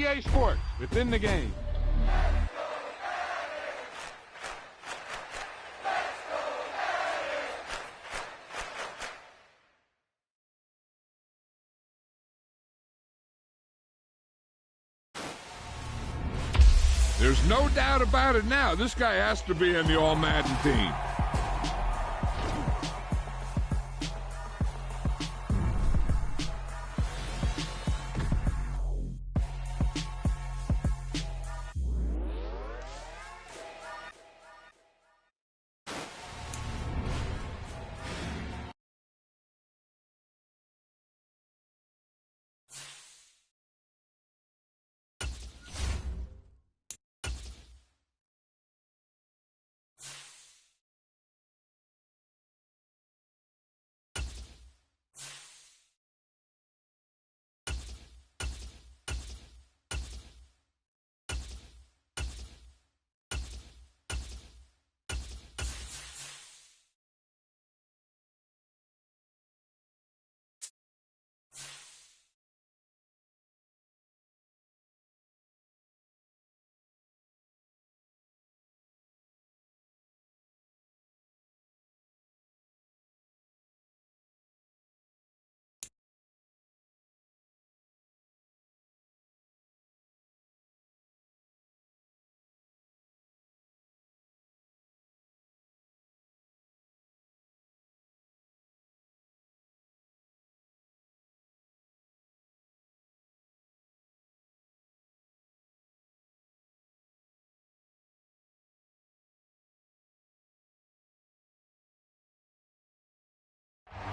EA Sports, within the game. There's no doubt about it now. This guy has to be in the All-Madden team.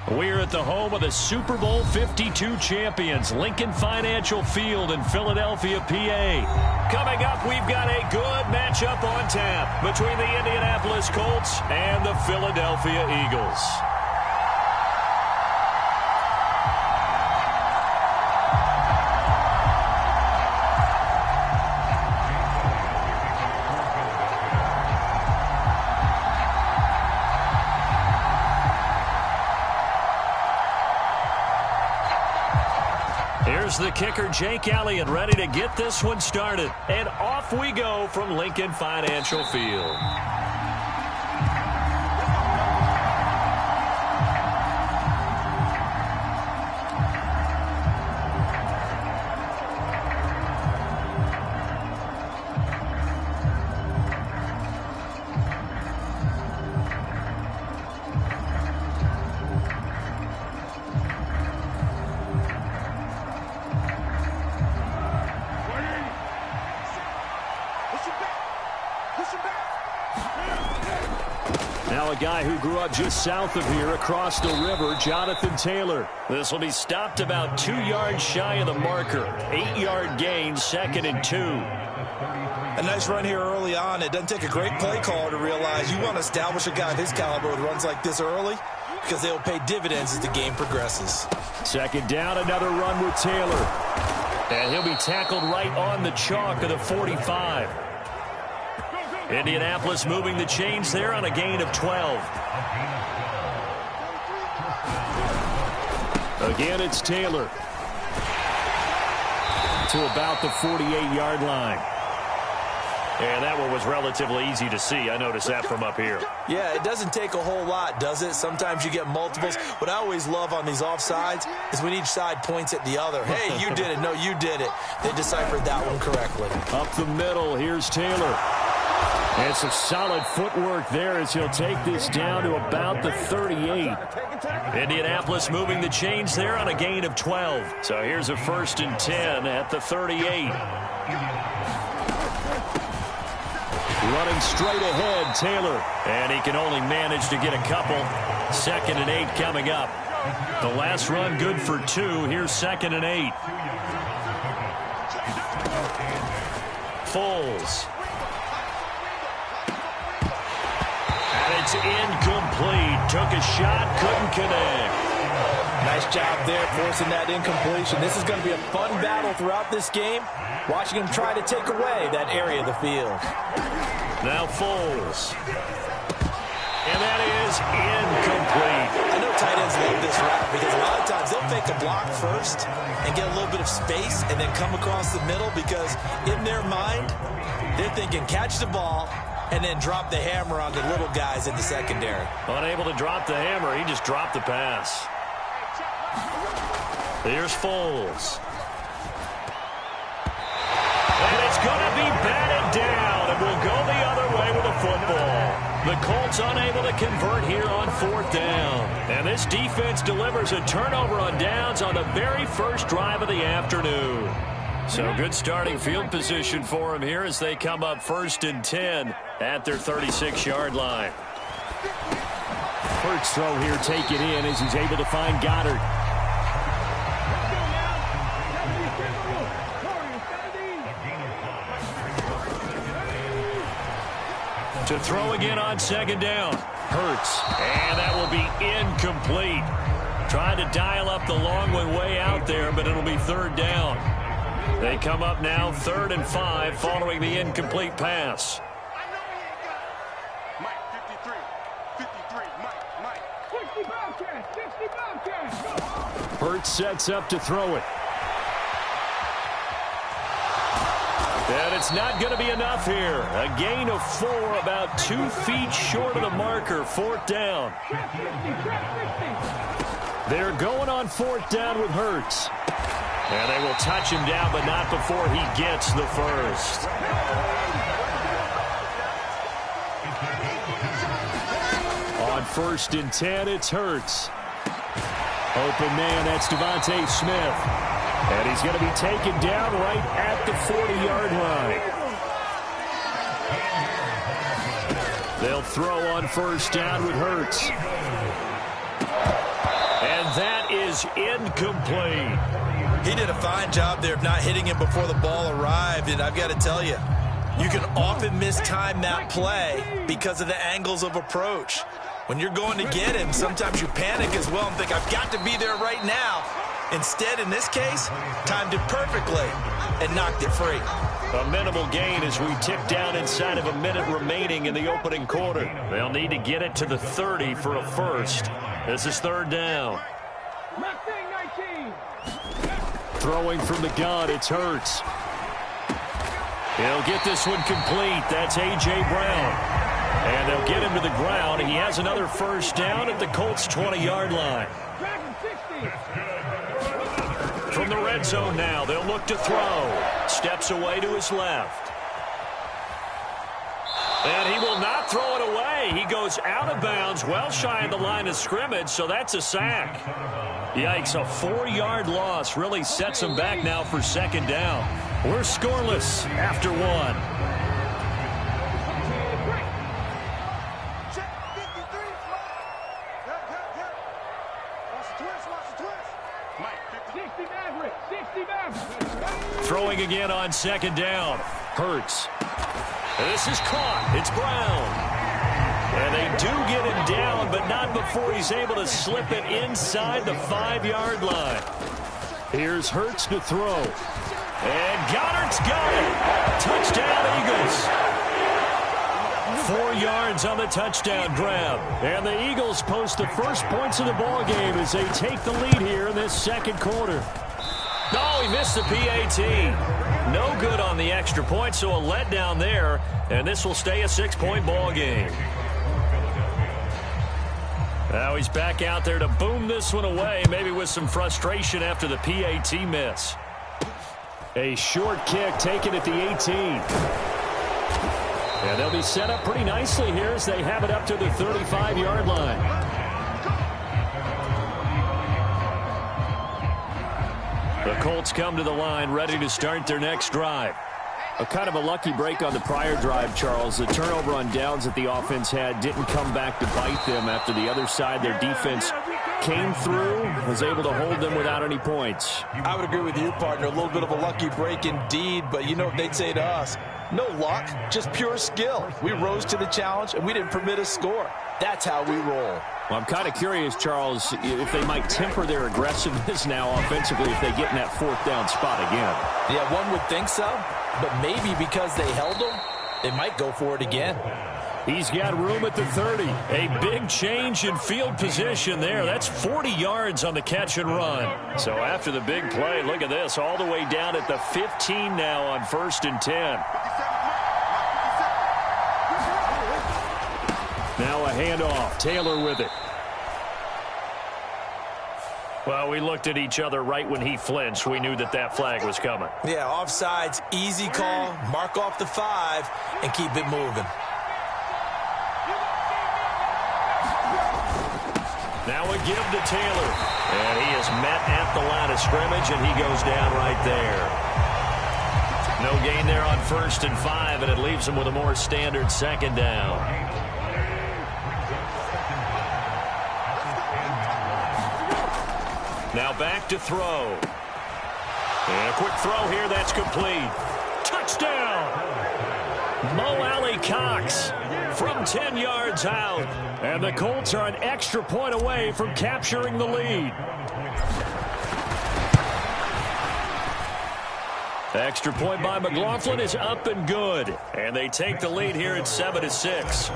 We're at the home of the Super Bowl 52 champions, Lincoln Financial Field in Philadelphia, PA. Coming up, we've got a good matchup on tap between the Indianapolis Colts and the Philadelphia Eagles. Here's the kicker, Jake Elliott, ready to get this one started. And off we go from Lincoln Financial Field. Now a guy who grew up just south of here across the river, Jonathan Taylor. This will be stopped about 2 yards shy of the marker. 8-yard gain, 2nd and 2. A nice run here early on. It doesn't take a great play caller to realize you want to establish a guy of his caliber with runs like this early because they'll pay dividends as the game progresses. 2nd down, another run with Taylor. And he'll be tackled right on the chalk of the 45. Indianapolis moving the chains there on a gain of 12. Again, it's Taylor to about the 48-yard line. And that one was relatively easy to see. I noticed that from up here. Yeah, it doesn't take a whole lot, does it? Sometimes you get multiples. What I always love on these offsides is when each side points at the other. Hey, you did it. No, you did it. They deciphered that one correctly. Up the middle, here's Taylor. And some solid footwork there as he'll take this down to about the 38. Indianapolis moving the chains there on a gain of 12. So here's a 1st and 10 at the 38. Running straight ahead, Taylor. And he can only manage to get a couple. 2nd and 8 coming up. The last run good for 2. Here's 2nd and 8. Foles. It's incomplete. Took a shot, couldn't connect. Nice job there forcing that incompletion. This is going to be a fun battle throughout this game. Watching him try to take away that area of the field. Now Foles. And that is incomplete. I know tight ends love this route because a lot of times they'll make a block first and get a little bit of space and then come across the middle, because in their mind, they're thinking catch the ball and then drop the hammer on the little guys in the secondary. Unable to drop the hammer, he just dropped the pass. Here's Foles. And it's going to be batted down, and we'll go the other way with the football. The Colts unable to convert here on 4th down. And this defense delivers a turnover on downs on the very first drive of the afternoon. So good starting field position for them here as they come up 1st and 10 at their 36-yard line. First throw here taken in as he's able to find Goddard. To throw again on 2nd down. Hurts. And that will be incomplete. Trying to dial up the long way out there, but it'll be 3rd down. They come up now 3rd and 5 following the incomplete pass. Mike, 53, Mike. 60 Bobcats, go. Hurts sets up to throw it. And it's not going to be enough here. A gain of 4, about 2 feet short of the marker. 4th down. They're going on 4th down with Hurts. And they will touch him down, but not before he gets the first. On 1st and 10, it's Hurts. Open man, that's Devontae Smith. And he's going to be taken down right at the 40-yard line. They'll throw on 1st down with Hurts. And that is incomplete. He did a fine job there of not hitting him before the ball arrived, and I've got to tell you, you can often mistime that play because of the angles of approach. When you're going to get him, sometimes you panic as well and think, I've got to be there right now. Instead, in this case, timed it perfectly and knocked it free. A minimal gain as we tick down inside of a minute remaining in the opening quarter. They'll need to get it to the 30 for a first. This is 3rd down. Throwing from the gun, it's Hurts. He'll get this one complete. That's A.J. Brown. And they'll get him to the ground. He has another 1st down at the Colts' 20-yard line. From the red zone now, they'll look to throw. Steps away to his left. And he will not throw it away. He goes out of bounds, well shy of the line of scrimmage, so that's a sack. Yikes, a 4-yard loss really sets him back now for 2nd down. We're scoreless after 1. Throwing again on 2nd down. Hurts. This is caught. It's Brown. And they do get him down, but not before he's able to slip it inside the 5-yard line. Here's Hurts to throw. And Goddard's got it. Touchdown, Eagles. 4 yards on the touchdown grab. And the Eagles post the first points of the ball game as they take the lead here in this 2nd quarter. Oh, he missed the PAT. No good on the extra point, so a letdown there. And this will stay a 6-point ball game. Now he's back out there to boom this one away, maybe with some frustration after the PAT miss. A short kick taken at the 18. And they'll be set up pretty nicely here as they have it up to the 35-yard line. The Colts come to the line ready to start their next drive. A kind of a lucky break on the prior drive, Charles. The turnover on downs that the offense had didn't come back to bite them after the other side. Their defense came through, was able to hold them without any points. I would agree with you, partner. A little bit of a lucky break indeed, but you know what they'd say to us? No luck, just pure skill. We rose to the challenge, and we didn't permit a score. That's how we roll. Well, I'm kind of curious, Charles, if they might temper their aggressiveness now offensively if they get in that 4th down spot again. Yeah, one would think so, but maybe because they held them, they might go for it again. He's got room at the 30. A big change in field position there. That's 40 yards on the catch and run. So after the big play, look at this, all the way down at the 15 now on 1st and 10. Now a handoff. Taylor with it. Well, we looked at each other right when he flinched. We knew that that flag was coming. Yeah, offsides, easy call. Mark off the 5 and keep it moving. Now a give to Taylor. And he is met at the line of scrimmage, and he goes down right there. No gain there on 1st and 5, and it leaves him with a more standard 2nd down. Now back to throw. And a quick throw here, that's complete. Touchdown! Mo Alley Cox from 10 yards out. And the Colts are an extra point away from capturing the lead. The extra point by McLaughlin is up and good. And they take the lead here at 7-6.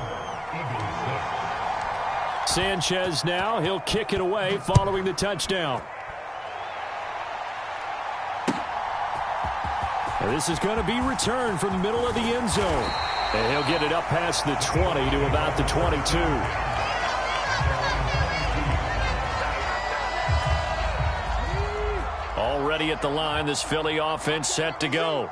Sanchez now, he'll kick it away following the touchdown. And this is going to be returned from the middle of the end zone. And he'll get it up past the 20 to about the 22. Already at the line, this Philly offense set to go.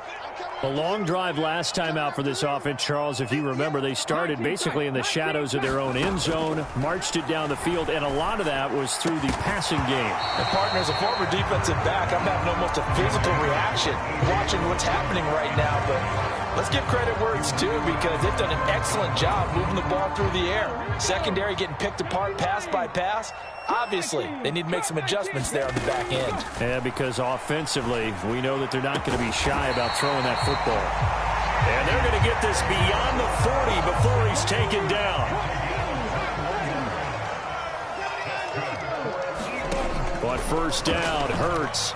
A long drive last time out for this offense, Charles. If you remember, they started basically in the shadows of their own end zone, marched it down the field, and a lot of that was through the passing game. And partner, as a former defensive back, I'm having almost a physical reaction watching what's happening right now. But let's give credit where it's due, because they've done an excellent job moving the ball through the air. Secondary getting picked apart pass by pass. Obviously, they need to make some adjustments there on the back end. Yeah, because offensively, we know that they're not going to be shy about throwing that football. And they're going to get this beyond the 40 before he's taken down. But 1st down, Hurts.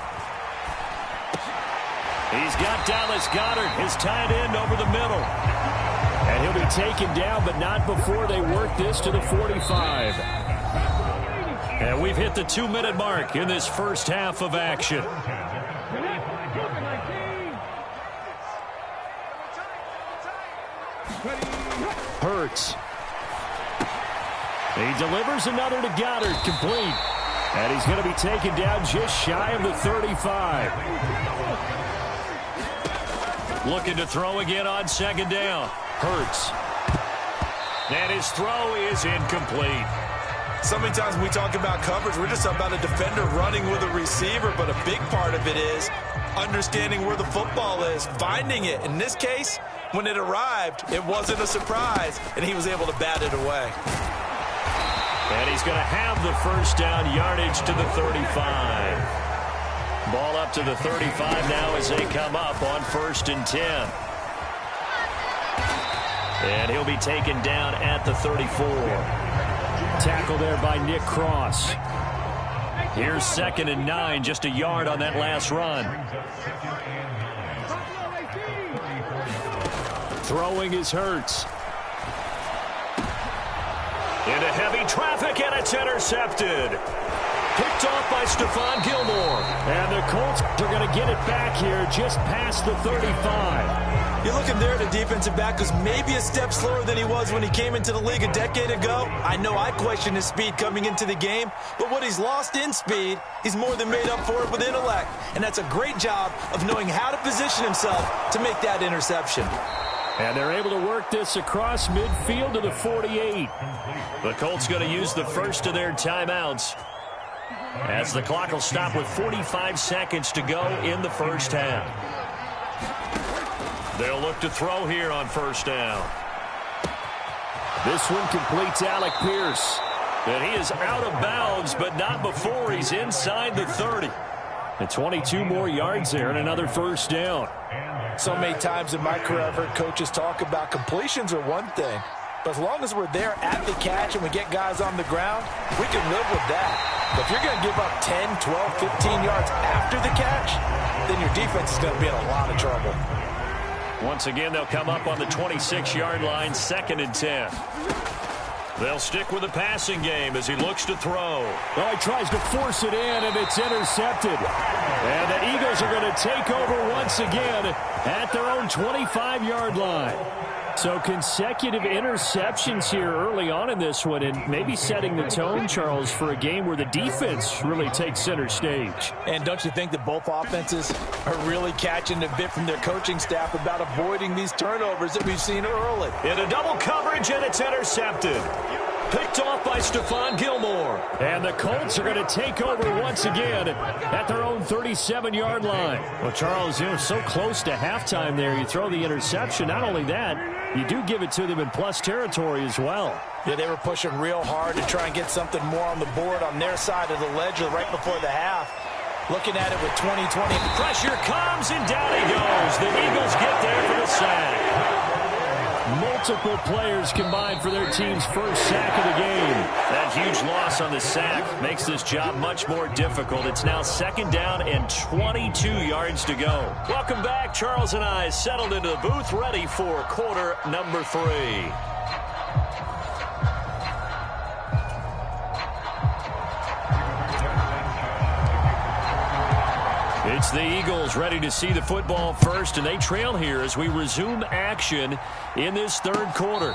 He's got Dallas Goedert, his tight end, over the middle. And he'll be taken down, but not before they work this to the 45. And we've hit the 2-minute mark in this first half of action. Hurts. He delivers another to Goddard, complete. And he's going to be taken down just shy of the 35. Looking to throw again on 2nd down. Hurts. And his throw is incomplete. So many times when we talk about coverage, we're just about a defender running with a receiver, but a big part of it is understanding where the football is, finding it. In this case, when it arrived, it wasn't a surprise, and he was able to bat it away. And he's going to have the 1st down, yardage to the 35. Ball up to the 35 now as they come up on 1st and 10. And he'll be taken down at the 34. Tackle there by Nick Cross. Here's 2nd and 9, just a yard on that last run. Throwing is Hurts. Into heavy traffic, and it's intercepted. Picked off by Stephon Gilmore. And the Colts are going to get it back here just past the 35. You're looking there at a defensive back who's maybe a step slower than he was when he came into the league a decade ago. I know I questioned his speed coming into the game, but what he's lost in speed, he's more than made up for it with intellect. And that's a great job of knowing how to position himself to make that interception. And they're able to work this across midfield to the 48. The Colts going to use the first of their timeouts, as the clock will stop with 45 seconds to go in the first half. They'll look to throw here on 1st down. This one completes Alec Pierce. And he is out of bounds, but not before he's inside the 30. And 22 more yards there and another 1st down. So many times in my career I've heard coaches talk about completions are one thing, but as long as we're there at the catch and we get guys on the ground, we can live with that. But if you're going to give up 10, 12, 15 yards after the catch, then your defense is going to be in a lot of trouble. Once again, they'll come up on the 26-yard line, 2nd and 10. They'll stick with the passing game as he looks to throw. Well, he tries to force it in, and it's intercepted. And the Eagles are going to take over once again at their own 25-yard line. So consecutive interceptions here early on in this one, and maybe setting the tone, Charles, for a game where the defense really takes center stage. And don't you think that both offenses are really catching a bit from their coaching staff about avoiding these turnovers that we've seen early? In a double coverage, and it's intercepted. Picked off by Stephon Gilmore. And the Colts are going to take over once again at their own 37-yard line. Well, Charles, so close to halftime there. You throw the interception. Not only that, you do give it to them in plus territory as well. Yeah, they were pushing real hard to try and get something more on the board on their side of the ledger right before the half. Looking at it with 20-20. Pressure comes, and down he goes. The Eagles get there for the sack. Multiple players combined for their team's first sack of the game. That huge loss on the sack makes this job much more difficult. It's now 2nd down and 22 yards to go. Welcome back. Charles and I settled into the booth, ready for quarter number 3. It's the Eagles ready to see the football first, and they trail here as we resume action in this 3rd quarter.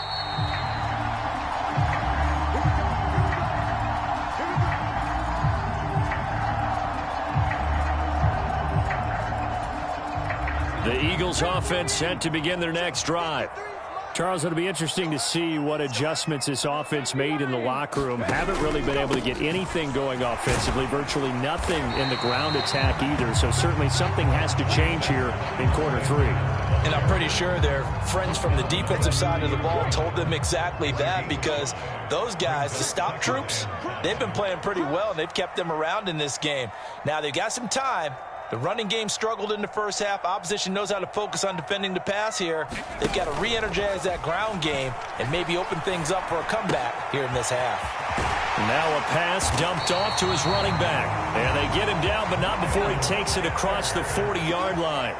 The Eagles offense set to begin their next drive. Charles, it'll be interesting to see what adjustments this offense made in the locker room. Haven't really been able to get anything going offensively, virtually nothing in the ground attack either. So certainly something has to change here in quarter 3. And I'm pretty sure their friends from the defensive side of the ball told them exactly that, because those guys, the stop troops, they've been playing pretty well, and they've kept them around in this game. Now they've got some time. The running game struggled in the first half. Opposition knows how to focus on defending the pass here. They've got to re-energize that ground game and maybe open things up for a comeback here in this half. Now a pass dumped off to his running back. And they get him down, but not before he takes it across the 40-yard line.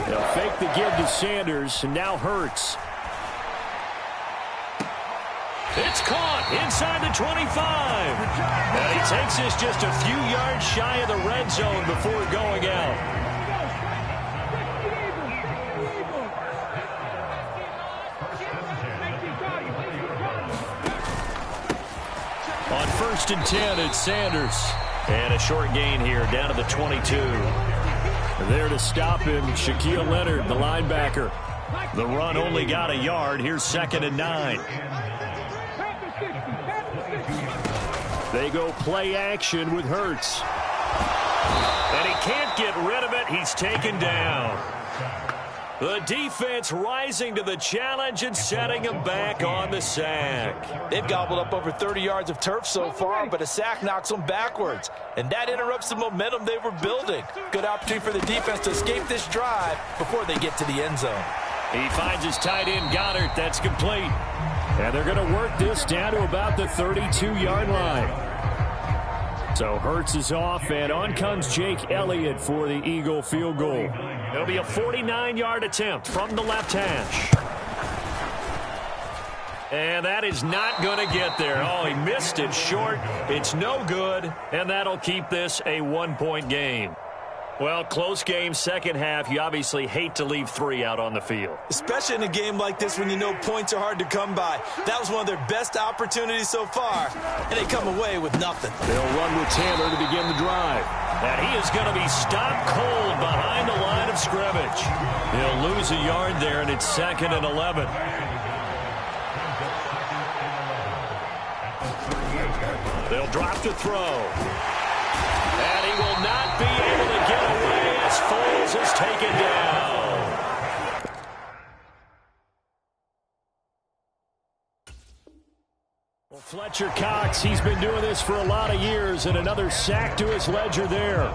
They'll fake the give to Sanders, and now Hurts. It's caught inside the 25. And he takes this just a few yards shy of the red zone before going out. On 1st and 10, it's Sanders. And a short gain here down to the 22. There to stop him, Shaquille Leonard, the linebacker. The run only got a yard. Here's 2nd and 9. They go play action with Hurts. And he can't get rid of it. He's taken down. The defense rising to the challenge and setting him back on the sack. They've gobbled up over 30 yards of turf so far, but a sack knocks them backwards. And that interrupts the momentum they were building. Good opportunity for the defense to escape this drive before they get to the end zone. He finds his tight end, Goddard. That's complete. And they're going to work this down to about the 32-yard line. So Hurts is off, and on comes Jake Elliott for the Eagle field goal. It'll be a 49-yard attempt from the left hash. And that is not going to get there. Oh, he missed it short. It's no good, and that'll keep this a 1-point game. Well, close game, second half. You obviously hate to leave 3 out on the field. Especially in a game like this when you know points are hard to come by. That was one of their best opportunities so far, and they come away with nothing. They'll run with Taylor to begin the drive. And he is going to be stopped cold behind the line of scrimmage. He'll lose a yard there, and it's 2nd and 11. They'll drop to throw. And he will not be able to get away as Foles is taken down. Well, Fletcher Cox, he's been doing this for a lot of years, and another sack to his ledger there.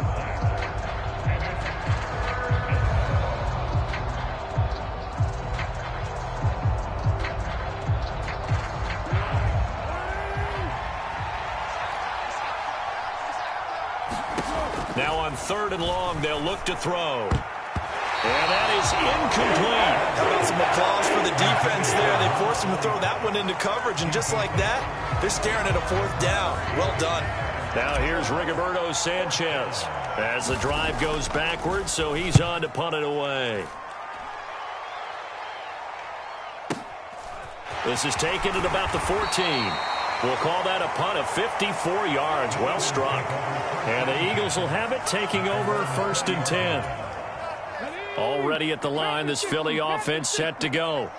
Now on 3rd and long, they'll look to throw. And that is incomplete. How about some applause for the defense there? They forced him to throw that one into coverage, and just like that, they're staring at a 4th down. Well done. Now here's Rigoberto Sanchez as the drive goes backwards, so he's on to punt it away. This is taken at about the 14. We'll call that a punt of 54 yards. Well struck. And the Eagles will have it, taking over 1st and 10. Already at the line, this Philly offense set to go.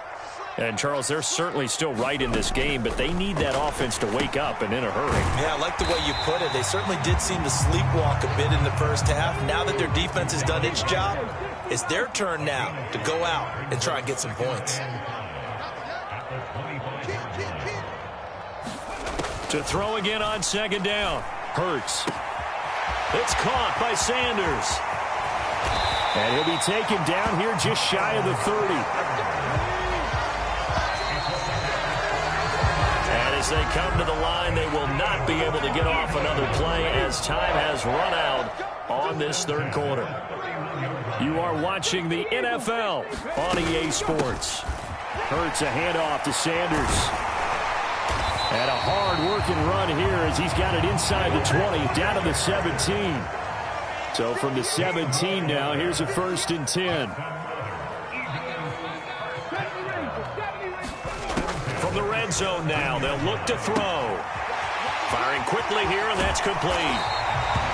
And, Charles, they're certainly still right in this game, but they need that offense to wake up and in a hurry. Yeah, I like the way you put it. They certainly did seem to sleepwalk a bit in the first half. Now that their defense has done its job, it's their turn now to go out and try and get some points. To throw again on 2nd down. Hurts. It's caught by Sanders. And he'll be taken down here just shy of the 30. And as they come to the line, they will not be able to get off another play as time has run out on this 3rd quarter. You are watching the NFL on EA Sports. Hurts a handoff to Sanders. And a hard-working run here as he's got it inside the 20, down to the 17. So from the 17 now, here's a 1st and 10. From the red zone now, they'll look to throw. Firing quickly here, and that's complete.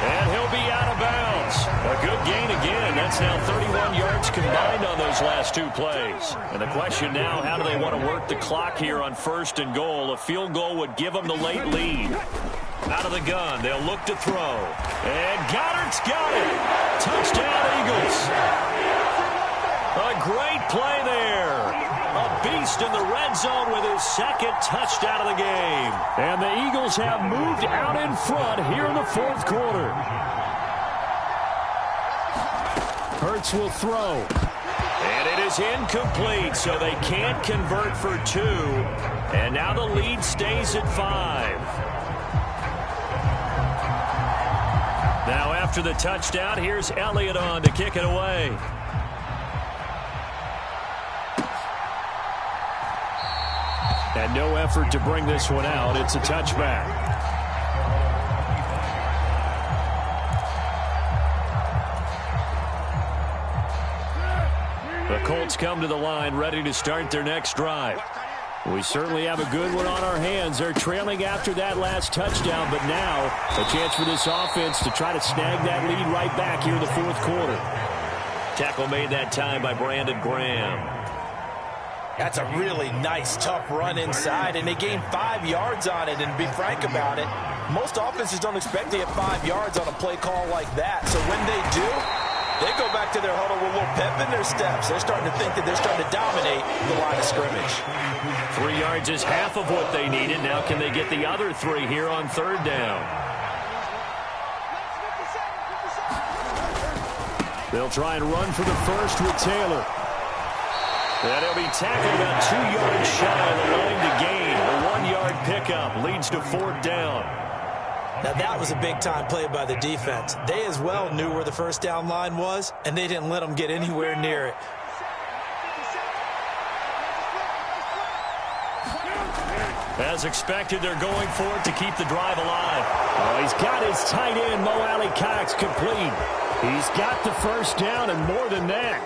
And he'll be out of bounds. A good gain again. That's now 31 yards combined on those last 2 plays. And the question now, how do they want to work the clock here on 1st and goal? A field goal would give them the late lead. Out of the gun, they'll look to throw. And Goddard's got it. Touchdown, Eagles. A great play there. A beast in the red zone with his 2nd touchdown of the game. And the Eagles have moved out in front here in the 4th quarter. Hurts will throw. And it is incomplete, so they can't convert for 2. And now the lead stays at 5. Now after the touchdown, here's Elliott on to kick it away. And no effort to bring this one out. It's a touchback. The Colts come to the line, ready to start their next drive. We certainly have a good one on our hands. They're trailing after that last touchdown, but now a chance for this offense to try to snag that lead right back here in the 4th quarter. Tackle made that time by Brandon Graham. That's a really nice, tough run inside, and they gained 5 yards on it. And to be frank about it, most offenses don't expect to get 5 yards on a play call like that. So when they do, they go back to their huddle with a little pep in their steps. They're starting to think that they're starting to dominate the line of scrimmage. 3 yards is half of what they needed. Now can they get the other 3 here on 3rd down? They'll try and run for the first with Taylor. And he'll be tackled about 2 yards shy of the line to gain. A 1-yard pickup leads to 4th down. Now that was a big-time play by the defense. They as well knew where the 1st down line was, and they didn't let them get anywhere near it. As expected, they're going for it to keep the drive alive. Oh, he's got his tight end, Mo Alley Cox, complete. He's got the 1st down and more than that.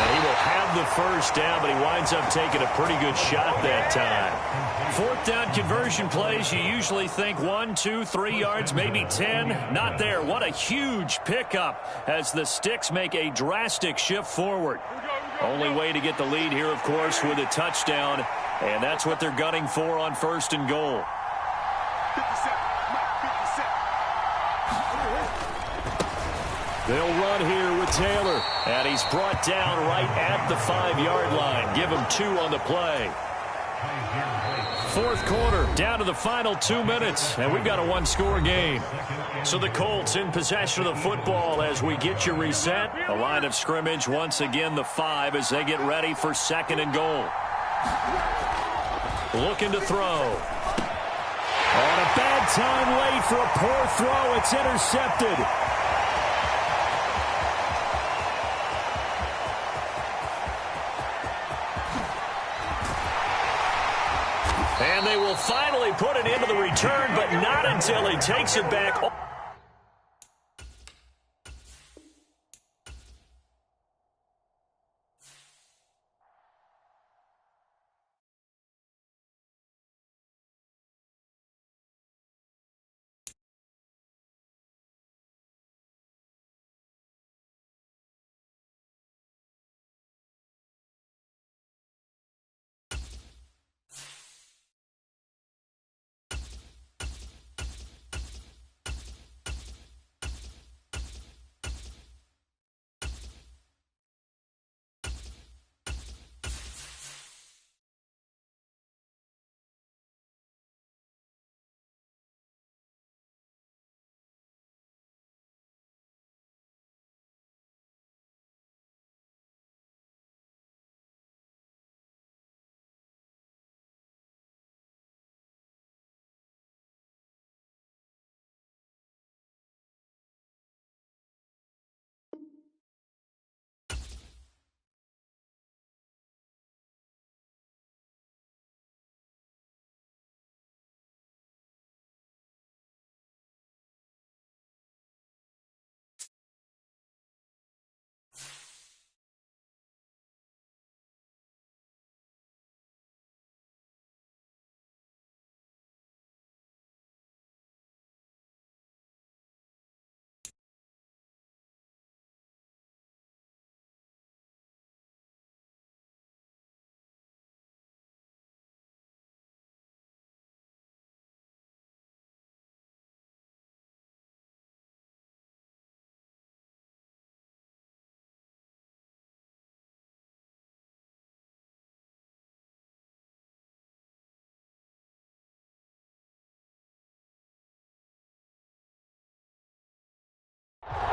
And he will have the 1st down, but he winds up taking a pretty good shot that time. 4th down conversion plays, you usually think 1, 2, 3 yards, maybe 10. Not there. What a huge pickup as the Sticks make a drastic shift forward. Only way to get the lead here, of course, with a touchdown. And that's what they're gunning for on 1st and goal. They'll run here with Taylor. And he's brought down right at the 5-yard line. Give him 2 on the play. 4th quarter, down to the final 2 minutes. And we've got a 1-score game. So the Colts in possession of the football as we get you reset. A line of scrimmage once again the 5 as they get ready for 2nd and goal. Looking to throw. On a bad time late for a poor throw. It's intercepted. And they will finally put it into the return, but not until he takes it back.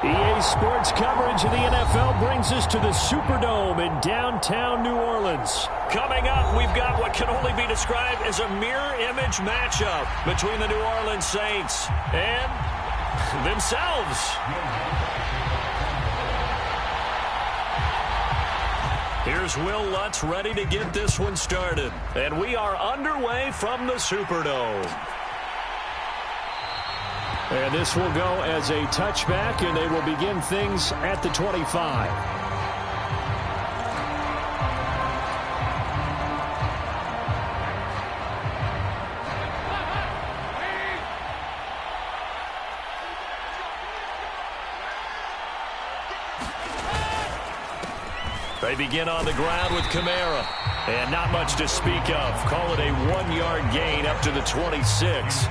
EA Sports coverage of the NFL brings us to the Superdome in downtown New Orleans. Coming up, we've got what can only be described as a mirror image matchup between the New Orleans Saints and themselves. Here's Will Lutz ready to get this one started. And we are underway from the Superdome. And this will go as a touchback, and they will begin things at the 25. They begin on the ground with Kamara. And not much to speak of. Call it a 1-yard gain up to the 26.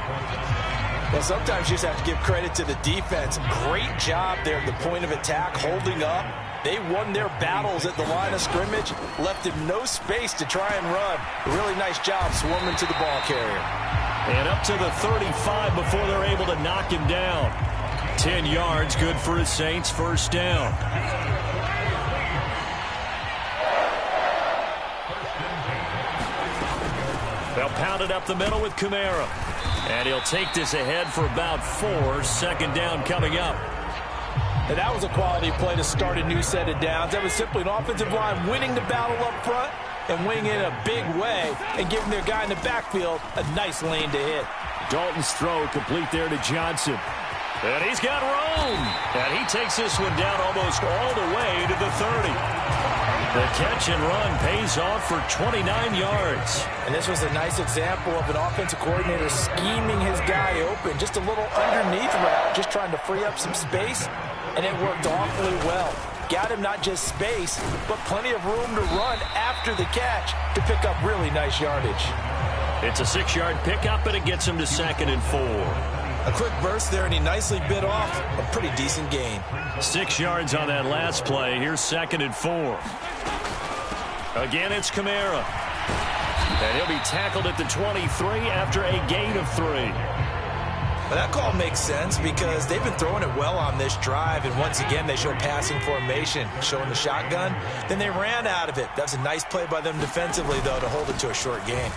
Well, sometimes you just have to give credit to the defense. Great job there at the point of attack, holding up. They won their battles at the line of scrimmage, left him no space to try and run. A really nice job swarming to the ball carrier. And up to the 35 before they're able to knock him down. 10 yards, good for his Saints, first down. They'll pound it up the middle with Kamara. And he'll take this ahead for about 4. Second down coming up. And that was a quality play to start a new set of downs. That was simply an offensive line winning the battle up front and winning it in a big way and giving their guy in the backfield a nice lane to hit. Dalton's throw complete there to Johnson. And he's got room. And he takes this one down almost all the way to the 30. The catch and run pays off for 29 yards. And this was a nice example of an offensive coordinator scheming his guy open. Just a little underneath route, just trying to free up some space, and it worked awfully well. Got him not just space, but plenty of room to run after the catch to pick up really nice yardage. It's a 6-yard pickup, but it gets him to 2nd and 4. A quick burst there, and he nicely bit off a pretty decent gain. 6 yards on that last play. Here's 2nd and 4. Again, it's Kamara. And he'll be tackled at the 23 after a gain of 3. Well, that call makes sense because they've been throwing it well on this drive, and once again they show passing formation, showing the shotgun. Then they ran out of it. That's a nice play by them defensively, though, to hold it to a short gain.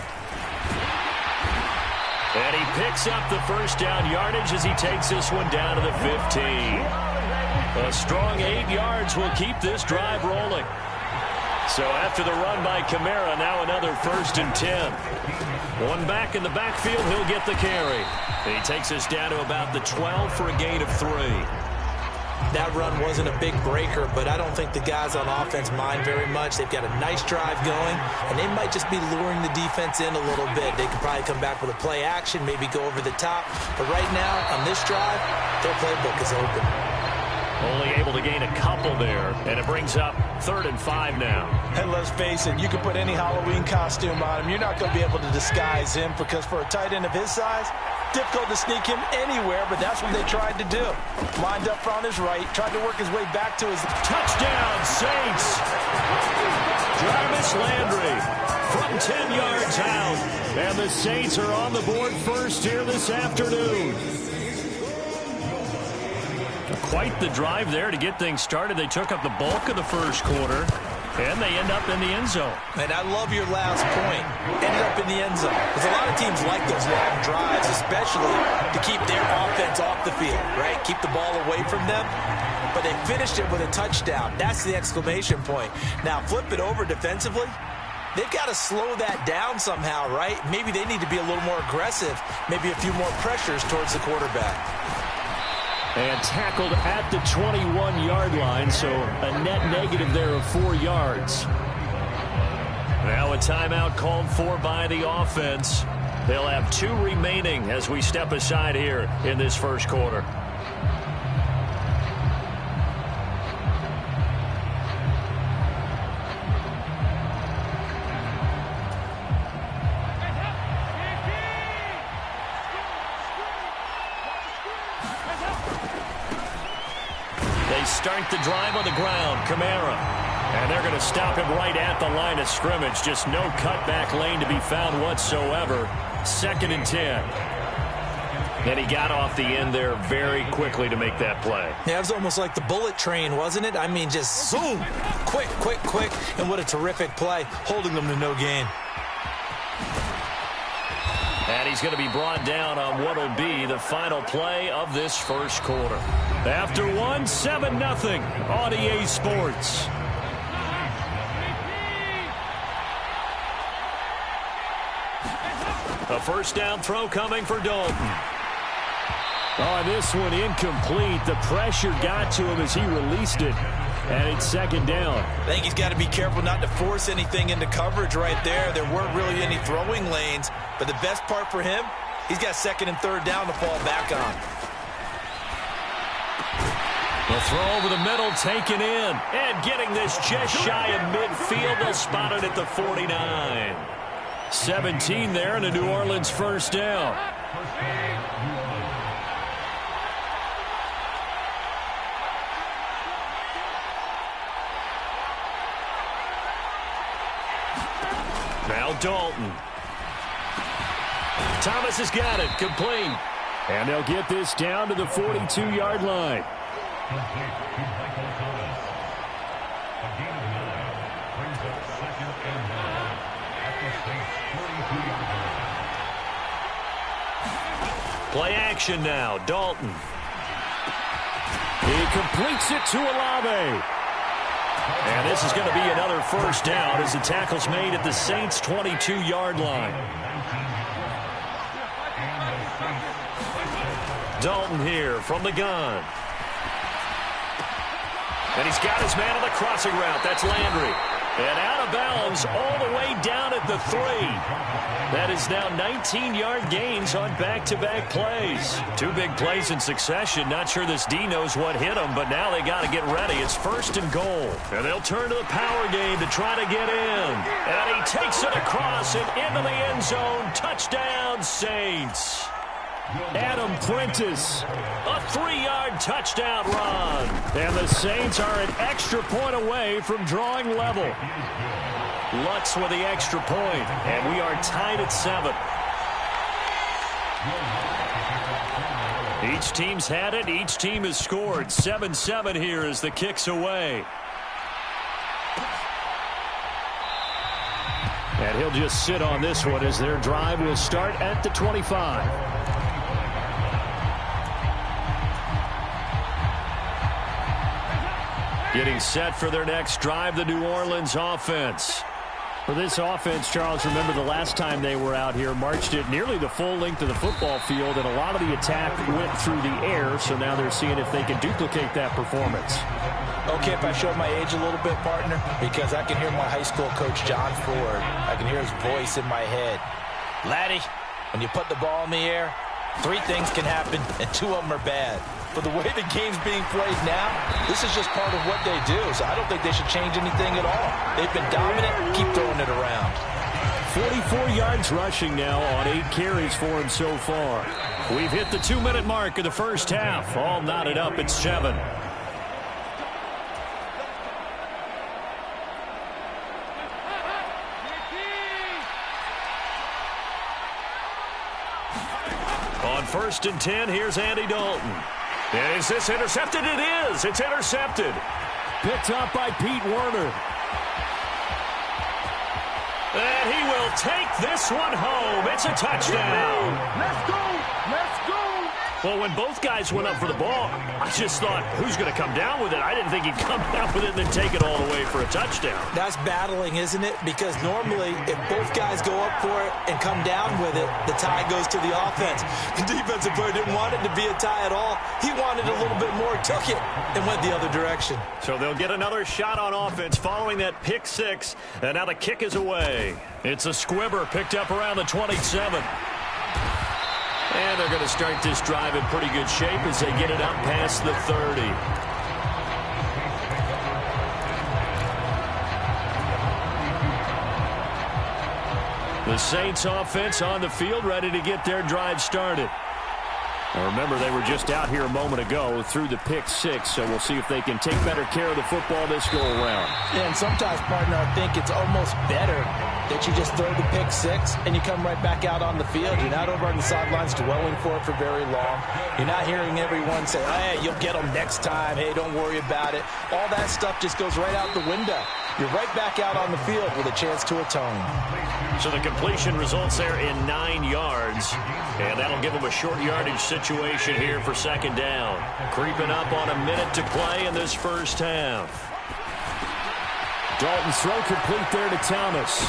And he picks up the first down yardage as he takes this one down to the 15. A strong 8 yards will keep this drive rolling. So after the run by Kamara, now another 1st and 10. One back in the backfield, he'll get the carry. And he takes us down to about the 12 for a gain of 3. That run wasn't a big breaker, but I don't think the guys on offense mind very much. They've got a nice drive going, and they might just be luring the defense in a little bit. They could probably come back with a play action, maybe go over the top. But right now, on this drive, their playbook is open. Only able to gain a couple there, and it brings up 3rd and 5 now. And let's face it, you can put any Halloween costume on him. You're not going to be able to disguise him because for a tight end of his size, difficult to sneak him anywhere, but that's what they tried to do. Lined up on his right, tried to work his way back to his... Touchdown, Saints! Jarvis Landry from 10 yards out. And the Saints are on the board first here this afternoon. Quite the drive there to get things started. They took up the bulk of the first quarter, and they end up in the end zone. And I love your last point. Ended up in the end zone. Because a lot of teams like those long drives, especially to keep their offense off the field, right? Keep the ball away from them. But they finished it with a touchdown. That's the exclamation point. Now, flip it over defensively. They've got to slow that down somehow, right? Maybe they need to be a little more aggressive. Maybe a few more pressures towards the quarterback. And tackled at the 21-yard line, so a net negative there of 4 yards. Now a timeout called for by the offense. They'll have 2 remaining as we step aside here in this first quarter. Start the drive on the ground. Kamara. And they're going to stop him right at the line of scrimmage. Just no cutback lane to be found whatsoever. 2nd and 10. And he got off the end there very quickly to make that play. Yeah, it was almost like the bullet train, wasn't it? I mean, just zoom. Quick, quick, quick. And what a terrific play, holding them to no gain. And he's going to be brought down on what will be the final play of this first quarter. After 7-0 on EA Sports. A first down throw coming for Dalton. Oh, this one incomplete. The pressure got to him as he released it. And it's 2nd down. I think he's got to be careful not to force anything into coverage right there. There weren't really any throwing lanes. But the best part for him, he's got 2nd and 3rd down to fall back on. The throw over the middle taken in. And getting this just shy of midfield. They'll spot it at the 49. 17 there and a New Orleans first down. Now Dalton. Thomas has got it. Complete. And they'll get this down to the 42-yard line. Play action now. Dalton. He completes it to Olave. And this is going to be another first down as the tackle's made at the Saints' 22-yard line. Dalton here from the gun. And he's got his man on the crossing route. That's Landry. And out of bounds all the way down at the 3. That is now 19-yard gains on back-to-back plays. 2 big plays in succession. Not sure this D knows what hit him, but now they got to get ready. It's 1st and goal. And they'll turn to the power game to try to get in. And he takes it across and into the end zone. Touchdown, Saints. Adam Prentice, a 3-yard touchdown run. And the Saints are an extra point away from drawing level. Lutz with the extra point, and we are tied at 7. Each team's had it. Each team has scored. 7-7 here as the kick's away. And he'll just sit on this one as their drive will start at the 25. Getting set for their next drive, the New Orleans offense. For this offense, Charles, remember the last time they were out here, marched it nearly the full length of the football field, and a lot of the attack went through the air, so now they're seeing if they can duplicate that performance. Okay, if I show my age a little bit, partner, because I can hear my high school coach, John Ford. I can hear his voice in my head. Laddie, when you put the ball in the air, 3 things can happen, and 2 of them are bad. For the way the game's being played now, this is just part of what they do, so I don't think they should change anything at all. They've been dominant. Keep throwing it around. 44 yards rushing now on 8 carries for him so far. We've hit the 2-minute mark of the first half. All knotted up at 7. On 1st and 10, here's Andy Dalton. Is this intercepted? It is. It's intercepted. Picked up by Pete Werner. And he will take this one home. It's a touchdown. Let's go. Let's go. Well, when both guys went up for the ball, I just thought, who's going to come down with it? I didn't think he'd come down with it and then take it all the way for a touchdown. That's battling, isn't it? Because normally, if both guys go up for it and come down with it, the tie goes to the offense. The defensive player didn't want it to be a tie at all. He wanted a little bit more, took it, and went the other direction. So they'll get another shot on offense following that pick 6, and now the kick is away. It's a squibber picked up around the 27. And they're going to start this drive in pretty good shape as they get it up past the 30. The Saints offense on the field ready to get their drive started. Now remember, they were just out here a moment ago through the pick 6, so we'll see if they can take better care of the football this go around. Yeah, and sometimes, partner, I think it's almost better that you just throw the pick 6 and you come right back out on the field. You're not over on the sidelines dwelling for it for very long. You're not hearing everyone say, hey, you'll get them next time. Hey, don't worry about it. All that stuff just goes right out the window. You're right back out on the field with a chance to atone. So the completion results there in 9 yards, and that'll give them a short yardage situation here for 2nd down. Creeping up on a minute to play in this first half. Dalton's throw complete there to Thomas.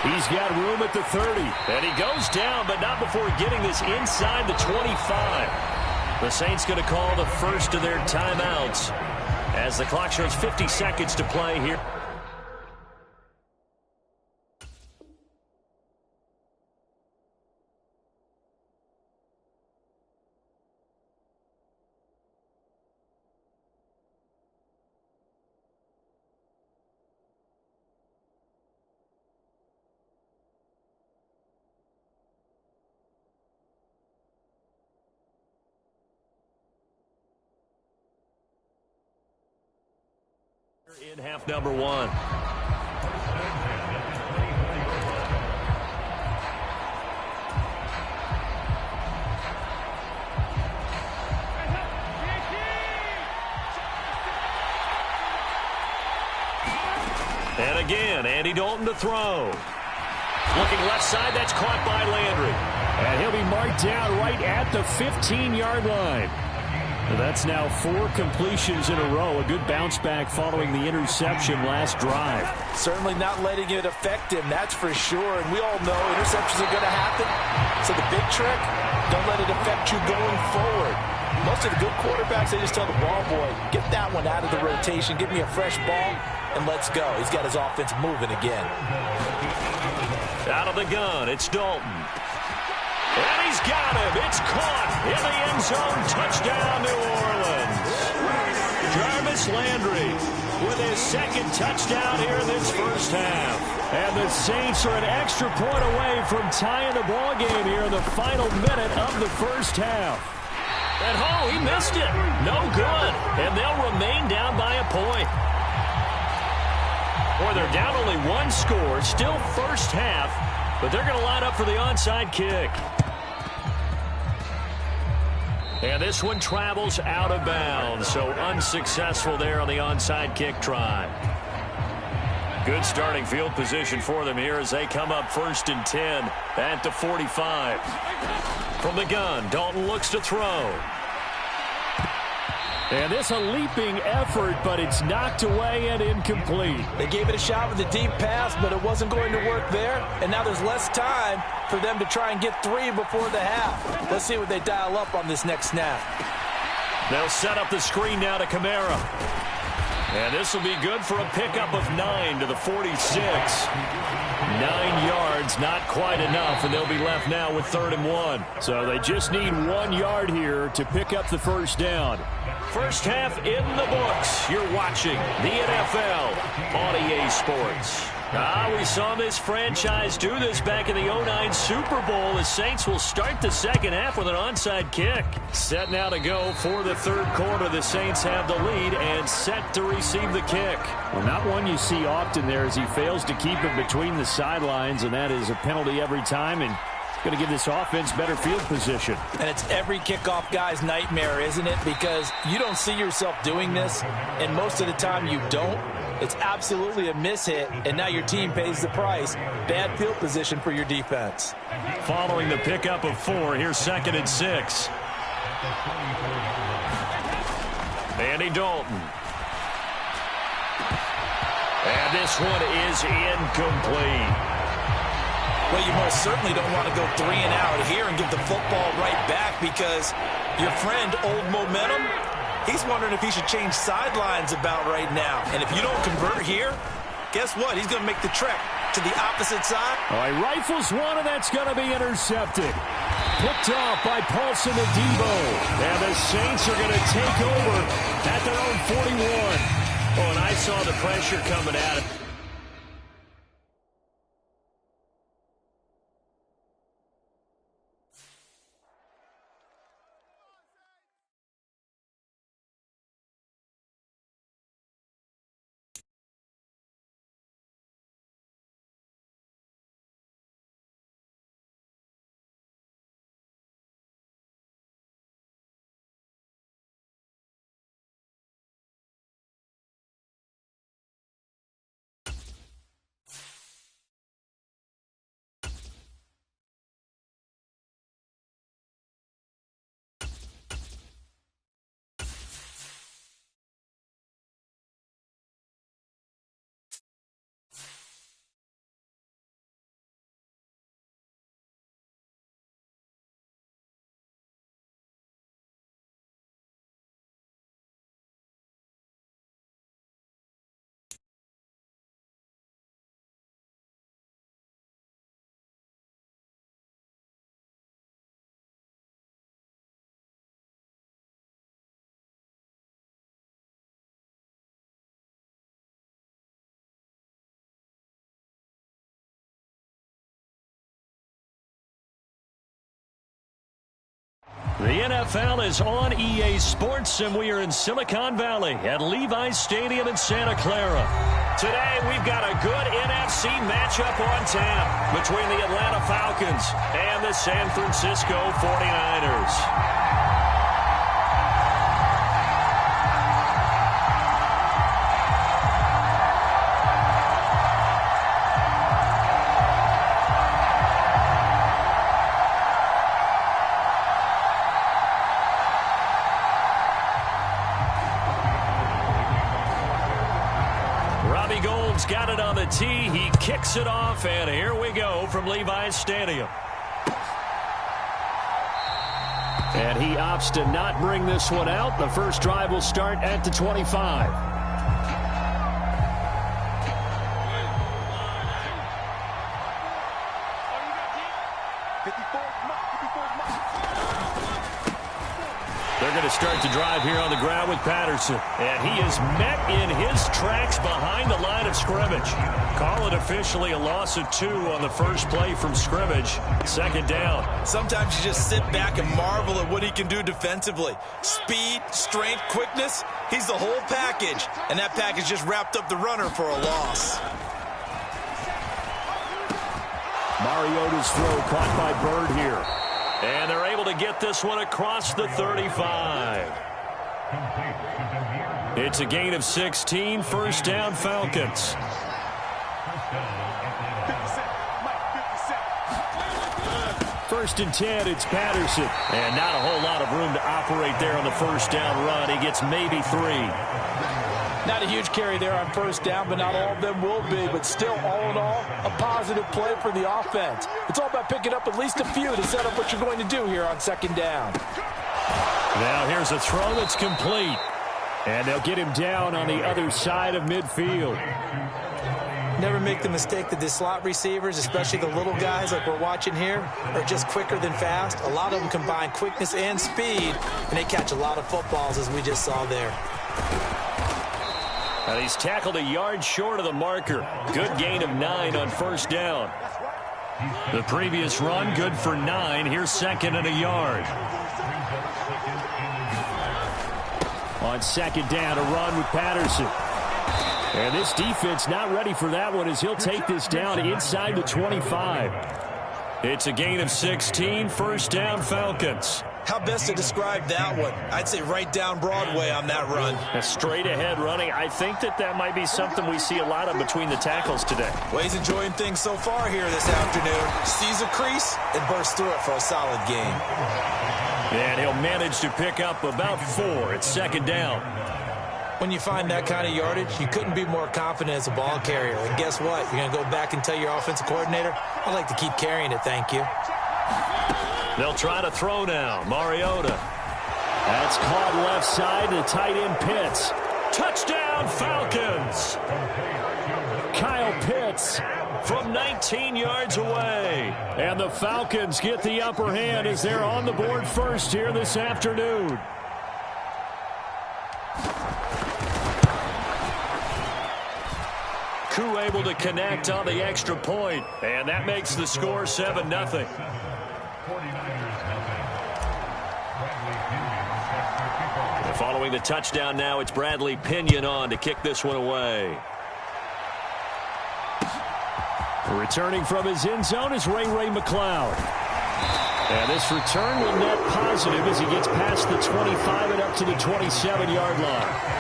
He's got room at the 30. And he goes down, but not before getting this inside the 25. The Saints going to call the first of their timeouts as the clock shows 50 seconds to play here. In half number 1. And again, Andy Dalton to throw. Looking left side, that's caught by Landry. And he'll be marked down right at the 15-yard line. That's now 4 completions in a row. A good bounce back following the interception last drive. Certainly not letting it affect him, that's for sure. And we all know interceptions are going to happen. So the big trick, don't let it affect you going forward. Most of the good quarterbacks, they just tell the ball boy, get that one out of the rotation, give me a fresh ball, and let's go. He's got his offense moving again. Out of the gun, it's Dalton. And he's got him. It's caught in the end zone. Touchdown, New Orleans. Jarvis Landry with his 2nd touchdown here in this first half. And the Saints are an extra point away from tying the ball game here in the final minute of the first half. And he missed it. No good. And they'll remain down by a point. Boy, they're down only 1 score. Still first half. But they're going to line up for the onside kick. And this one travels out of bounds, so unsuccessful there on the onside kick try. Good starting field position for them here as they come up 1st and 10 at the 45. From the gun, Dalton looks to throw. And this a leaping effort, but it's knocked away and incomplete. They gave it a shot with a deep pass, but it wasn't going to work there. And now there's less time for them to try and get 3 before the half. Let's see what they dial up on this next snap. They'll set up the screen now to Kamara. And this will be good for a pickup of 9 to the 46. 9 yards, not quite enough, and they'll be left now with 3rd and 1. So they just need 1 yard here to pick up the first down. First half in the books. You're watching the NFL on EA Sports. We saw this franchise do this back in the 09 Super Bowl. The Saints will start the second half with an onside kick. Set now to go for the 3rd quarter. The Saints have the lead and set to receive the kick. Well, not one you see often there as he fails to keep it between the sidelines, and that is a penalty every time, and going to give this offense better field position. And it's every kickoff guy's nightmare, isn't it? Because you don't see yourself doing this, and most of the time you don't. It's absolutely a mishit, and now your team pays the price. Bad field position for your defense. Following the pickup of 4, here's 2nd and 6. Andy Dalton. And this one is incomplete. Well, you most certainly don't want to go 3 and out here and give the football right back because your friend, Old Momentum, he's wondering if he should change sidelines about right now. And if you don't convert here, guess what? He's going to make the trek to the opposite side. All right, rifles one, and that's going to be intercepted. Picked off by Paulson Adebo. And the Saints are going to take over at their own 41. Oh, and I saw the pressure coming at him. The NFL is on EA Sports, and we are in Silicon Valley at Levi's Stadium in Santa Clara. Today, we've got a good NFC matchup on tap between the Atlanta Falcons and the San Francisco 49ers. Got it on the tee. He kicks it off, and here we go from Levi's Stadium. And he opts to not bring this one out. The first drive will start at the 25. They're going to start to drive here on the ground with Patterson. And he is met in his tracks behind the line of scrimmage. Call it officially a loss of 2 on the first play from scrimmage. Second down. Sometimes you just sit back and marvel at what he can do defensively. Speed, strength, quickness. He's the whole package. And that package just wrapped up the runner for a loss. Mariota's throw caught by Bird here. And they're able to get this one across the 35. It's a gain of 16, first down Falcons. First and 10, it's Patterson. And not a whole lot of room to operate there on the first down run. He gets maybe 3. Not a huge carry there on first down, but not all of them will be. But still, all in all, a positive play for the offense. It's all about picking up at least a few to set up what you're going to do here on second down. Now here's a throw that's complete. And they'll get him down on the other side of midfield. Never make the mistake that the slot receivers, especially the little guys like we're watching here, are just quicker than fast. A lot of them combine quickness and speed, and they catch a lot of footballs, as we just saw there. And he's tackled a yard short of the marker. Good gain of 9 on first down. The previous run, good for 9. Here's second and a yard. On second down, a run with Patterson. And this defense not ready for that one as he'll take this down inside the 25. It's a gain of 16, first down Falcons. How best to describe that one? I'd say right down Broadway on that run. A straight ahead running. I think that might be something we see a lot of between the tackles today. Well, he's enjoying things so far here this afternoon. Sees a crease and bursts through it for a solid gain. And he'll manage to pick up about 4 at second down. When you find that kind of yardage, you couldn't be more confident as a ball carrier. And guess what? You're going to go back and tell your offensive coordinator, I'd like to keep carrying it, thank you. They'll try to throw now. Mariota. That's caught left side to tight end Pitts. Touchdown Falcons. Kyle Pitts from 19 yards away. And the Falcons get the upper hand as they're on the board first here this afternoon. Koo able to connect on the extra point, and that makes the score 7-0. Following the touchdown now, it's Bradley Pinion on to kick this one away. Returning from his end zone is Ray McLeod. And this return will net positive as he gets past the 25 and up to the 27-yard line.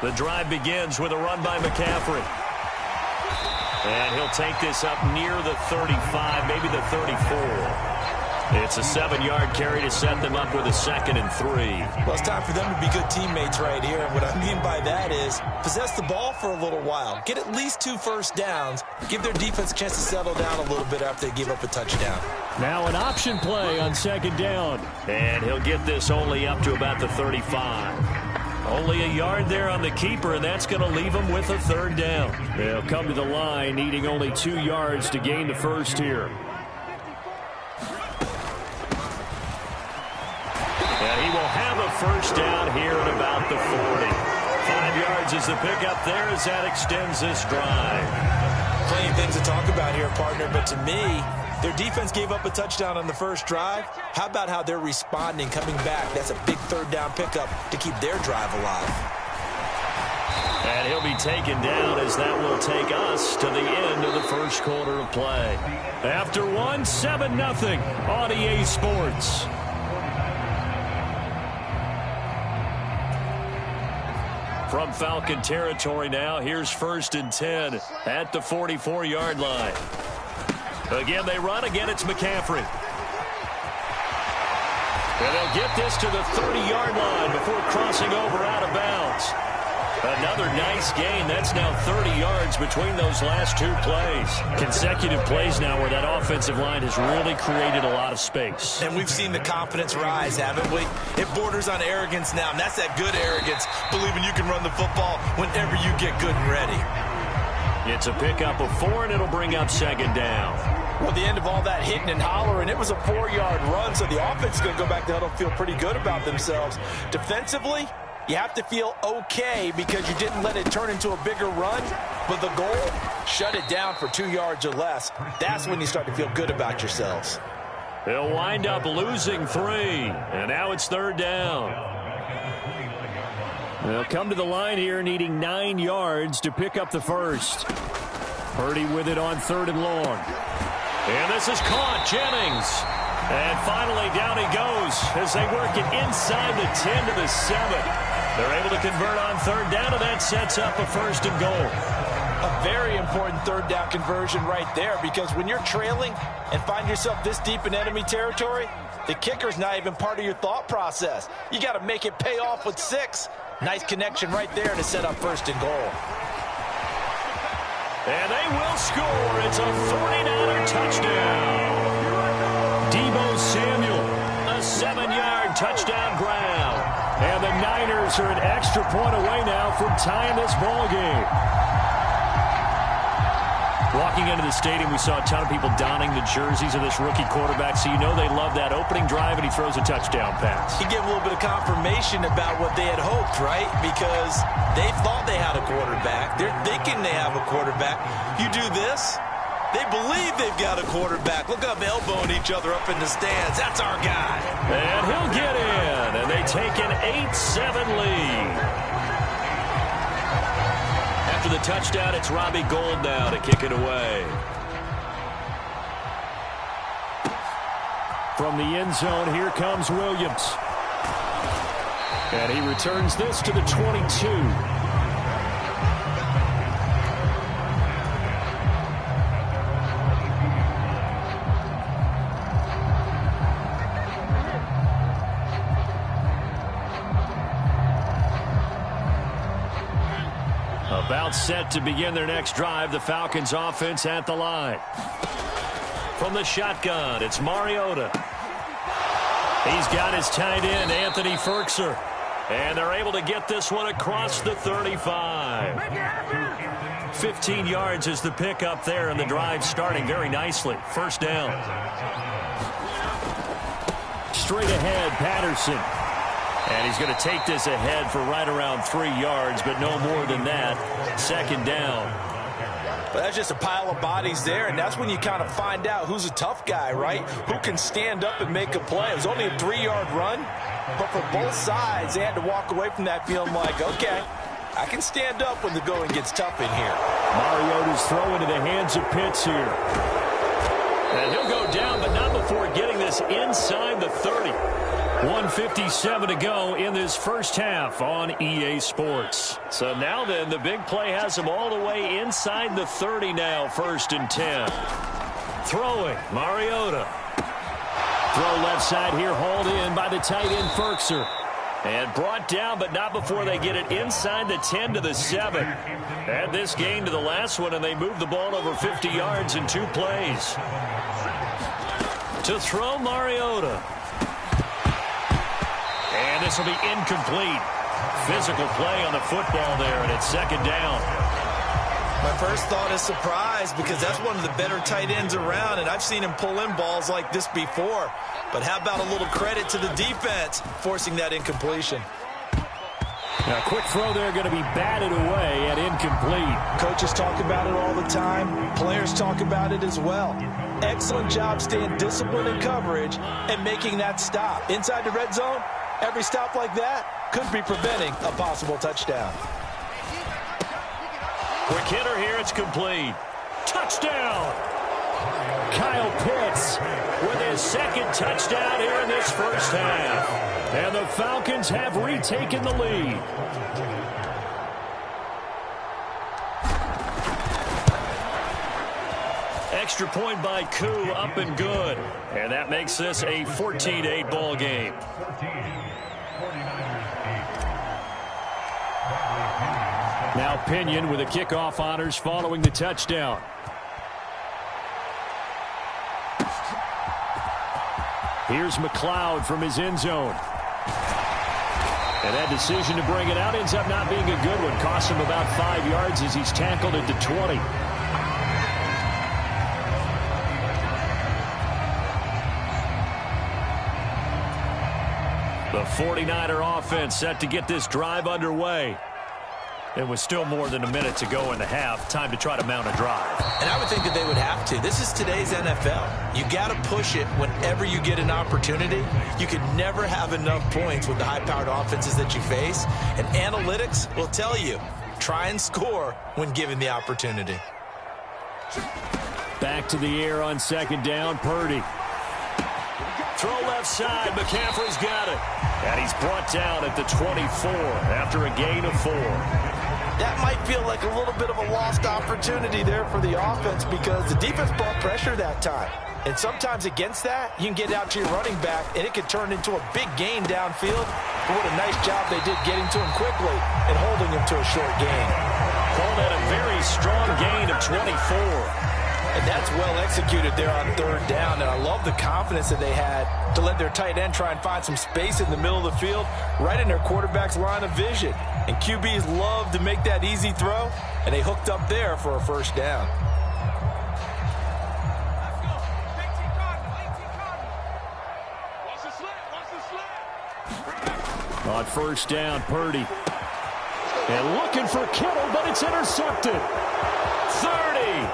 The drive begins with a run by McCaffrey. And he'll take this up near the 35, maybe the 34. It's a 7-yard carry to set them up with a 2nd and 3. Well, it's time for them to be good teammates right here. And what I mean by that is possess the ball for a little while. Get at least 2 first downs. Give their defense a chance to settle down a little bit after they give up a touchdown. Now an option play on second down. And he'll get this only up to about the 35. Only a yard there on the keeper, and that's going to leave him with a 3rd down. They'll come to the line, needing only 2 yards to gain the first here. And he will have a first down here at about the 40. 5 yards is the pickup there as that extends this drive. Plenty of things to talk about here, partner, but to me, their defense gave up a touchdown on the first drive. How about how they're responding, coming back? That's a big 3rd down pickup to keep their drive alive. And he'll be taken down as that will take us to the end of the first quarter of play. After 7-0 on EA Sports. From Falcon territory now, here's 1st and 10 at the 44-yard line. Again, they run. Again, it's McCaffrey. And they'll get this to the 30-yard line before crossing over out of bounds. Another nice gain. That's now 30 yards between those last 2 plays. Consecutive plays now where that offensive line has really created a lot of space. And we've seen the confidence rise, haven't we? It borders on arrogance now, and that's that good arrogance, believing you can run the football whenever you get good and ready. It's a pickup of 4, and it'll bring up second down. Well, the end of all that hitting and hollering, it was a 4-yard run, so the offense is going to go back to huddle and feel pretty good about themselves. Defensively, you have to feel okay because you didn't let it turn into a bigger run, but the goal, shut it down for 2 yards or less. That's when you start to feel good about yourselves. They'll wind up losing 3, and now it's 3rd down. They'll come to the line here needing 9 yards to pick up the first. Purdy with it on 3rd and long. And this is caught. Jennings. And finally down he goes as they work it inside the 10 to the 7. They're able to convert on third down, and that sets up a 1st and goal. A very important third down conversion right there, because when you're trailing and find yourself this deep in enemy territory, the kicker's not even part of your thought process. You got to make it pay off with 6. Nice connection right there to set up 1st and goal. And they will score. It's a 49er touchdown. Deebo Samuel, a 7-yard touchdown grab. And the Niners are an extra point away now from tying this ball game. Walking into the stadium, we saw a ton of people donning the jerseys of this rookie quarterback, so you know they love that opening drive, and he throws a touchdown pass. He gave a little bit of confirmation about what they had hoped, right? Because they thought they had a quarterback. They're thinking they have a quarterback. You do this, they believe they've got a quarterback. Look up, elbowing each other up in the stands. That's our guy. And he'll get in, and they take an 8-7 lead. After the touchdown, it's Robbie Gould now to kick it away. From the end zone, here comes Williams. And he returns this to the 22. About set to begin their next drive, the Falcons offense at the line. From the shotgun, it's Mariota. He's got his tight end, Anthony Ferkser. And they're able to get this one across the 35. 15 yards is the pickup there, and the drive starting very nicely. 1st down. Straight ahead, Patterson. And he's going to take this ahead for right around 3 yards, but no more than that. 2nd down. But that's just a pile of bodies there, and that's when you kind of find out who's a tough guy, right? Who can stand up and make a play. It was only a 3-yard run, but for both sides, they had to walk away from that feeling like, okay, I can stand up when the going gets tough in here. Mariota's throw into the hands of Pitts here. And he'll go down, but not before getting this inside the 30. 1:57 to go in this first half on EA Sports. So now then, the big play has him all the way inside the 30 now, 1st and 10. Throwing, Mariota. Throw left side here, hauled in by the tight end, Ferkser. And brought down, but not before they get it inside the 10 to the 7. Add this game to the last one, and they move the ball over 50 yards in 2 plays. To throw, Mariota. And this will be incomplete. Physical play on the football there, and it's 2nd down. My first thought is surprise, because that's one of the better tight ends around, and I've seen him pull in balls like this before. But how about a little credit to the defense forcing that incompletion? Now, quick throw there, going to be batted away and incomplete. Coaches talk about it all the time. Players talk about it as well. Excellent job staying disciplined in coverage and making that stop. Inside the red zone, every stop like that could be preventing a possible touchdown. Quick hitter here, it's complete. Touchdown! Kyle Pitts with his 2nd touchdown here in this first half. And the Falcons have retaken the lead. Extra point by Koo, up and good. And that makes this a 14-8 ball game. Now Pinion with the kickoff honors following the touchdown. Here's McLeod from his end zone. And that decision to bring it out ends up not being a good one. Costs him about 5 yards as he's tackled at the 20. The 49er offense set to get this drive underway. It was still more than a minute to go in the half. Time to try to mount a drive. And I would think that they would have to. This is today's NFL. You got to push it whenever you get an opportunity. You can never have enough points with the high-powered offenses that you face. And analytics will tell you, try and score when given the opportunity. Back to the air on second down, Purdy. Throw left side. McCaffrey's got it. And he's brought down at the 24 after a gain of 4. That might feel like a little bit of a lost opportunity there for the offense because the defense brought pressure that time. And sometimes against that, you can get out to your running back, and it could turn into a big gain downfield. But what a nice job they did getting to him quickly and holding him to a short gain. Call that a very strong gain of 24. And that's well executed there on third down. And I love the confidence that they had to let their tight end try and find some space in the middle of the field, right in their quarterback's line of vision. And QBs love to make that easy throw, and they hooked up there for a first down. On first down, Purdy. And looking for Kittle, but it's intercepted. 30,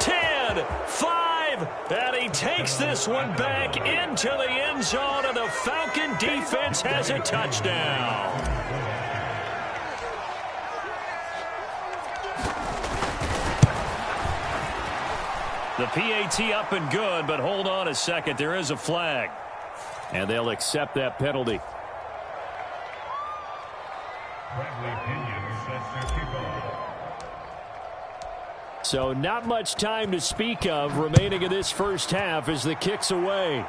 10, 5, and he takes this one back into the end zone, and the Falcon defense has a touchdown. The PAT up and good, but hold on a second. There is a flag. And they'll accept that penalty. So not much time to speak of remaining in this first half as the kick's away.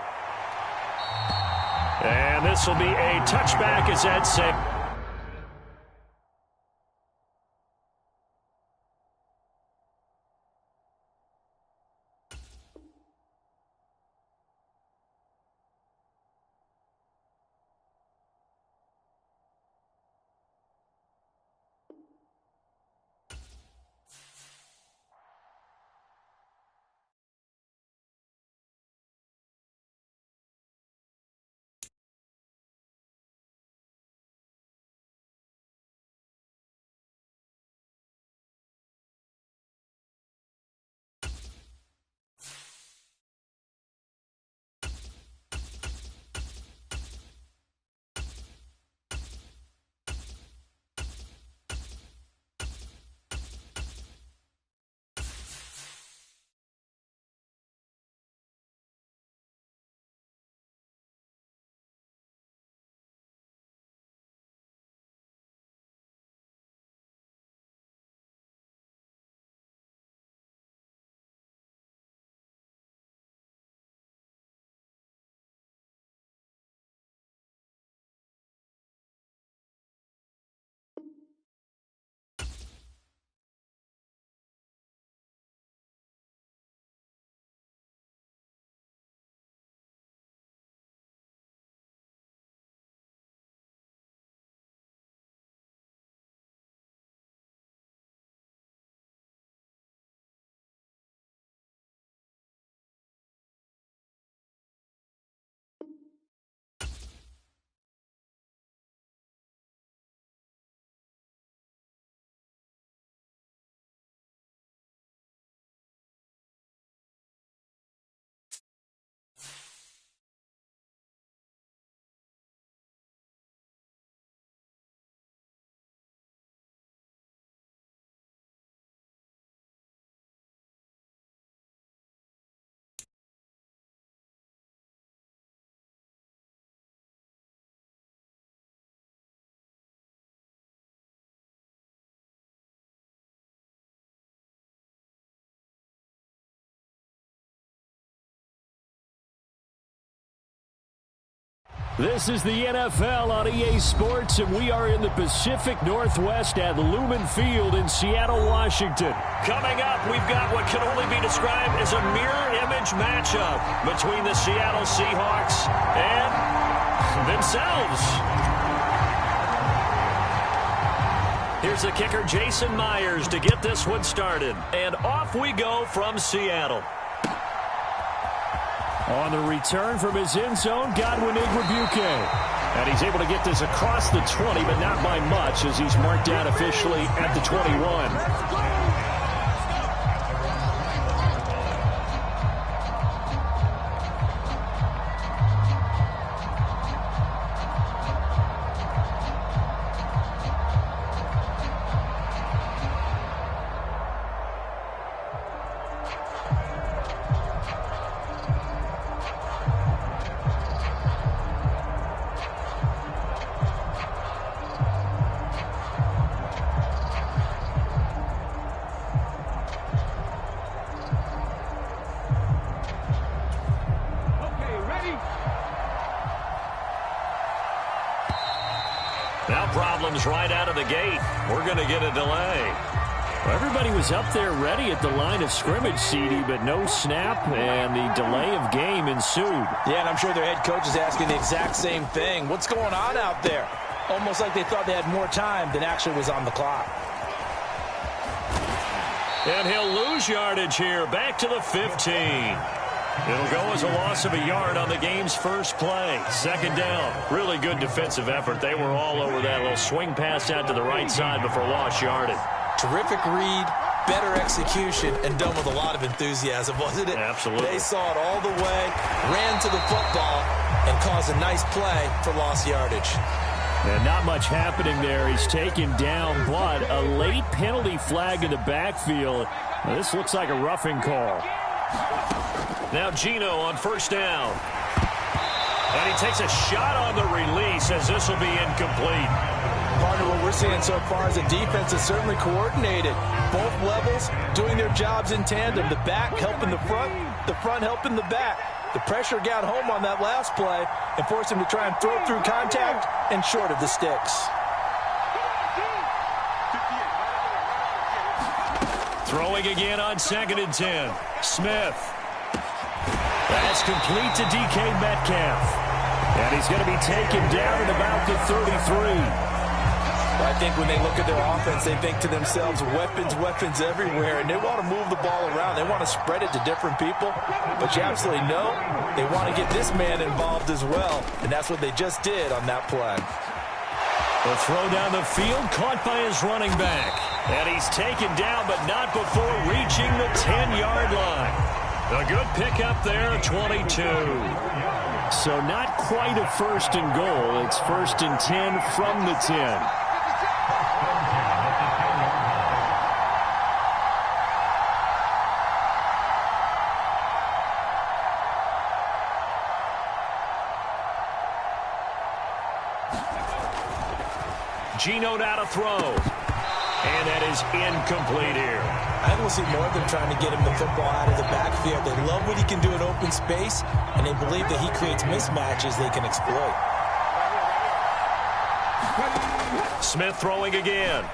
And this will be a touchback as Ed said. This is the NFL on EA Sports, and we are in the Pacific Northwest at Lumen Field in Seattle, Washington. Coming up, we've got what can only be described as a mirror image matchup between the Seattle Seahawks and themselves. Here's the kicker, Jason Myers, to get this one started. And off we go from Seattle. On the return from his end zone, Godwin Igwebuike. And he's able to get this across the 20, but not by much, as he's marked down officially at the 21. Now problems right out of the gate. We're going to get a delay. Well, everybody was up there ready at the line of scrimmage, CD, but no snap, and the delay of game ensued. Yeah, and I'm sure their head coach is asking the exact same thing. What's going on out there? Almost like they thought they had more time than actually was on the clock. And he'll lose yardage here, back to the 15. It'll go as a loss of a yard on the game's first play. Second down. Really good defensive effort. They were all over that little swing pass out to the right side before lost yardage. Terrific read, better execution, and done with a lot of enthusiasm, wasn't it? Absolutely. They saw it all the way, ran to the football, and caused a nice play for lost yardage. And not much happening there. He's taken down, but a late penalty flag in the backfield. Now, this looks like a roughing call. Now Gino on first down. And he takes a shot on the release as this will be incomplete. Partner, what we're seeing so far is the defense is certainly coordinated. Both levels doing their jobs in tandem. The back helping the front helping the back. The pressure got home on that last play and forced him to try and throw through contact and short of the sticks. Throwing again on 2nd and 10. Smith. That's complete to DK Metcalf. And he's going to be taken down at about the 33. I think when they look at their offense, they think to themselves, weapons, weapons everywhere, and they want to move the ball around. They want to spread it to different people, but you absolutely know they want to get this man involved as well, and that's what they just did on that play. The throw down the field, caught by his running back. And he's taken down, but not before reaching the 10-yard line. A good pickup there, 22. So not quite a first and goal. It's 1st and 10 from the 10. Gino now to throw. And that is incomplete here. I think we'll see more of them trying to get him the football out of the backfield. They love what he can do in open space, and they believe that he creates mismatches they can exploit. Smith throwing again.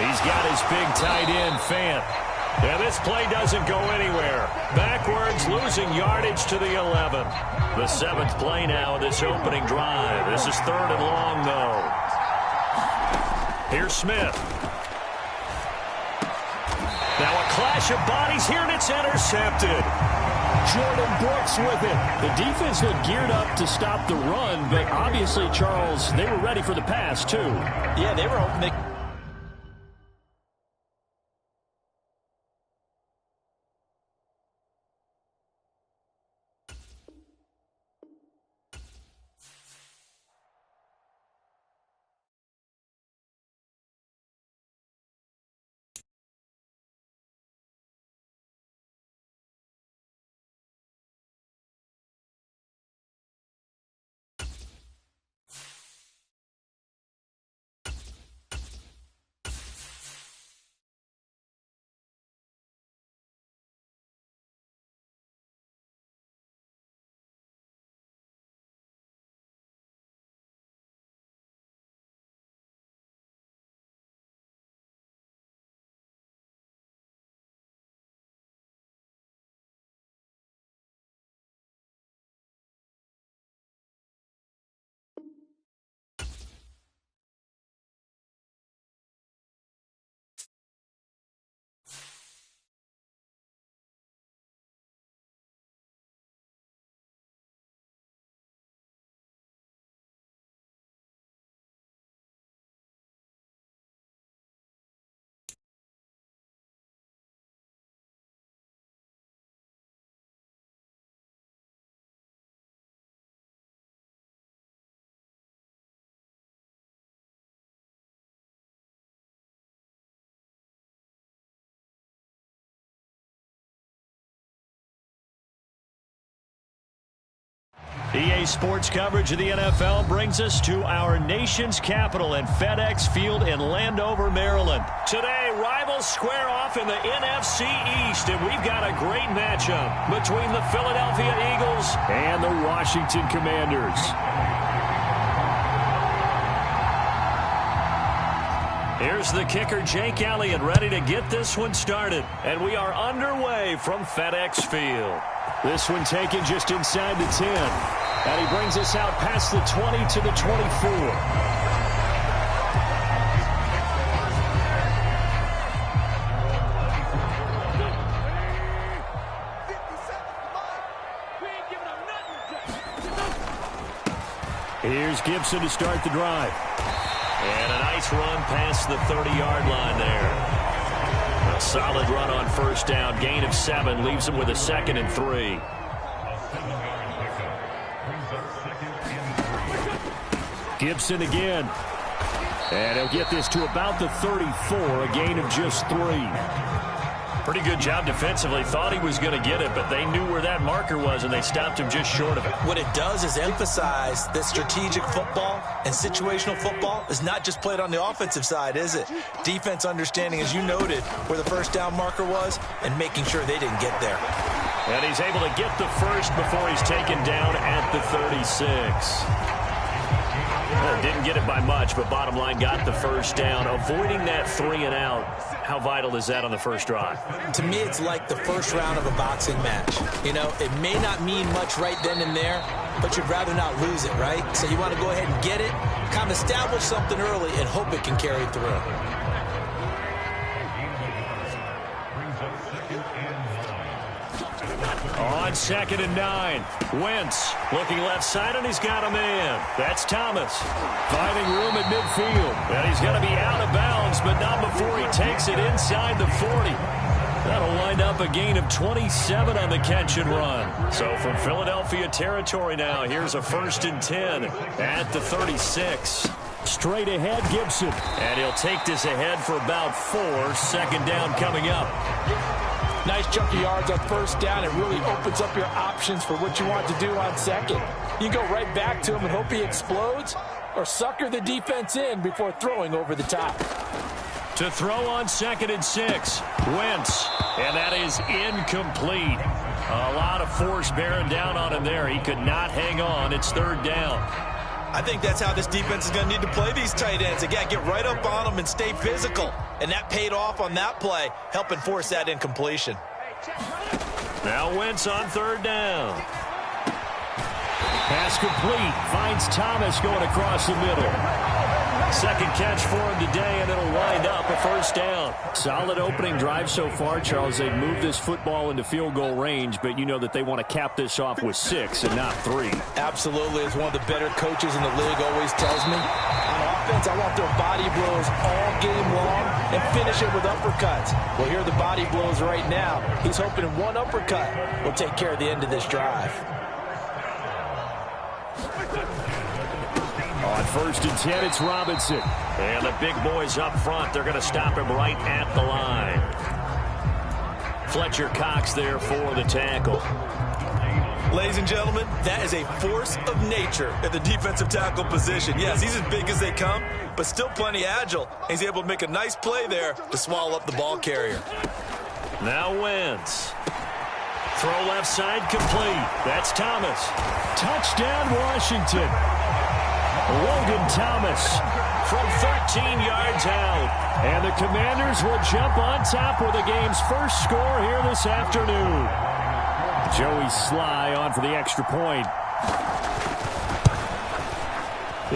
He's got his big tight end, Fant. And this play doesn't go anywhere. Backwards, losing yardage to the 11. The 7th play now of this opening drive. This is 3rd and long, though. Here's Smith. Now a clash of bodies here, and it's intercepted. Jordan Brooks with it. The defense looked geared up to stop the run, but obviously, Charles, they were ready for the pass, too. Yeah, they were hoping they... EA Sports coverage of the NFL brings us to our nation's capital in FedEx Field in Landover, Maryland. Today, rivals square off in the NFC East, and we've got a great matchup between the Philadelphia Eagles and the Washington Commanders. Here's the kicker, Jake Elliott, ready to get this one started. And we are underway from FedEx Field. This one taken just inside the 10. And he brings us out past the 20 to the 24. Here's Gibson to start the drive. And a nice run past the 30-yard line there. A solid run on first down. Gain of 7 leaves him with a 2nd and 3. Gibson again. And he'll get this to about the 34, a gain of just 3. Pretty good job defensively. Thought he was going to get it, but they knew where that marker was, and they stopped him just short of it. What it does is emphasize that strategic football and situational football is not just played on the offensive side, is it? Defense understanding, as you noted, where the first down marker was and making sure they didn't get there. And he's able to get the first before he's taken down at the 36. Well, didn't get it by much, but bottom line got the first down. Avoiding that 3 and out, how vital is that on the first drive? To me, it's like the first round of a boxing match. You know, it may not mean much right then and there, but you'd rather not lose it, right? So you want to go ahead and get it, kind of establish something early, and hope it can carry through. On 2nd and 9, Wentz looking left side, and he's got a man. That's Thomas. Finding room at midfield. And he's going to be out of bounds, but not before he takes it inside the 40. That'll wind up a gain of 27 on the catch and run. So from Philadelphia territory now, here's a 1st and 10 at the 36. Straight ahead, Gibson. And he'll take this ahead for about 4. 2nd down coming up. Nice chunk of yards on first down. It really opens up your options for what you want to do on second. You can go right back to him and hope he explodes, or sucker the defense in before throwing over the top. To throw on 2nd and 6, Wentz, and that is incomplete. A lot of force bearing down on him there. He could not hang on. It's 3rd down. I think that's how this defense is going to need to play these tight ends. Again, get right up on them and stay physical. And that paid off on that play, helping force that incompletion. Now Wentz on 3rd down. Pass complete. Finds Thomas going across the middle. 2nd catch for him today, and it'll wind up a 1st down. Solid opening drive so far, Charles. They've moved this football into field goal range, but you know that they want to cap this off with 6 and not 3. Absolutely. As one of the better coaches in the league always tells me, on offense, I want their body blows all game long and finish it with uppercuts. Well, here are the body blows right now. He's hoping one uppercut will take care of the end of this drive. On 1st and 10, it's Robinson. And the big boys up front, they're going to stop him right at the line. Fletcher Cox there for the tackle. Ladies and gentlemen, that is a force of nature at the defensive tackle position. Yes, he's as big as they come, but still plenty agile. He's able to make a nice play there to swallow up the ball carrier. Now Wentz. Throw left side complete. That's Thomas. Touchdown, Washington. Logan Thomas from 13 yards out. And the Commanders will jump on top with the game's first score here this afternoon. Joey Sly on for the extra point.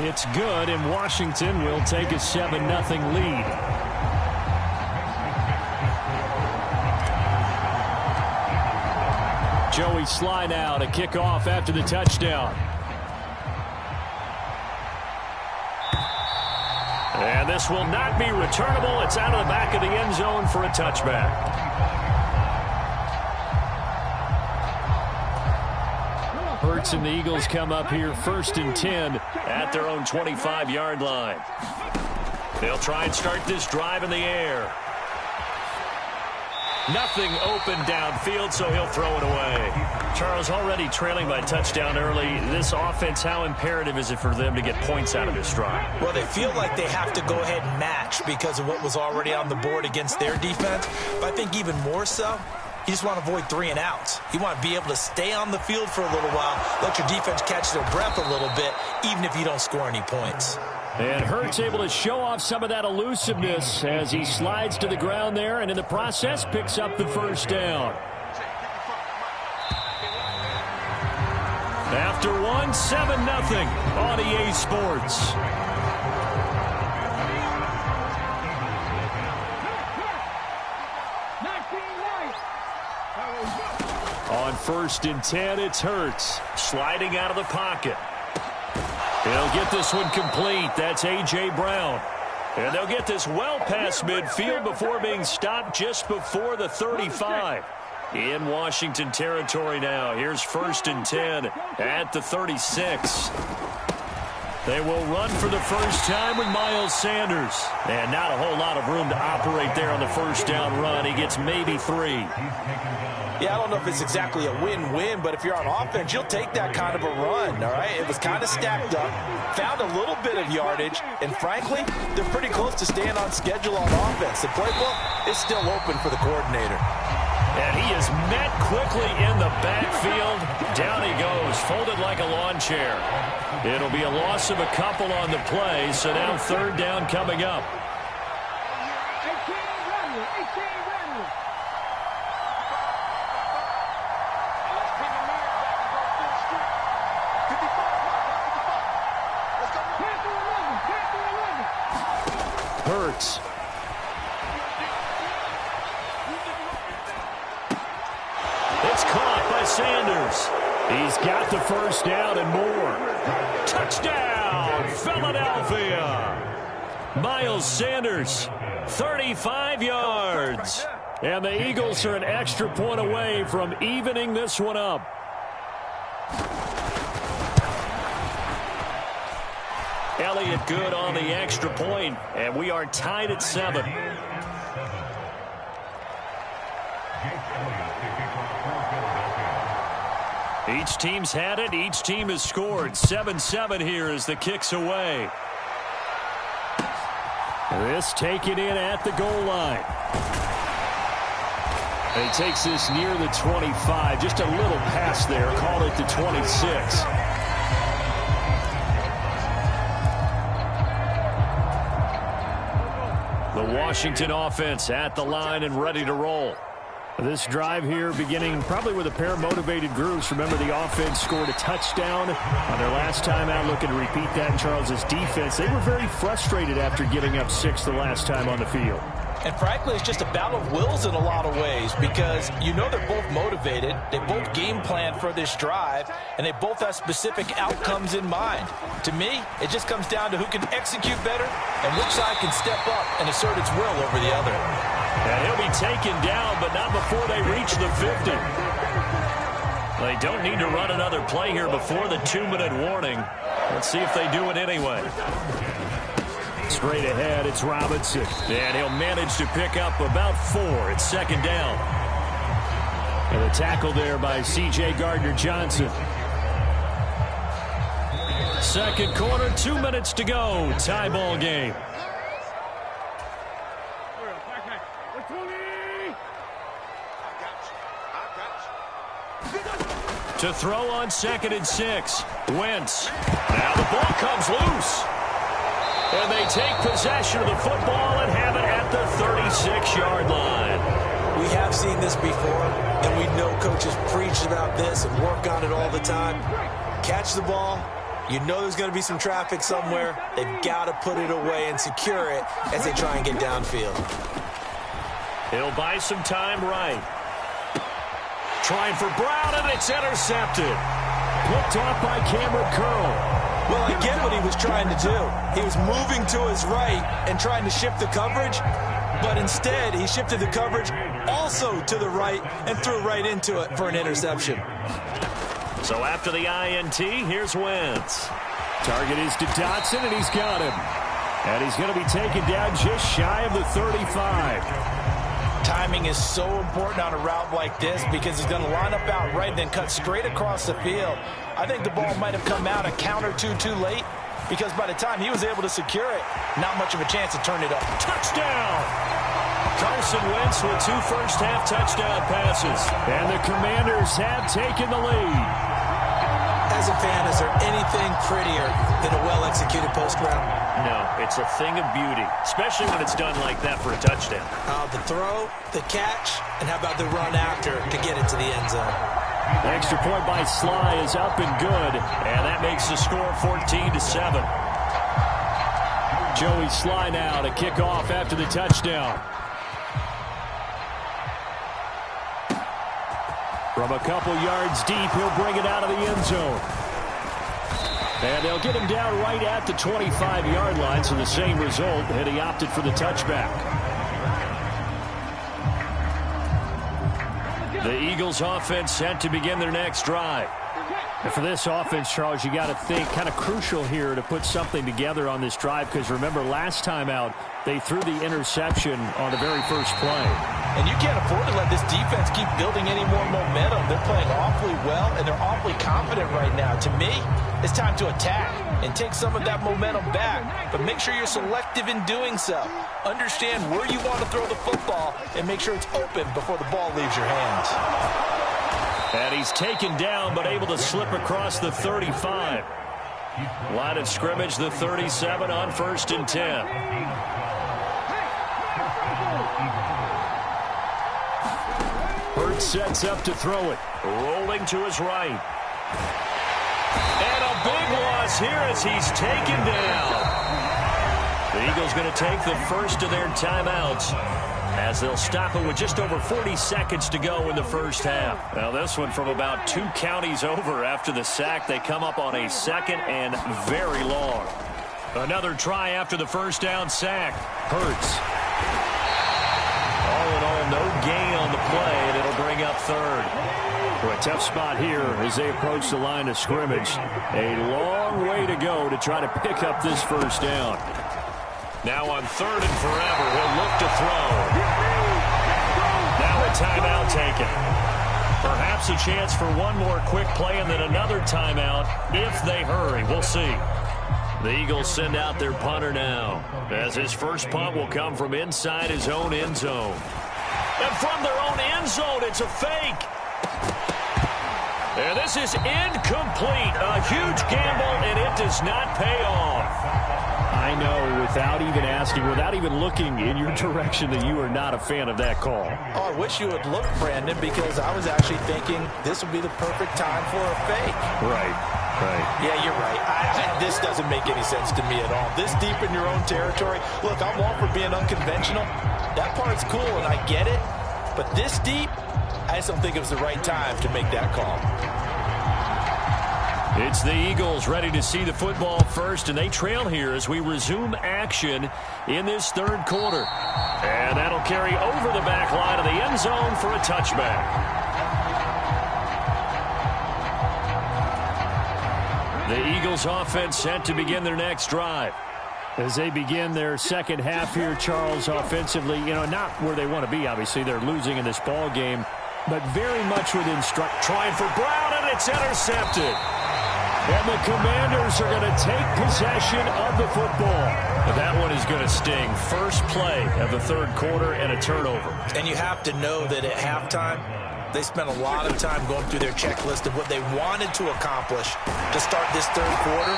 It's good, and Washington will take a 7-0 lead. Joey Sly now to kick off after the touchdown. And this will not be returnable. It's out of the back of the end zone for a touchback. Hurts and the Eagles come up here 1st and 10 at their own 25-yard line. They'll try and start this drive in the air. Nothing open downfield, so he'll throw it away. Charles, already trailing by touchdown early. This offense, how imperative is it for them to get points out of this drive? Well, they feel like they have to go ahead and match because of what was already on the board against their defense. But I think even more so, You just want to avoid 3 and outs. You want to be able to stay on the field for a little while, let your defense catch their breath a little bit, even if you don't score any points. And Hurts able to show off some of that elusiveness as he slides to the ground there, and in the process picks up the first down. After one, 7-0 on EA Sports. On 1st and 10, it's Hurts sliding out of the pocket. He'll get this one complete. That's A.J. Brown. And they'll get this well past midfield before being stopped just before the 35. In Washington territory now. Here's 1st and 10 at the 36. They will run for the first time with Miles Sanders. And not a whole lot of room to operate there on the first down run. He gets maybe 3. Yeah, I don't know if it's exactly a win-win, but if you're on offense, you'll take that kind of a run, all right? It was kind of stacked up, found a little bit of yardage, and frankly, they're pretty close to staying on schedule on offense. The playbook is still open for the coordinator. And he is met quickly in the backfield. Down he goes, folded like a lawn chair. It'll be a loss of a couple on the play, so now 3rd down coming up. Hurts. It's caught by Sanders. He's got the first down and more. Touchdown, Philadelphia. Miles Sanders, 35 yards. And the Eagles are an extra point away from evening this one up. Elliott good on the extra point, and we are tied at 7. Each team's had it. Each team has scored. 7-7 here as the kick's away. This taken in at the goal line. And he takes this near the 25. Just a little pass there. Called it the 26. The Washington offense at the line and ready to roll. This drive here beginning probably with a pair of motivated groups. Remember, the offense scored a touchdown on their last time out. Looking to repeat that in Charles's defense. They were very frustrated after giving up 6 the last time on the field. And frankly, it's just a battle of wills in a lot of ways because you know they're both motivated. They both game plan for this drive, and they both have specific outcomes in mind. To me, it just comes down to who can execute better and which side can step up and assert its will over the other. And he'll be taken down, but not before they reach the 50. They don't need to run another play here before the 2-minute warning. Let's see if they do it anyway. Straight ahead, it's Robinson. And he'll manage to pick up about 4. It's 2nd down. And a tackle there by C.J. Gardner-Johnson. Second quarter, 2 minutes to go. Tie ball game. To throw on 2nd and 6. Wentz. Now the ball comes loose. And they take possession of the football and have it at the 36-yard line. We have seen this before, and we know coaches preach about this and work on it all the time. Catch the ball. You know there's going to be some traffic somewhere. They've got to put it away and secure it as they try and get downfield. He'll buy some time right. Trying for Brown, and it's intercepted. Picked off by Cameron Curl. Well, I get what he was trying to do. He was moving to his right and trying to shift the coverage, but instead he shifted the coverage also to the right and threw right into it for an interception. So after the INT, here's Wentz. Target is to Dotson, and he's got him. And he's going to be taken down just shy of the 35. Timing is so important on a route like this because he's going to line up out right and then cut straight across the field. I think the ball might have come out a count or two too late because by the time he was able to secure it, not much of a chance to turn it up. Touchdown! Carson Wentz with 2 first-half touchdown passes. And the Commanders have taken the lead. As a fan, is there anything prettier than a well-executed post route? No, it's a thing of beauty, especially when it's done like that for a touchdown. The throw, the catch, and how about the run after to get it to the end zone? Extra point by Sly is up and good, and that makes the score 14-7. Joey Sly now to kick off after the touchdown. From a couple yards deep, he'll bring it out of the end zone. And they'll get him down right at the 25-yard line, so the same result, and he opted for the touchback. The Eagles offense set to begin their next drive. And for this offense, Charles, you got to think kind of crucial here to put something together on this drive, because remember last time out they threw the interception on the very first play. And you can't afford to let this defense keep building any more momentum. They're playing awfully well, and they're awfully confident right now. To me, it's time to attack and take some of that momentum back. But make sure you're selective in doing so. Understand where you want to throw the football and make sure it's open before the ball leaves your hands. And he's taken down but able to slip across the 35. Line of scrimmage, the 37 on 1st and 10. Hurts sets up to throw it. Rolling to his right. And a big loss here as he's taken down. The Eagles going to take the first of their timeouts as they'll stop it with just over 40 seconds to go in the first half. Now this one from about 2 counties over after the sack. They come up on a 2nd and very long. Another try after the first down sack. Hurts. All in all, no gain on the play, and it'll bring up 3rd. For a tough spot here as they approach the line of scrimmage. A long way to go to try to pick up this first down. Now on 3rd and forever, he'll look to throw. Now a timeout taken. Perhaps a chance for one more quick play and then another timeout if they hurry. We'll see. The Eagles send out their punter now, as his first punt will come from inside his own end zone. And from their own end zone, it's a fake. And this is incomplete. A huge gamble, and it does not pay off. I know, without even asking, without even looking in your direction, that you are not a fan of that call. Oh, I wish you would look, Brandon, because I was actually thinking this would be the perfect time for a fake. Right. Yeah, you're right. This doesn't make any sense to me at all. This deep in your own territory. Look, I'm all for being unconventional. That part's cool, and I get it. But this deep, I just don't think it was the right time to make that call. It's the Eagles ready to see the football first, and they trail here as we resume action in this 3rd quarter. And that'll carry over the back line of the end zone for a touchback. The Eagles offense set to begin their next drive. As they begin their second half here, Charles, offensively, not where they want to be, obviously. They're losing in this ball game, but very much within strike. Trying for Brown, and it's intercepted. And the Commanders are going to take possession of the football. That one is going to sting. First play of the 3rd quarter and a turnover. And you have to know that at halftime, they spent a lot of time going through their checklist of what they wanted to accomplish to start this 3rd quarter.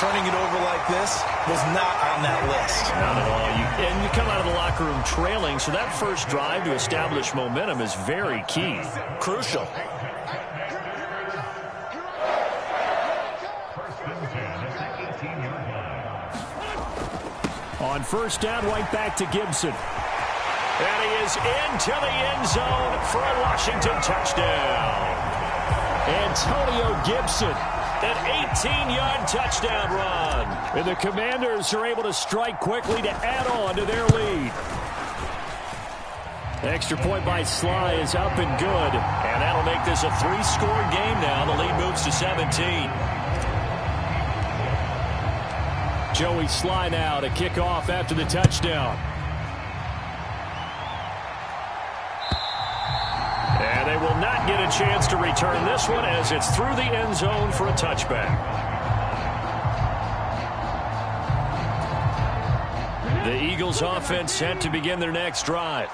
Turning it over like this was not on that list. Not at all. And you come out of the locker room trailing, so that first drive to establish momentum is very key. Crucial. On 1st down, right back to Gibson. And he is into the end zone for a Washington touchdown. Antonio Gibson, an 18-yard touchdown run. And the Commanders are able to strike quickly to add on to their lead. Extra point by Sly is up and good. And that'll make this a 3-score game now. The lead moves to 17. Joey Sly now to kick off after the touchdown. And they will not get a chance to return this one as it's through the end zone for a touchback. The Eagles offense set to begin their next drive.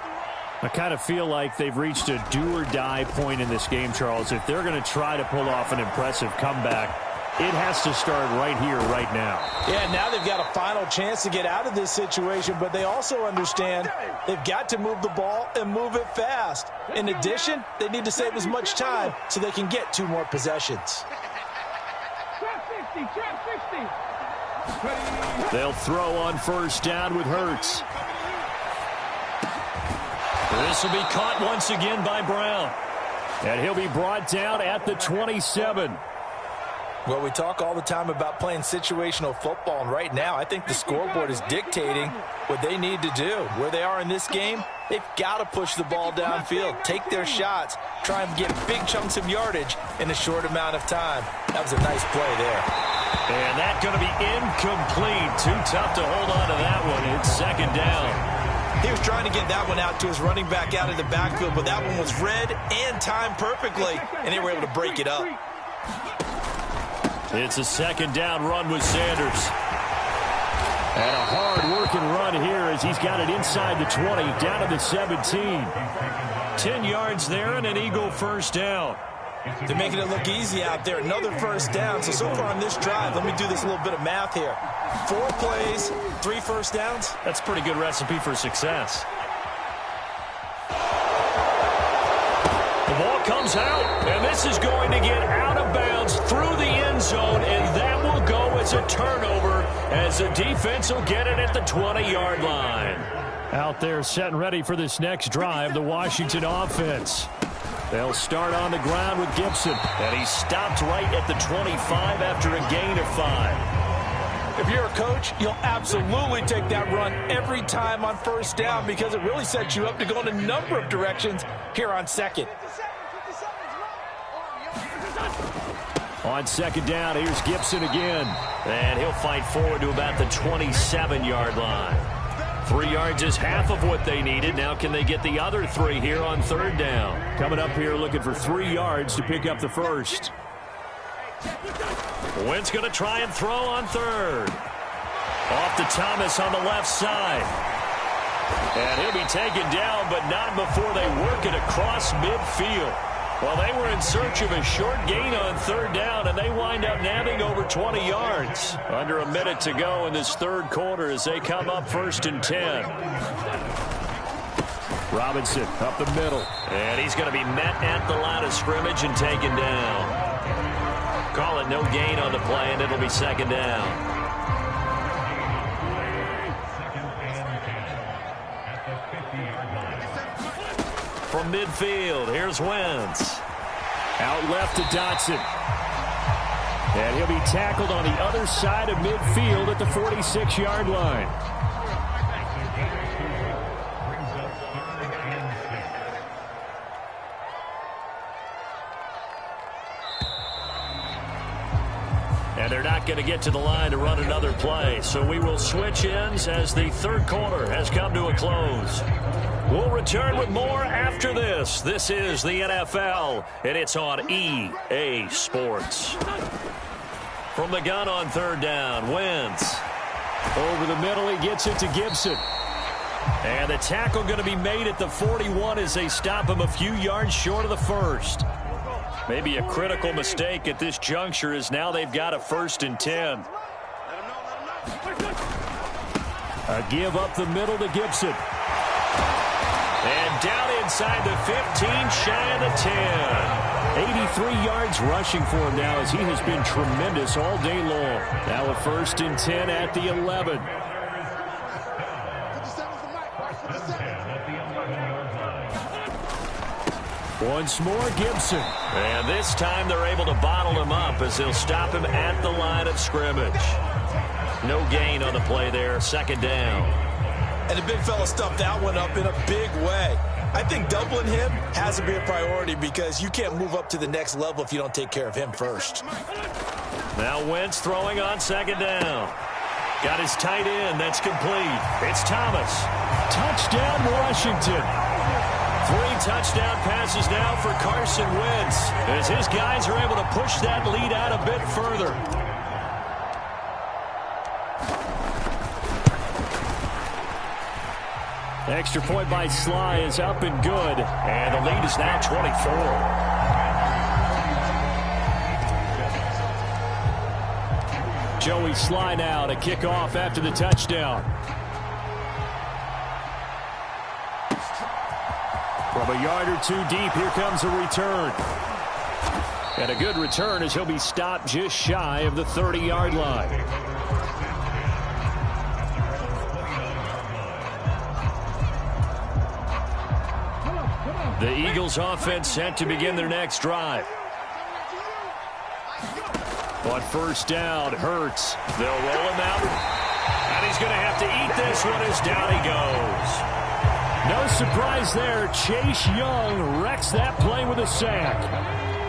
I kind of feel like they've reached a do-or-die point in this game, Charles. If they're going to try to pull off an impressive comeback, it has to start right here, right now. Yeah, now they've got a final chance to get out of this situation, but they also understand they've got to move the ball and move it fast. In addition, they need to save as much time so they can get 2 more possessions. They'll throw on first down with Hurts. This will be caught once again by Brown. And he'll be brought down at the 27. Well, we talk all the time about playing situational football, and right now I think the scoreboard is dictating what they need to do. Where they are in this game, they've got to push the ball downfield, take their shots, try and get big chunks of yardage in a short amount of time. That was a nice play there. And that's going to be incomplete. Too tough to hold on to that one. It's second down. He was trying to get that one out to his running back out of the backfield, but that one was read and timed perfectly, and they were able to break it up. It's a second down run with Sanders. And a hard-working run here as he's got it inside the 20, down to the 17. 10 yards there and an Eagle first down. They're making it look easy out there. Another first down. So far on this drive, let me do this little bit of math here. 4 plays, 3 first downs. That's a pretty good recipe for success. The ball comes out, and this is going to get out of bounds through the end zone, and that will go as a turnover as the defense will get it at the 20-yard line. Out there set and ready for this next drive, the Washington offense. They'll start on the ground with Gibson, and he stopped right at the 25 after a gain of 5. If you're a coach, you'll absolutely take that run every time on first down because it really sets you up to go in a number of directions here on second. On second down, here's Gibson again. And he'll fight forward to about the 27-yard line. 3 yards is half of what they needed. Now can they get the other 3 here on third down? Coming up here looking for 3 yards to pick up the first. Wentz going to try and throw on third. Off to Thomas on the left side. And he'll be taken down, but not before they work it across midfield. Well, they were in search of a short gain on third down, and they wind up nabbing over 20 yards. Under a minute to go in this third quarter as they come up 1st and 10. Robinson up the middle. And he's going to be met at the line of scrimmage and taken down. Call it no gain on the play, and it'll be second down. From midfield, here's Wentz. Out left to Dotson. And he'll be tackled on the other side of midfield at the 46-yard line. And they're not going to get to the line to run another play. So we will switch ends as the third quarter has come to a close. We'll return with more after this. This is the NFL, and it's on EA Sports. From the gun on third down, Wentz. Over the middle, he gets it to Gibson. And the tackle going to be made at the 41 as they stop him a few yards short of the first. Maybe a critical mistake at this juncture as now they've got a 1st and 10. A give up the middle to Gibson. And down inside the 15, shy of the 10. 83 yards rushing for him now as he has been tremendous all day long. Now a 1st and 10 at the 11. Once more, Gibson. And this time they're able to bottle him up as they'll stop him at the line of scrimmage. No gain on the play there, 2nd down. And the big fella stuffed that one up in a big way. I think doubling him has to be a priority because you can't move up to the next level if you don't take care of him first. Now Wentz throwing on 2nd down. Got his tight end. That's complete. It's Thomas. Touchdown, Washington. 3 touchdown passes now for Carson Wentz as his guys are able to push that lead out a bit further. Extra point by Sly is up and good. And the lead is now 24. Joey Sly now to kick off after the touchdown. From a yard or two deep, here comes a return. And a good return as he'll be stopped just shy of the 30-yard line. The Eagles offense set to begin their next drive. On first down, Hurts. They'll roll him out. And he's going to have to eat this one as down he goes. No surprise there. Chase Young wrecks that play with a sack.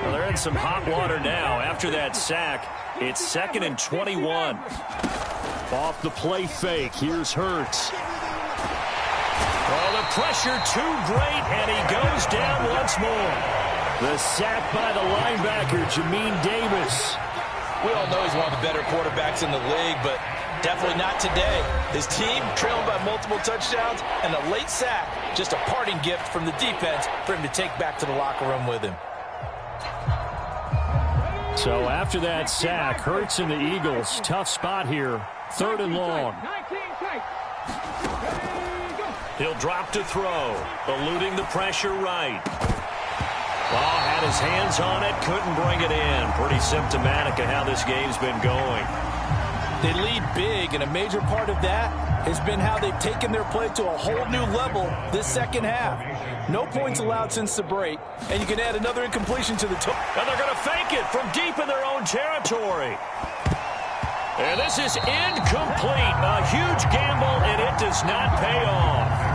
Well, they're in some hot water now. After that sack, it's 2nd and 21. Off the play fake, here's Hurts. Oh, the pressure too great, and he goes down once more. The sack by the linebacker, Jamin Davis. We all know he's one of the better quarterbacks in the league, but definitely not today. His team trailing by multiple touchdowns, and a late sack, just a parting gift from the defense for him to take back to the locker room with him. So after that sack, Hurts and the Eagles, tough spot here. 3rd and long. He'll drop to throw, eluding the pressure right. Well, had his hands on it, couldn't bring it in. Pretty symptomatic of how this game's been going. They lead big, and a major part of that has been how they've taken their play to a whole new level this second half. No points allowed since the break, and you can add another incompletion to the total. And they're going to fake it from deep in their own territory. And this is incomplete. A huge gamble, and it does not pay off.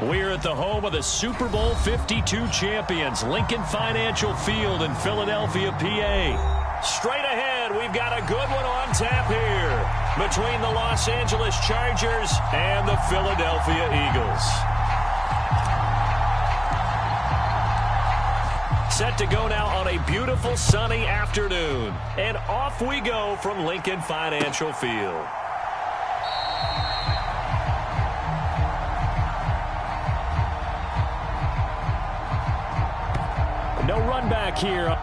We're at the home of the Super Bowl 52 champions, Lincoln Financial Field in Philadelphia, PA. Straight ahead, we've got a good one on tap here between the Los Angeles Chargers and the Philadelphia Eagles. Set to go now on a beautiful sunny afternoon. And off we go from Lincoln Financial Field. No run back here.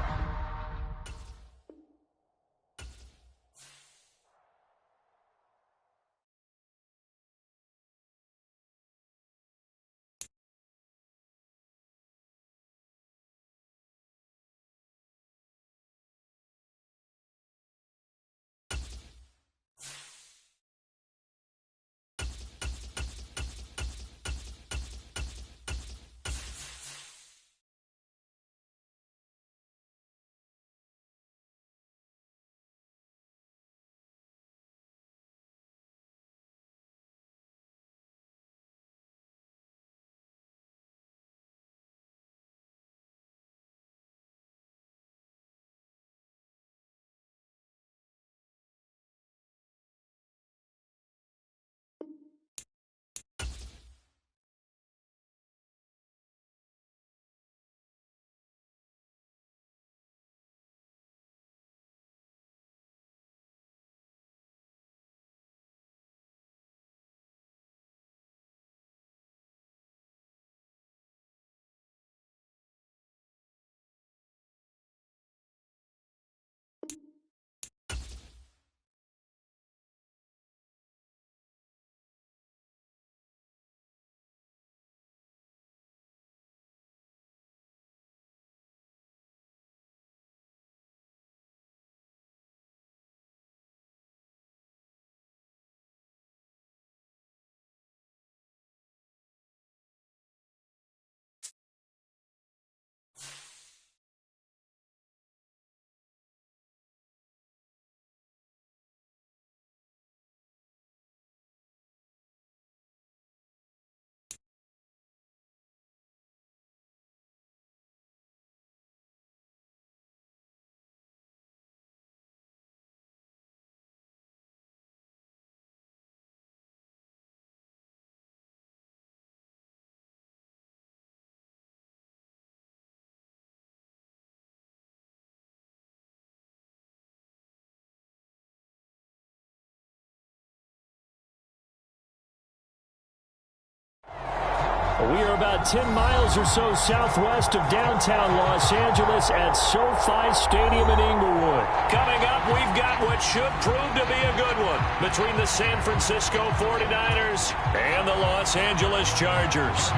We are about 10 miles or so southwest of downtown Los Angeles at SoFi Stadium in Inglewood. Coming up, we've got what should prove to be a good one between the San Francisco 49ers and the Los Angeles Chargers.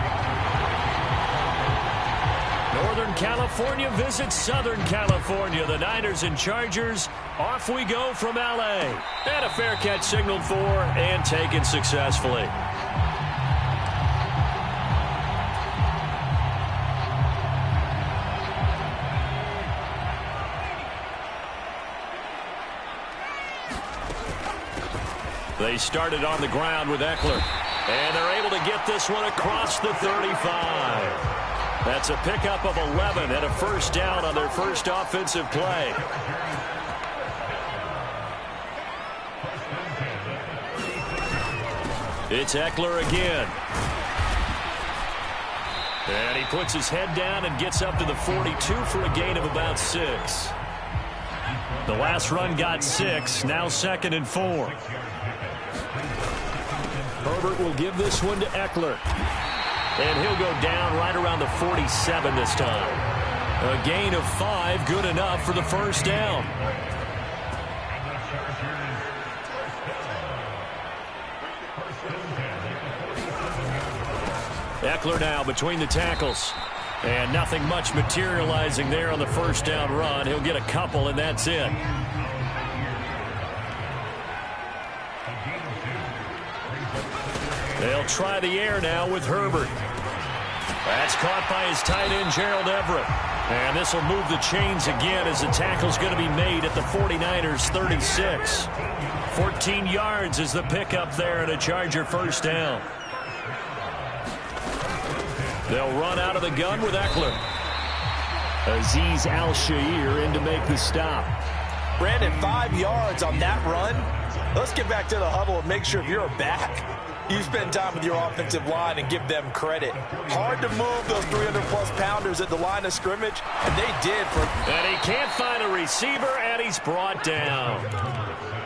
Northern California visits Southern California. The Niners and Chargers, off we go from L.A. And a fair catch signaled for and taken successfully. They started on the ground with Eckler. And they're able to get this one across the 35. That's a pickup of 11 and a first down on their first offensive play. It's Eckler again. And he puts his head down and gets up to the 42 for a gain of about 6. The last run got 6, now 2nd and 4. Herbert will give this one to Eckler. And he'll go down right around the 47 this time. A gain of 5, good enough for the first down. Eckler now between the tackles. And nothing much materializing there on the first down run. He'll get a couple, and that's it. They'll try the air now with Herbert. That's caught by his tight end, Gerald Everett. And this will move the chains again as the tackle's going to be made at the 49ers' 36. 14 yards is the pickup there and a Charger first down. They'll run out of the gun with Eckler. Azeez Al-Shaair in to make the stop. Brandon, 5 yards on that run. Let's get back to the huddle and make sure if you're a back, you spend time with your offensive line and give them credit. Hard to move those 300-plus pounders at the line of scrimmage, and they did. And he can't find a receiver, and he's brought down.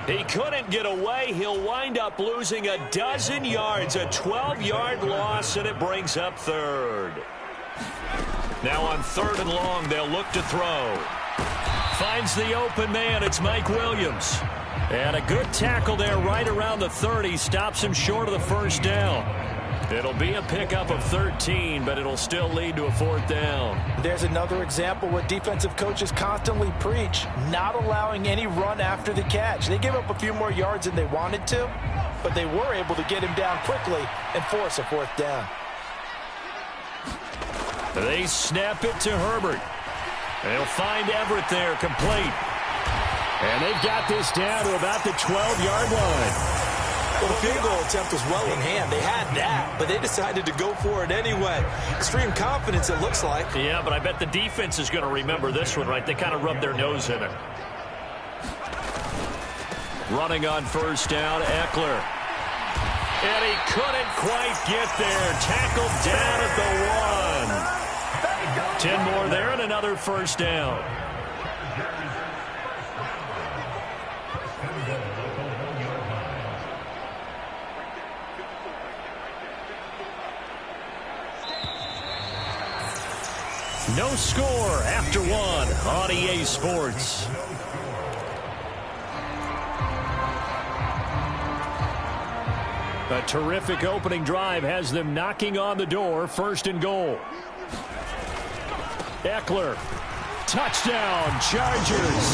He couldn't get away. He'll wind up losing a dozen yards, a 12-yard loss, and it brings up 3rd. Now on 3rd and long, they'll look to throw. Finds the open man. It's Mike Williams. And a good tackle there right around the 30. Stops him short of the first down. It'll be a pickup of 13, but it'll still lead to a 4th down. There's another example what defensive coaches constantly preach, not allowing any run after the catch. They gave up a few more yards than they wanted to, but they were able to get him down quickly and force a 4th down. They snap it to Herbert. They'll find Everett there, complete. And they've got this down to about the 12-yard line. Well, the field goal attempt was well in hand. They had that, but they decided to go for it anyway. Extreme confidence, it looks like. Yeah, but I bet the defense is going to remember this one, right? They kind of rubbed their nose in it. Running on first down, Eckler. And he couldn't quite get there. Tackled down at the 1. 10 more there and another first down. No score after 1 on EA Sports. A terrific opening drive has them knocking on the door. 1st and goal. Eckler. Touchdown, Chargers.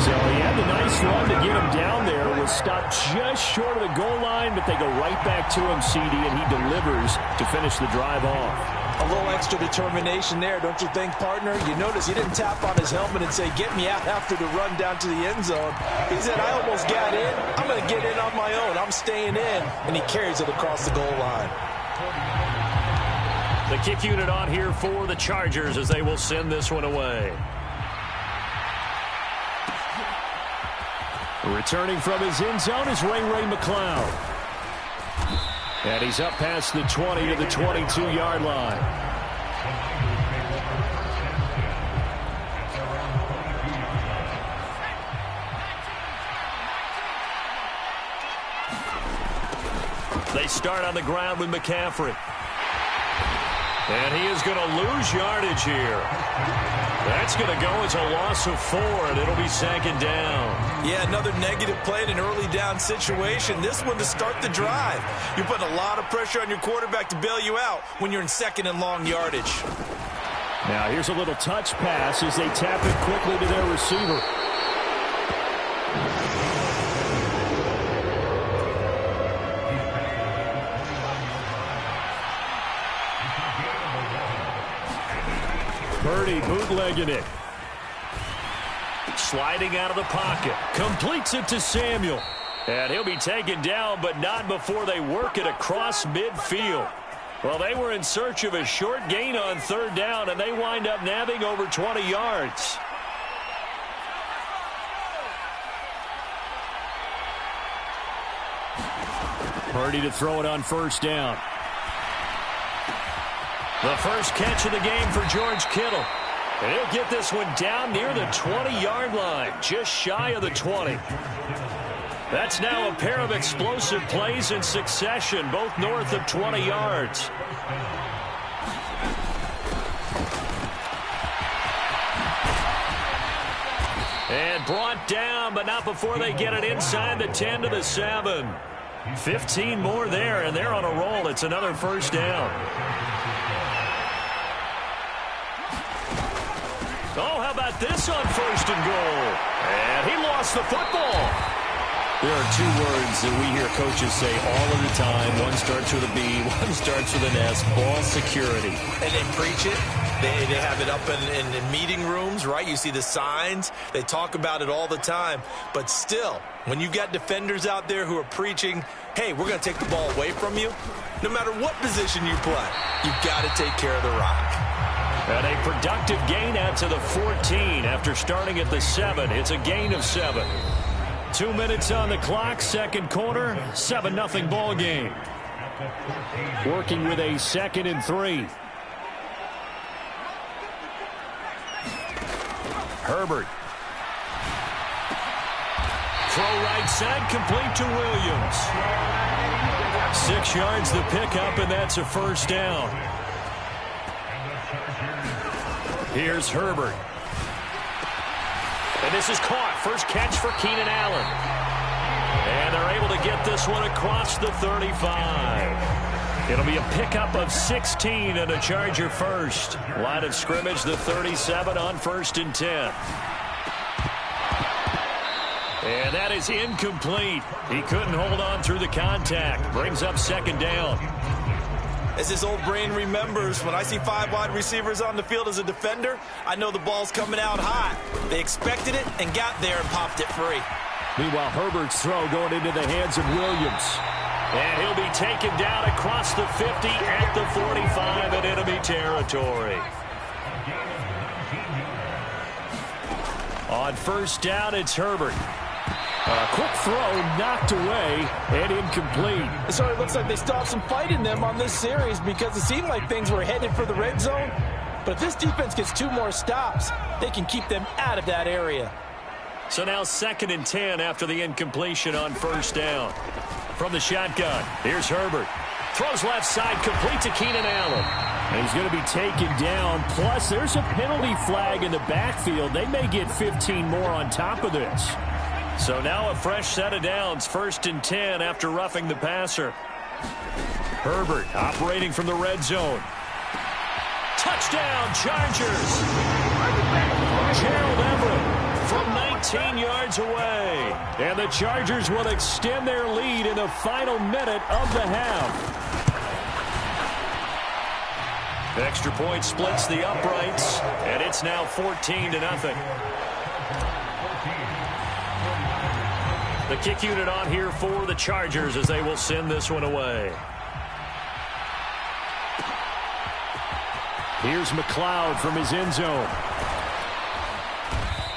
So he had the nice run to get him down there. Was stopped just short of the goal line, but they go right back to him, CD, and he delivers to finish the drive off. A little extra determination there, don't you think, partner? You notice he didn't tap on his helmet and say, get me out after the run down to the end zone. He said, I almost got in. I'm going to get in on my own. I'm staying in. And he carries it across the goal line. The kick unit on here for the Chargers as they will send this one away. Returning from his end zone is Ray McCloud. And he's up past the 20 to the 22-yard line. They start on the ground with McCaffrey. And he is going to lose yardage here. That's going to go as a loss of 4, and it'll be 2nd down. Yeah, another negative play in an early down situation. This one to start the drive. You're putting a lot of pressure on your quarterback to bail you out when you're in 2nd and long yardage. Now here's a little touch pass as they tap it quickly to their receiver. Purdy bootlegging it. Sliding out of the pocket. Completes it to Samuel. And he'll be taken down, but not before they work it across midfield. Well, they were in search of a short gain on 3rd down, and they wind up nabbing over 20 yards. Purdy to throw it on 1st down. The first catch of the game for George Kittle. And he'll get this one down near the 20-yard line, just shy of the 20. That's now a pair of explosive plays in succession, both north of 20 yards. And brought down, but not before they get it inside the 10 to the 7. 15 more there, and they're on a roll. It's another 1st down. Oh, how about this on 1st and goal? And he lost the football. There are 2 words that we hear coaches say all of the time. One starts with a B, one starts with an S. Ball security. And they preach it. They have it up in meeting rooms, right? You see the signs. They talk about it all the time. But still, when you've got defenders out there who are preaching, hey, we're going to take the ball away from you, no matter what position you play, you've got to take care of the rock. And a productive gain out to the 14 after starting at the 7. It's a gain of 7. 2 minutes on the clock, 2nd quarter, 7-0 ball game. Working with a 2nd and 3. Herbert. Throw right side, complete to Williams. 6 yards the pickup, and that's a 1st down. Here's Herbert. And this is caught. First catch for Keenan Allen. And they're able to get this one across the 35. It'll be a pickup of 16 and a Charger first. Line of scrimmage, the 37 on 1st and 10. And that is incomplete. He couldn't hold on through the contact. Brings up 2nd down. As his old brain remembers, when I see 5 wide receivers on the field as a defender, I know the ball's coming out hot. They expected it and got there and popped it free. Meanwhile, Herbert's throw going into the hands of Williams. And he'll be taken down across the 50 at the 45 in enemy territory. On 1st down, it's Herbert. A quick throw knocked away and incomplete. So it looks like they stopped some fight in them on this series because it seemed like things were headed for the red zone. But if this defense gets 2 more stops, they can keep them out of that area. So now 2nd and 10 after the incompletion on 1st down. From the shotgun, here's Herbert. Throws left side, complete to Keenan Allen. And he's going to be taken down. Plus, there's a penalty flag in the backfield. They may get 15 more on top of this. So now a fresh set of downs, 1st and 10 after roughing the passer. Herbert operating from the red zone. Touchdown, Chargers. Gerald Everett from 19 yards away. And the Chargers will extend their lead in the final minute of the half. Extra point splits the uprights, and it's now 14-0. The kick unit on here for the Chargers as they will send this one away. Here's McLeod from his end zone.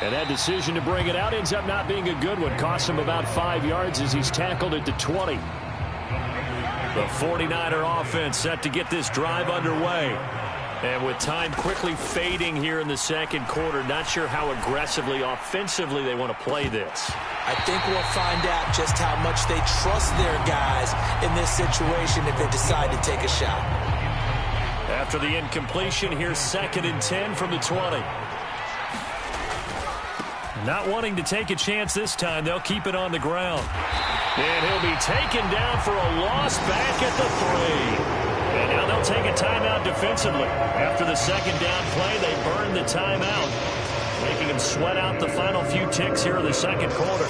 And that decision to bring it out ends up not being a good one. Costs him about 5 yards as he's tackled at the 20. The 49er offense set to get this drive underway. And with time quickly fading here in the 2nd quarter, not sure how aggressively, offensively they want to play this. I think we'll find out just how much they trust their guys in this situation if they decide to take a shot. After the incompletion, here's 2nd and 10 from the 20. Not wanting to take a chance this time, they'll keep it on the ground. And he'll be taken down for a loss back at the 3. And now they'll take a timeout defensively. After the 2nd down play, they burn the timeout, making him sweat out the final few ticks here in the 2nd quarter.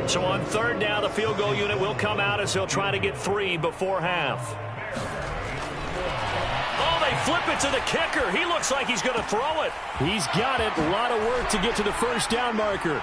So on 3rd down, the field goal unit will come out as he'll try to get 3 before half. Oh, they flip it to the kicker. He looks like he's going to throw it. He's got it. A lot of work to get to the 1st down marker.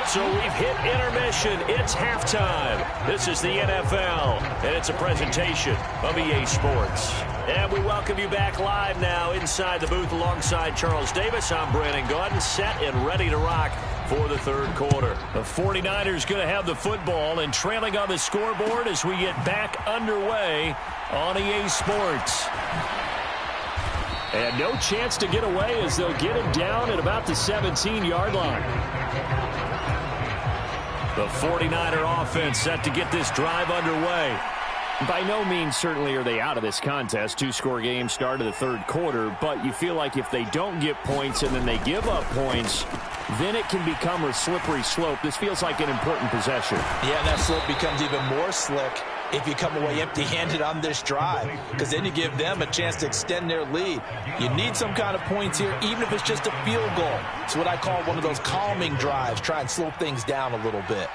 So we've hit intermission. It's halftime. This is the NFL, and it's a presentation of EA Sports. And we welcome you back live now inside the booth alongside Charles Davis. I'm Brandon Gaudin, set and ready to rock for the 3rd quarter. The 49ers going to have the football and trailing on the scoreboard as we get back underway on EA Sports. And no chance to get away as they'll get him down at about the 17-yard line. The 49er offense set to get this drive underway. By no means certainly are they out of this contest. 2-score game, start of the 3rd quarter, but you feel like if they don't get points and then they give up points, then it can become a slippery slope. This feels like an important possession. Yeah, that slope becomes even more slick if you come away empty-handed on this drive, because then you give them a chance to extend their lead. You need some kind of points here, even if it's just a field goal. It's what I call one of those calming drives. Try and slow things down a little bit.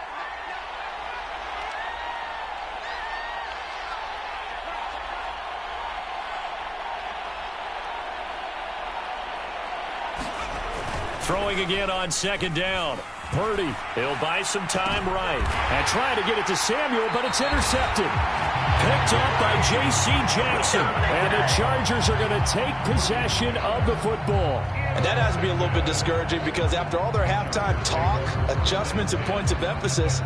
Throwing again on 2nd down. Purdy, he'll buy some time right. And try to get it to Samuel, but it's intercepted. Picked up by J.C. Jackson. And the Chargers are going to take possession of the football. And that has to be a little bit discouraging because after all their halftime talk, adjustments, and points of emphasis,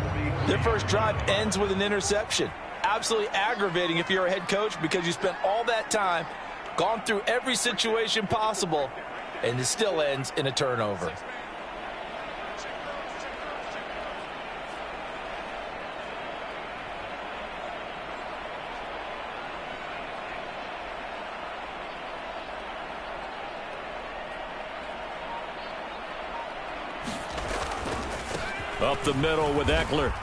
their first drive ends with an interception. Absolutely aggravating if you're a head coach because you spent all that time, gone through every situation possible, and it still ends in a turnover. Up the middle with Eckler.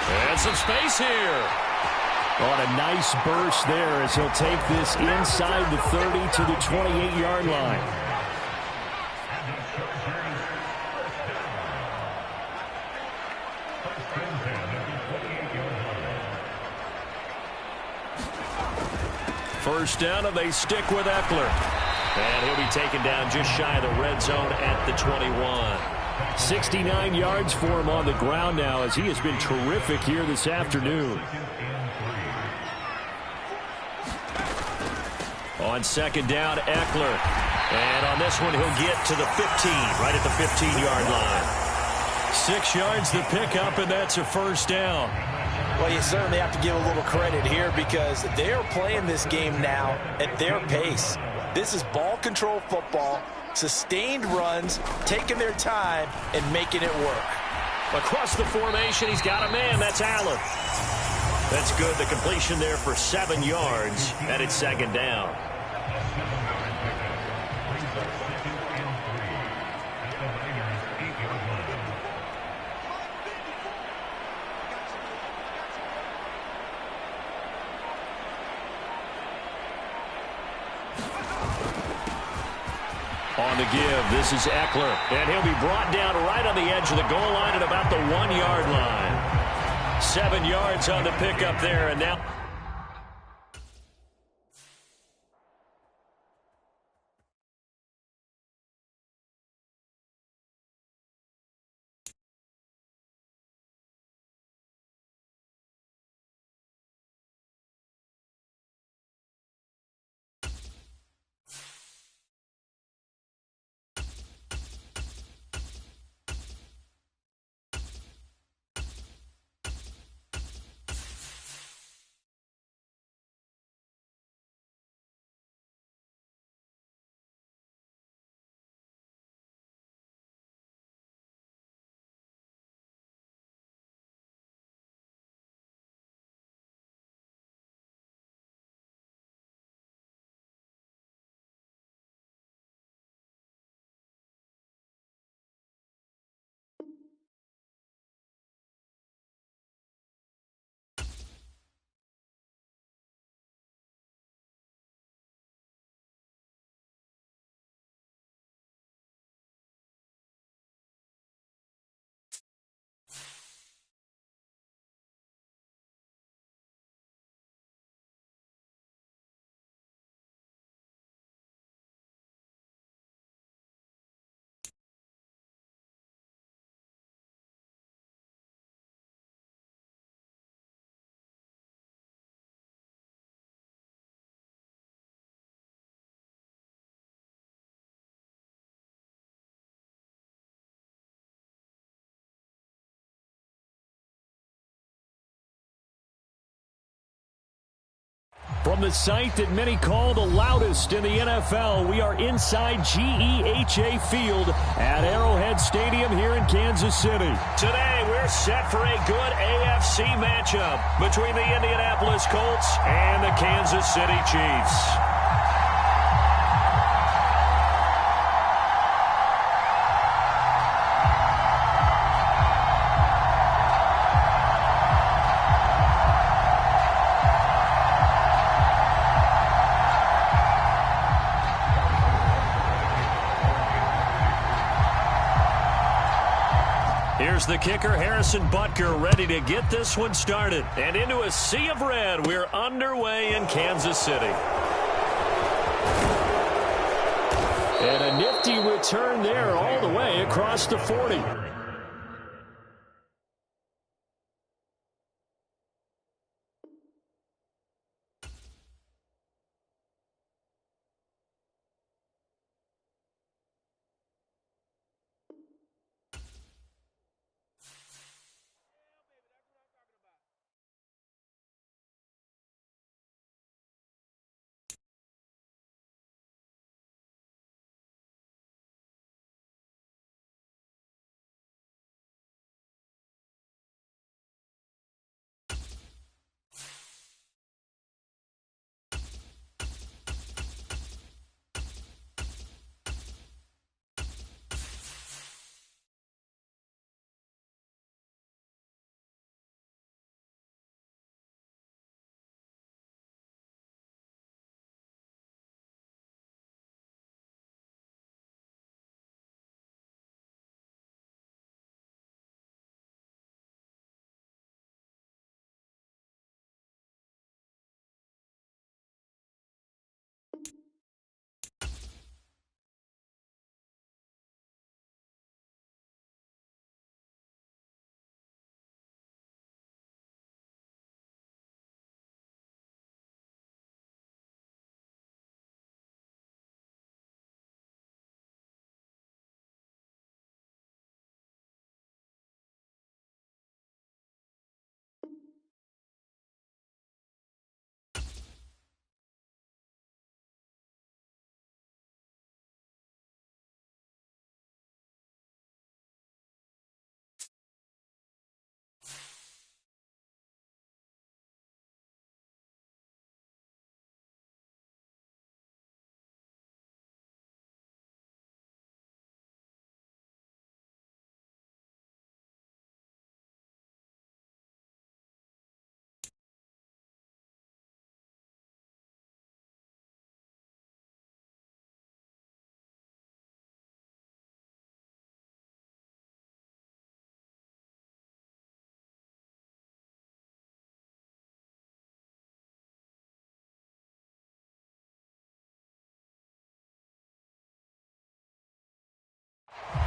And some space here. On a nice burst there as he'll take this inside the 30 to the 28-yard line. First down, and they stick with Eckler. And he'll be taken down just shy of the red zone at the 21. 69 yards for him on the ground now as he has been terrific here this afternoon. On 2nd down, Eckler. And on this one, he'll get to the 15, right at the 15-yard line. 6 yards to pick up, and that's a first down. Well, you certainly have to give a little credit here because they are playing this game now at their pace. This is ball control football, sustained runs, taking their time, and making it work. Across the formation, he's got a man. That's Allen. That's good. The completion there for 7 yards, and it's 2nd down. On the give, this is Eckler, and he'll be brought down right on the edge of the goal line at about the 1-yard line. 7 yards on the pickup there, and now From the site that many call the loudest in the NFL, we are inside GEHA Field at Arrowhead Stadium here in Kansas City. Today, we're set for a good AFC matchup between the Indianapolis Colts and the Kansas City Chiefs. Here's the kicker, Harrison Butker, ready to get this one started. And into a sea of red, we're underway in Kansas City. And a nifty return there all the way across the 40.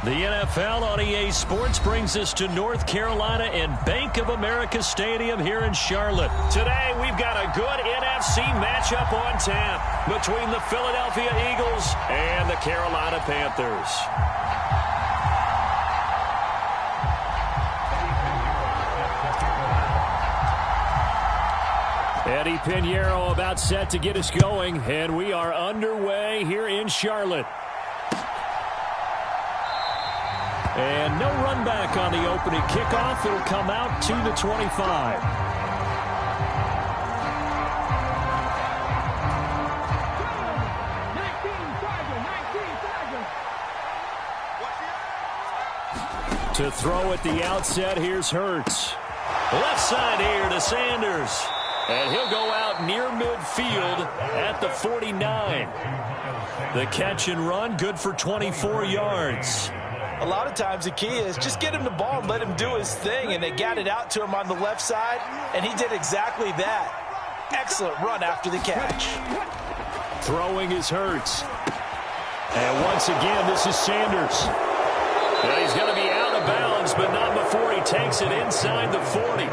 The NFL on EA Sports brings us to North Carolina and Bank of America Stadium here in Charlotte. Today, we've got a good NFC matchup on tap between the Philadelphia Eagles and the Carolina Panthers. Eddie Pinheiro about set to get us going, and we are underway here in Charlotte. And no run back on the opening kickoff. It'll come out to the 25. To throw at the outset, here's Hurts. Left side here to Sanders. And he'll go out near midfield at the 49. The catch and run, good for 24 yards. A lot of times the key is just get him the ball and let him do his thing, and they got it out to him on the left side, and he did exactly that. Excellent run after the catch. Throwing is Hurts. And once again, this is Sanders. Well, he's going to be out of bounds, but not before he takes it inside the 40.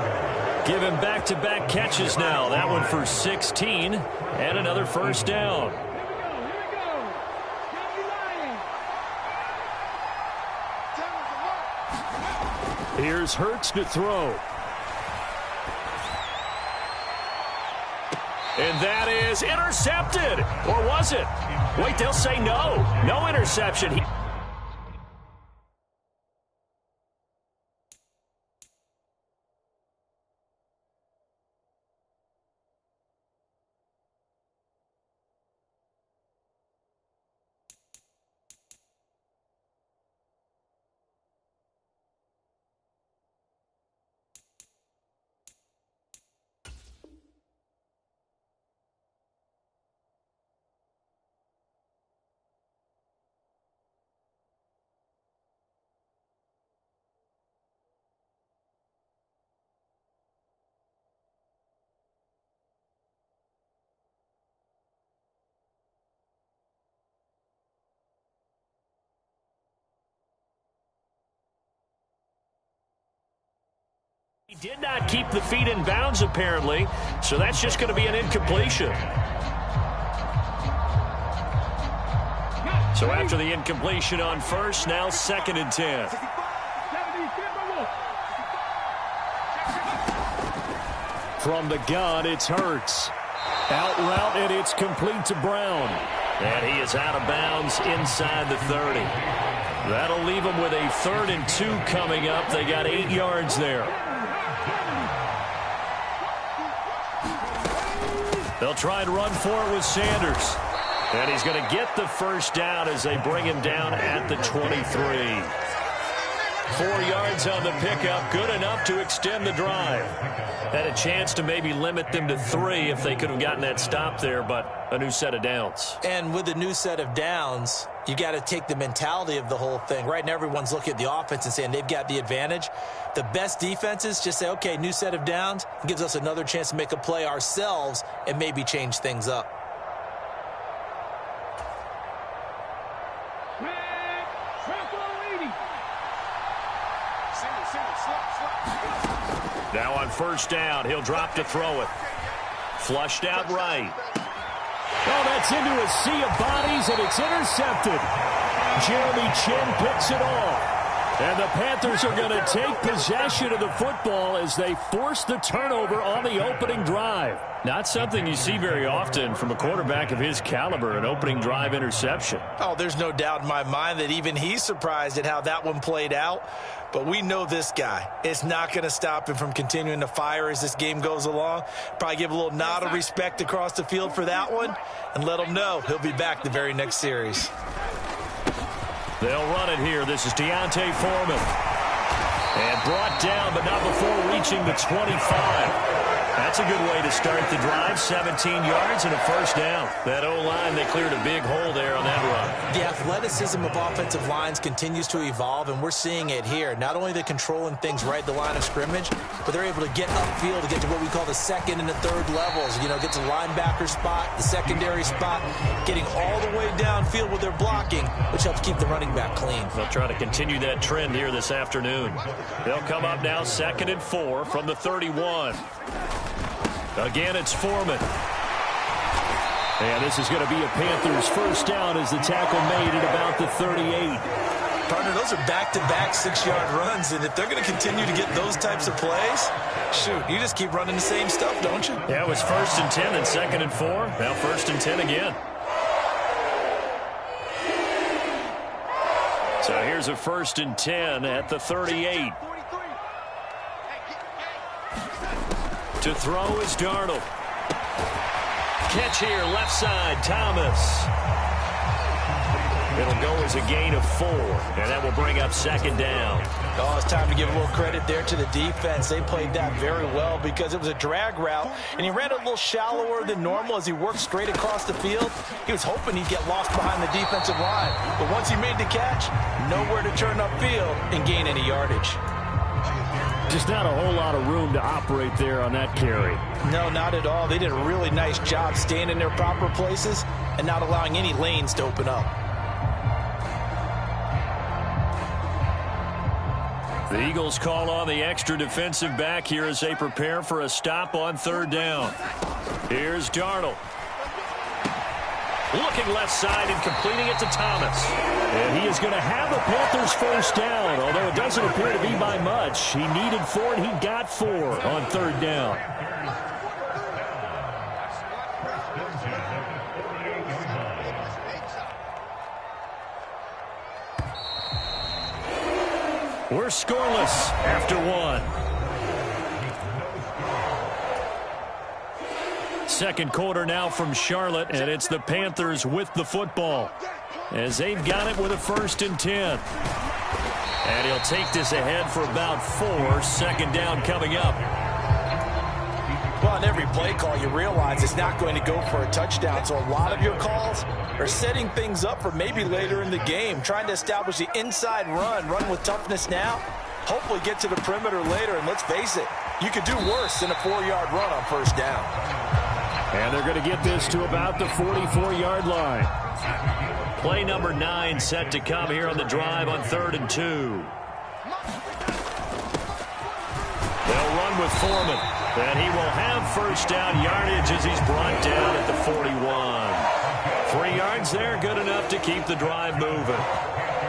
Give him back-to-back catches now. That one for 16 and another first down. Here's Hurts to throw. And that is intercepted. Or was it? Wait, they'll say no. No interception. He did not keep the feet in bounds, apparently, so that's just going to be an incompletion. So after the incompletion on first, now 2nd and 10. From the gun, it's Hurts. Out route, and it's complete to Brown. And he is out of bounds inside the 30. That'll leave him with a 3rd and 2 coming up. They got 8 yards there. They'll try and run for it with Sanders. And he's going to get the first down as they bring him down at the 23. 4 yards on the pickup, good enough to extend the drive. Had a chance to maybe limit them to 3 if they could have gotten that stop there, but a new set of downs. And with a new set of downs, you got to take the mentality of the whole thing. Right now, everyone's looking at the offense and saying they've got the advantage. The best defenses just say, okay, new set of downs. It gives us another chance to make a play ourselves and maybe change things up. Now on first down, he'll drop to throw it. Flushed out right. Oh, that's into a sea of bodies, and it's intercepted. Jeremy Chin picks it off. And the Panthers are going to take possession of the football as they force the turnover on the opening drive. Not something you see very often from a quarterback of his caliber, an opening drive interception. Oh, there's no doubt in my mind that even he's surprised at how that one played out. But we know this guy. It's not going to stop him from continuing to fire as this game goes along. Probably give a little nod of respect across the field for that one and let him know he'll be back the very next series. They'll run it here. This is Deontay Foreman. And brought down, but not before reaching the 25. That's a good way to start the drive. 17 yards and a first down. That O-line, they cleared a big hole there on that run. The athleticism of offensive lines continues to evolve, and we're seeing it here. Not only they're controlling things right at the line of scrimmage, but they're able to get upfield to get to what we call the 2nd and the 3rd levels. You know, get to the linebacker spot, the secondary spot, getting all the way downfield with their blocking, which helps keep the running back clean. They'll try to continue that trend here this afternoon. They'll come up now 2nd and 4 from the 31. Again, it's Foreman. And this is going to be a Panthers first down as the tackle made at about the 38. Partner, those are back-to-back 6-yard runs, and if they're going to continue to get those types of plays, shoot, you just keep running the same stuff, don't you? Yeah, it was 1st and 10 and 2nd and 4. Now 1st and 10 again. So here's a 1st and 10 at the 38. To throw is Darnold. Catch here, left side, Thomas. It'll go as a gain of 4, and that will bring up 2nd down. Oh, it's time to give a little credit there to the defense. They played that very well because it was a drag route, and he ran a little shallower than normal as he worked straight across the field. He was hoping he'd get lost behind the defensive line, but once he made the catch, nowhere to turn upfield and gain any yardage. Just not a whole lot of room to operate there on that carry. No, not at all. They did a really nice job staying in their proper places and not allowing any lanes to open up. The Eagles call on the extra defensive back here as they prepare for a stop on 3rd down. Here's Darnold. Looking left side and completing it to Thomas. And he is going to have a Panthers first down, although it doesn't appear to be by much. He needed 4, and he got 4 on 3rd down. We're scoreless after one. Second quarter now from Charlotte, and it's the Panthers with the football as they've got it with a 1st and 10. And he'll take this ahead for about 4. Second down coming up. Well, on every play call, you realize it's not going to go for a touchdown, so a lot of your calls are setting things up for maybe later in the game, trying to establish the inside run with toughness now, hopefully get to the perimeter later, and let's face it, you could do worse than a 4-yard run on 1st down. And they're going to get this to about the 44-yard line. Play number 9 set to come here on the drive on 3rd and 2. They'll run with Foreman. And he will have 1st down yardage as he's brought down at the 41. 3 yards there, good enough to keep the drive moving.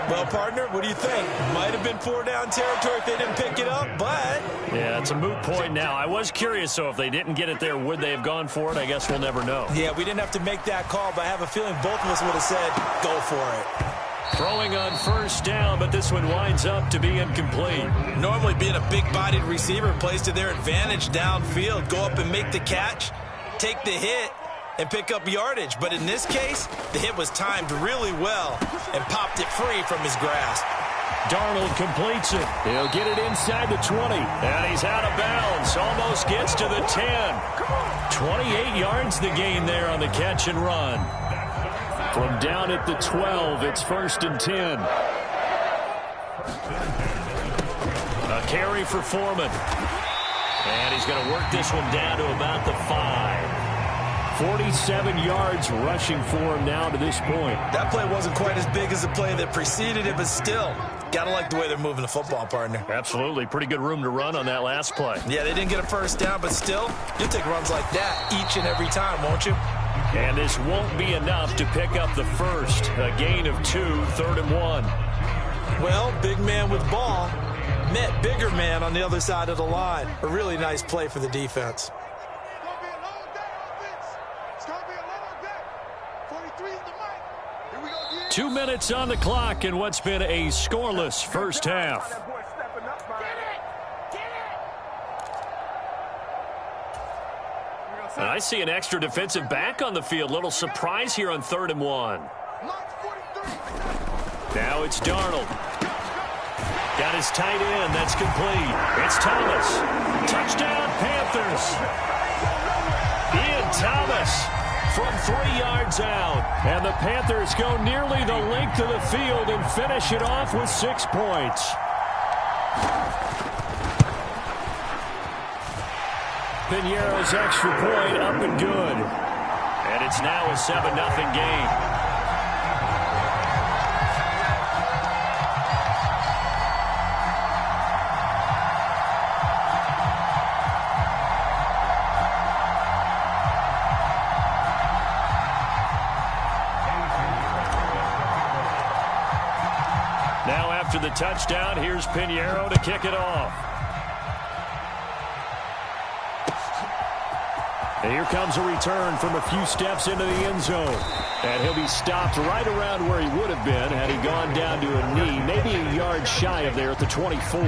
Well, partner, what do you think? Might have been 4-down territory if they didn't pick it up, but... Yeah, it's a moot point now. I was curious, so if they didn't get it there, would they have gone for it? I guess we'll never know. Yeah, we didn't have to make that call, but I have a feeling both of us would have said, go for it. Throwing on 1st down, but this one winds up to be incomplete. Normally being a big-bodied receiver plays to their advantage downfield. Go up and make the catch, take the hit, and pick up yardage. But in this case, the hit was timed really well and popped it free from his grasp. Darnold completes it. He'll get it inside the 20. And he's out of bounds. Almost gets to the 10. 28 yards the gain there on the catch and run. From down at the 12, it's 1st and 10. A carry for Foreman. And he's going to work this one down to about the 5. 47 yards rushing for him now to this point. That play wasn't quite as big as the play that preceded it, but still, got to like the way they're moving the football, partner. Absolutely. Pretty good room to run on that last play. Yeah, they didn't get a 1st down, but still, you'll take runs like that each and every time, won't you? And this won't be enough to pick up the 1st. A gain of 2, 3rd and 1. Well, big man with ball met bigger man on the other side of the line. A really nice play for the defense. 2 minutes on the clock in what's been a scoreless 1st half. And I see an extra defensive back on the field. Little surprise here on 3rd and 1. Now it's Darnold. Got his tight end. That's complete. It's Thomas. Touchdown, Panthers. Ian Thomas from 3 yards out. And the Panthers go nearly the length of the field and finish it off with 6 points. Piñeiro's extra point up and good. And it's now a 7-0 game. Now after the touchdown, here's Piñeiro to kick it off. And here comes a return from a few steps into the end zone. And he'll be stopped right around where he would have been had he gone down to a knee, maybe a yard shy of there at the 24.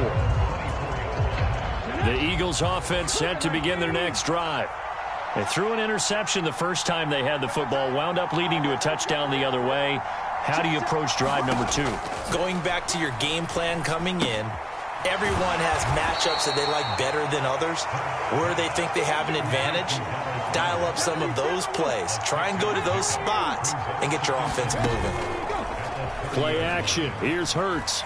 The Eagles offense set to begin their next drive. They threw an interception the first time they had the football, wound up leading to a touchdown the other way. How do you approach drive number 2? Going back to your game plan coming in, everyone has matchups that they like better than others, where they think they have an advantage. Dial up some of those plays. Try and go to those spots and get your offense moving. Play action. Here's Hurts.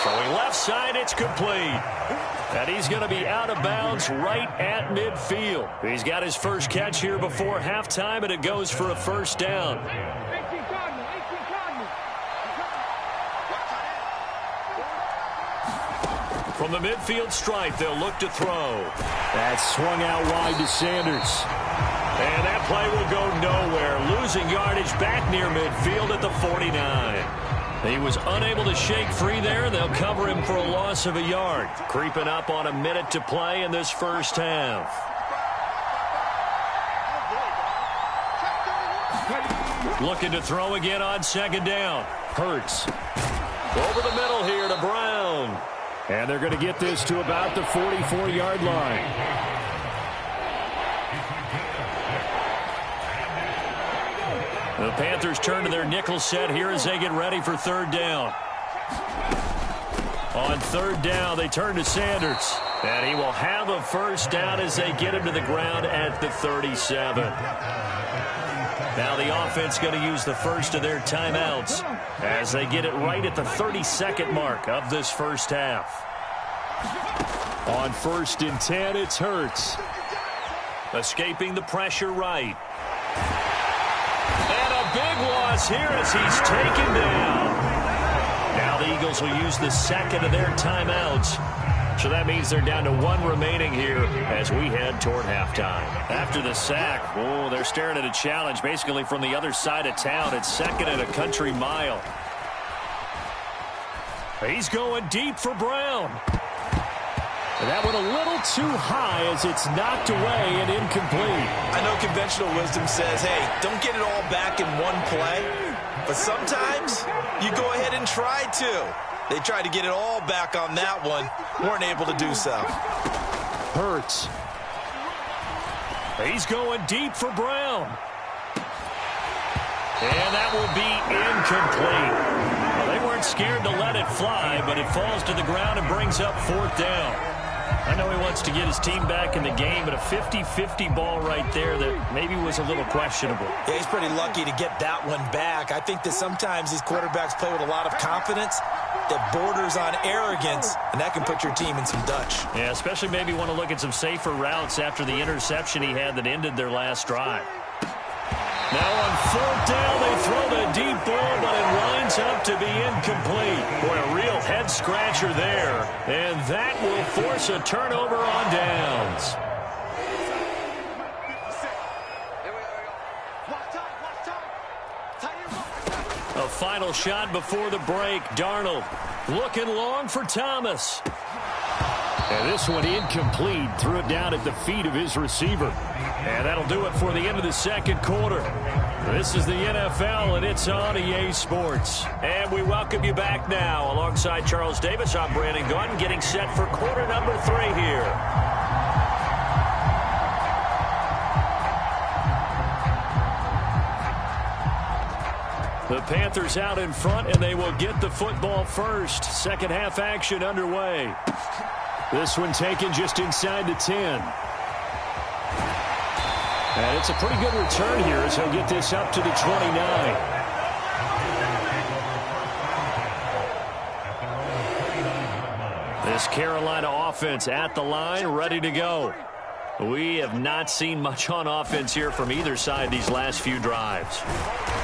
Throwing left side, it's complete. And he's going to be out of bounds right at midfield. He's got his first catch here before halftime, and it goes for a 1st down. From the midfield stripe, they'll look to throw. That's swung out wide to Sanders. And that play will go nowhere. Losing yardage back near midfield at the 49. He was unable to shake free there. They'll cover him for a loss of a yard. Creeping up on a minute to play in this first half. Looking to throw again on 2nd down. Hurts. Over the middle here to Brown. And they're going to get this to about the 44-yard line. The Panthers turn to their nickel set here as they get ready for third down. On third down, they turn to Sanders. And he will have a first down as they get him to the ground at the 37. Now the offense going to use the first of their timeouts as they get it right at the 32nd mark of this first half. On 1st and 10, it's Hurts. Escaping the pressure right. And a big loss here as he's taken down. Now the Eagles will use the second of their timeouts. So that means they're down to one remaining here as we head toward halftime. After the sack, oh, they're staring at a challenge basically from the other side of town. It's second and a country mile. He's going deep for Brown. And that went a little too high as it's knocked away and incomplete. I know conventional wisdom says, hey, don't get it all back in one play. But sometimes you go ahead and try to. They tried to get it all back on that one. Weren't able to do so. Hurts. He's going deep for Brown. And that will be incomplete. Well, they weren't scared to let it fly, but it falls to the ground and brings up fourth down. I know he wants to get his team back in the game, but a 50-50 ball right there that maybe was a little questionable. Yeah, he's pretty lucky to get that one back. I think that sometimes these quarterbacks play with a lot of confidence that borders on arrogance, and that can put your team in some Dutch. Yeah, especially maybe want to look at some safer routes after the interception he had that ended their last drive. Now on fourth down, they throw the deep ball, but it lines up to be incomplete. Boy, a real head-scratcher there. And that will force a turnover on downs. A final shot before the break. Darnold looking long for Thomas. And this one incomplete. Threw it down at the feet of his receiver. And that'll do it for the end of the second quarter. This is the NFL, and it's on EA Sports. And we welcome you back now. Alongside Charles Davis, I'm Brandon Gaudin, getting set for quarter number 3 here. The Panthers out in front, and they will get the football first. Second half action underway. This one taken just inside the 10. And it's a pretty good return here as he'll get this up to the 29. This Carolina offense at the line, ready to go. We have not seen much on offense here from either side these last few drives.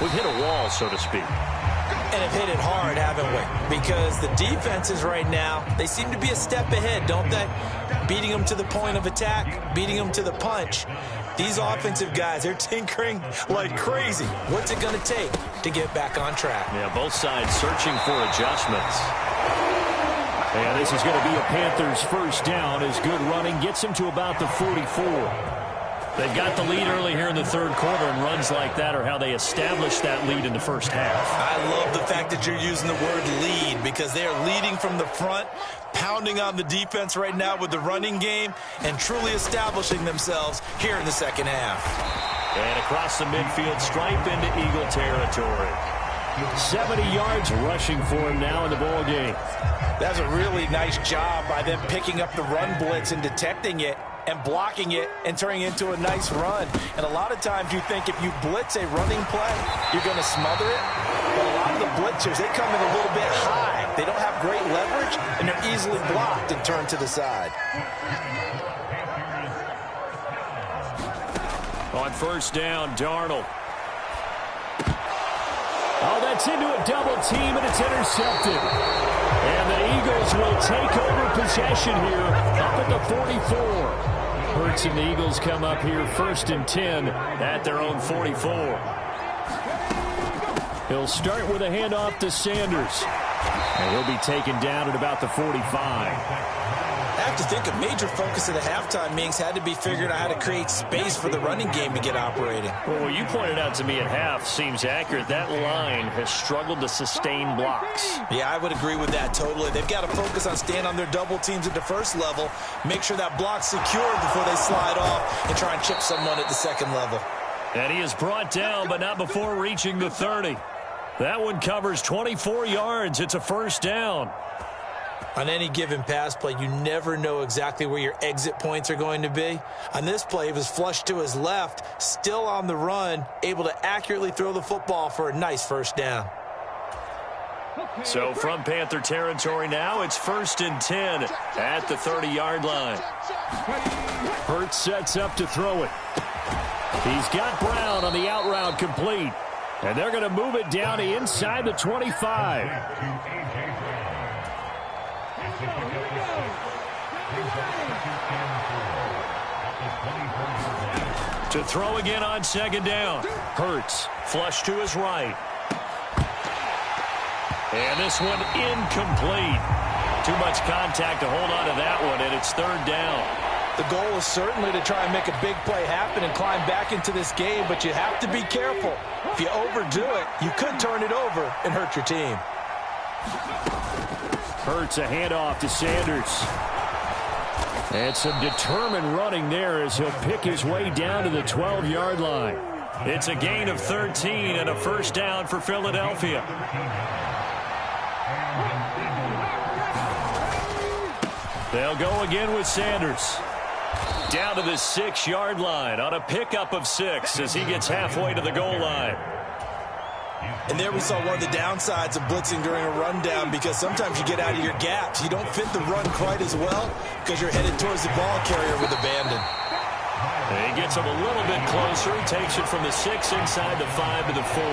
We've hit a wall, so to speak. And have hit it hard, haven't we? Because the defenses right now, they seem to be a step ahead, don't they? Beating them to the point of attack, beating them to the punch. These offensive guys, they're tinkering like crazy. What's it going to take to get back on track? Yeah, both sides searching for adjustments. And this is going to be a Panthers first down as good running gets him to about the 44. They've got the lead early here in the third quarter, and runs like that are how they establish that lead in the first half. I love the fact that you're using the word lead because they are leading from the front, pounding on the defense right now with the running game, and truly establishing themselves here in the second half. And across the midfield stripe into Eagle territory. 70 yards rushing for him now in the ball game. That's a really nice job by them picking up the run blitz and detecting it and blocking it and turning it into a nice run. And a lot of times you think if you blitz a running play, you're going to smother it. But a lot of the blitzers, they come in a little bit high. They don't have great leverage, and they're easily blocked and turned to the side. On first down, Darnold. Oh, that's into a double team, and it's intercepted. And the Eagles will take over possession here up at the 44. Hurts and the Eagles come up here first and 10 at their own 44. He'll start with a handoff to Sanders. And he'll be taken down at about the 45. have to think a major focus of the halftime meetings had to be figuring out how to create space for the running game to get operating. Well, what you pointed out to me at half seems accurate. That line has struggled to sustain blocks. Yeah, I would agree with that totally. They've got to focus on staying on their double teams at the first level, make sure that block's secure before they slide off and try and chip someone at the second level. And he is brought down, but not before reaching the 30. That one covers 24 yards. It's a first down. On any given pass play, you never know exactly where your exit points are going to be. On this play, he was flushed to his left, still on the run, able to accurately throw the football for a nice first down. So from Panther territory now, it's 1st and 10 at the 30-yard line. Hurts sets up to throw it. He's got Brown on the out route complete. And they're going to move it down to inside the 25. To throw again on 2nd down. Hurts flush to his right. And this one incomplete. Too much contact to hold on to that one, and it's 3rd down. The goal is certainly to try and make a big play happen and climb back into this game, but you have to be careful. If you overdo it, you could turn it over and hurt your team. Hurts a handoff to Sanders. And some determined running there as he'll pick his way down to the 12-yard line. It's a gain of 13 and a first down for Philadelphia. They'll go again with Sanders. Down to the 6-yard line on a pickup of 6 as he gets halfway to the goal line. And there we saw one of the downsides of blitzing during a rundown, because sometimes you get out of your gaps. You don't fit the run quite as well because you're headed towards the ball carrier with abandon. And he gets him a little bit closer. He takes it from the 6 inside the 5 to the 4.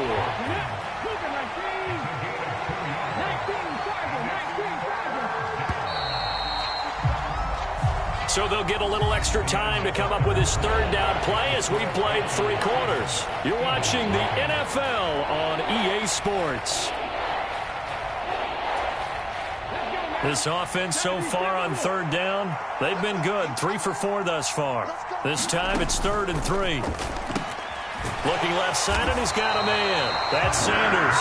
So they'll get a little extra time to come up with his 3rd down play as we played 3 quarters. You're watching the NFL on EA Sports. This offense so far on 3rd down, they've been good. 3 for 4 thus far. This time it's 3rd and 3. Looking left side, and he's got a man. That's Sanders.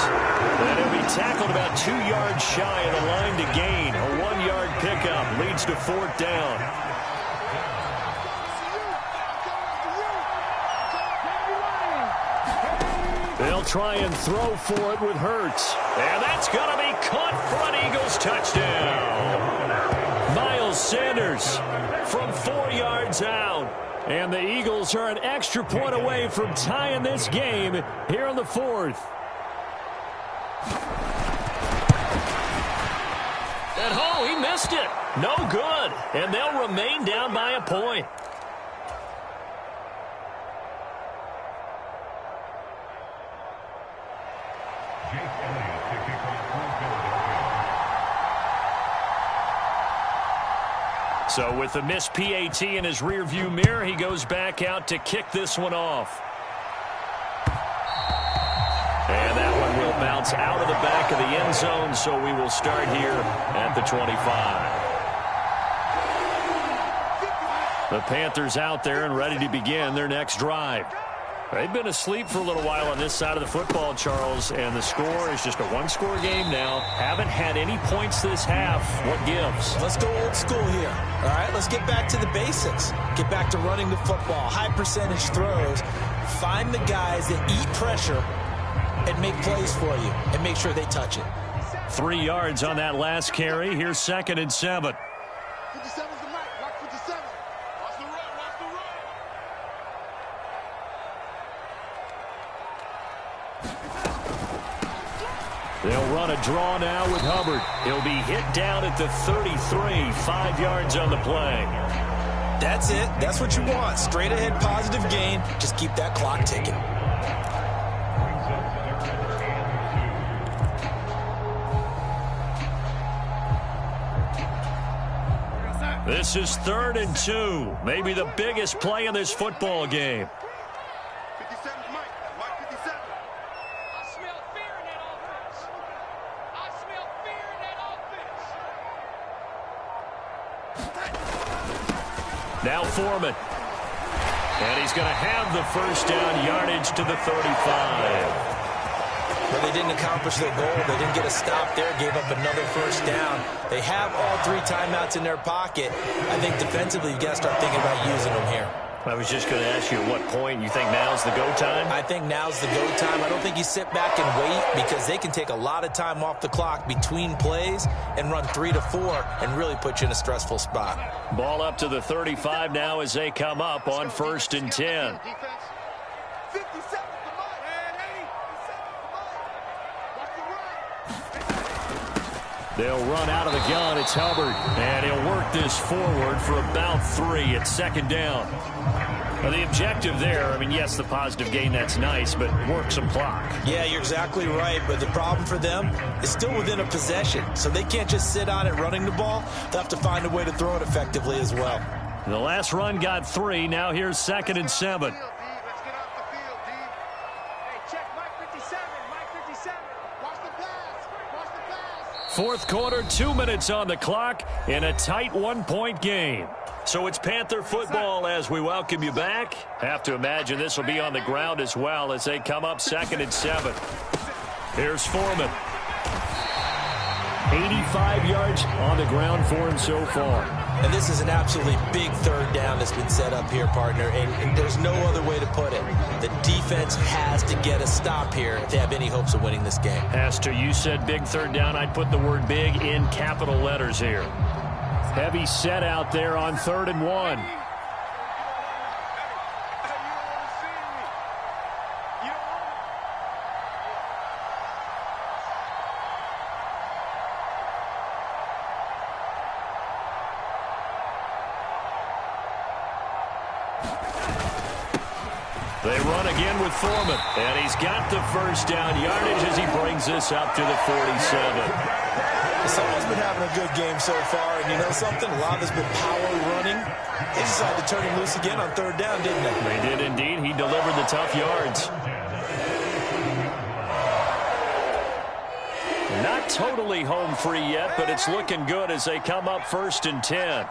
And he'll be tackled about 2 yards shy of the line to gain. A 1-yard pickup leads to 4th down. They'll try and throw for it with Hurts. And that's going to be caught for an Eagles touchdown. Miles Sanders from 4 yards out. And the Eagles are an extra point away from tying this game here in the 4th. And oh, he missed it. No good. And they'll remain down by a point. So with the missed PAT in his rearview mirror, he goes back out to kick this one off. And that one will bounce out of the back of the end zone, so we will start here at the 25. The Panthers out there and ready to begin their next drive. They've been asleep for a little while on this side of the football, Charles, and the score is just a one-score game now. Haven't had any points this half. What gives? Let's go old school here. All right, let's get back to the basics. Get back to running the football, high percentage throws. Find the guys that eat pressure and make plays for you and make sure they touch it. 3 yards on that last carry. Here's 2nd and 7. 57's the mic. Rock 57. Watch the run. Watch the run. They'll run a draw now with Hubbard. He'll be hit down at the 33, 5 yards on the play. That's it. That's what you want. Straight ahead positive gain. Just keep that clock ticking. This is 3rd and 2. Maybe the biggest play in this football game. 57's Mike. Mike 57. I smell fear in that offense. I smell fear in that offense. Now Foreman. And he's going to have the first down, yardage to the 35. Well, they didn't accomplish their goal. They didn't get a stop there, gave up another first down. They have all 3 timeouts in their pocket. I think defensively you've got to start thinking about using them here. I was just going to ask you at what point you think now's the go time? I think now's the go time. I don't think you sit back and wait because they can take a lot of time off the clock between plays and run 3 to 4 and really put you in a stressful spot. Ball up to the 35 now as they come up on 1st and 10. They'll run out of the gun. It's Hubbard. And he'll work this forward for about 3 at 2nd down. Now, the objective there, I mean, yes, the positive gain, that's nice, but work some clock. Yeah, you're exactly right. But the problem for them is still within a possession. So they can't just sit on it running the ball. They'll have to find a way to throw it effectively as well. The last run got 3. Now here's 2nd and 7. Fourth quarter, 2 minutes on the clock in a tight 1-point game. So it's Panther football as we welcome you back. Have to imagine this will be on the ground as well as they come up 2nd and 7. Here's Foreman. 85 yards on the ground for him so far. And this is an absolutely big 3rd down that's been set up here, partner, and there's no other way to put it. The defense has to get a stop here if they have any hopes of winning this game. Has to. You said big 3rd down. I'd put the word big in capital letters here. Heavy set out there on 3rd and 1. They run again with Foreman, and he's got the first down yardage as he brings this up to the 47. Someone's been having a good game so far, and you know something? A lot of it's been power running. They decided to turn him loose again on 3rd down, didn't they? They did indeed. He delivered the tough yards. Not totally home free yet, but it's looking good as they come up 1st and 10.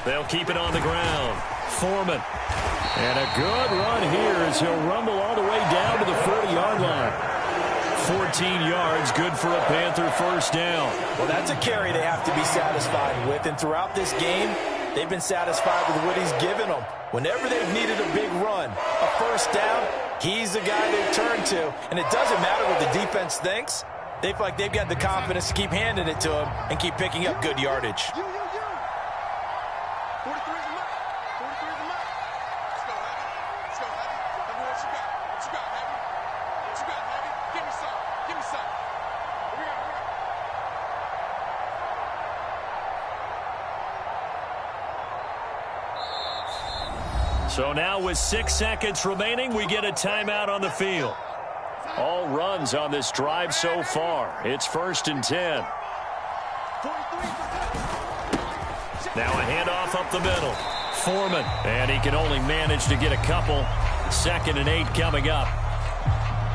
They'll keep it on the ground. Foreman. And a good run here as he'll rumble all the way down to the 40-yard line. 14 yards, good for a Panther first down. Well, that's a carry they have to be satisfied with. And throughout this game, they've been satisfied with what he's given them. Whenever they've needed a big run, a first down, he's the guy they've turned to. And it doesn't matter what the defense thinks. They feel like they've got the confidence to keep handing it to him and keep picking up good yardage. So now with 6 seconds remaining, we get a timeout on the field. All runs on this drive so far. It's 1st and 10. Now a handoff up the middle. Foreman, and he can only manage to get a couple. 2nd and 8 coming up.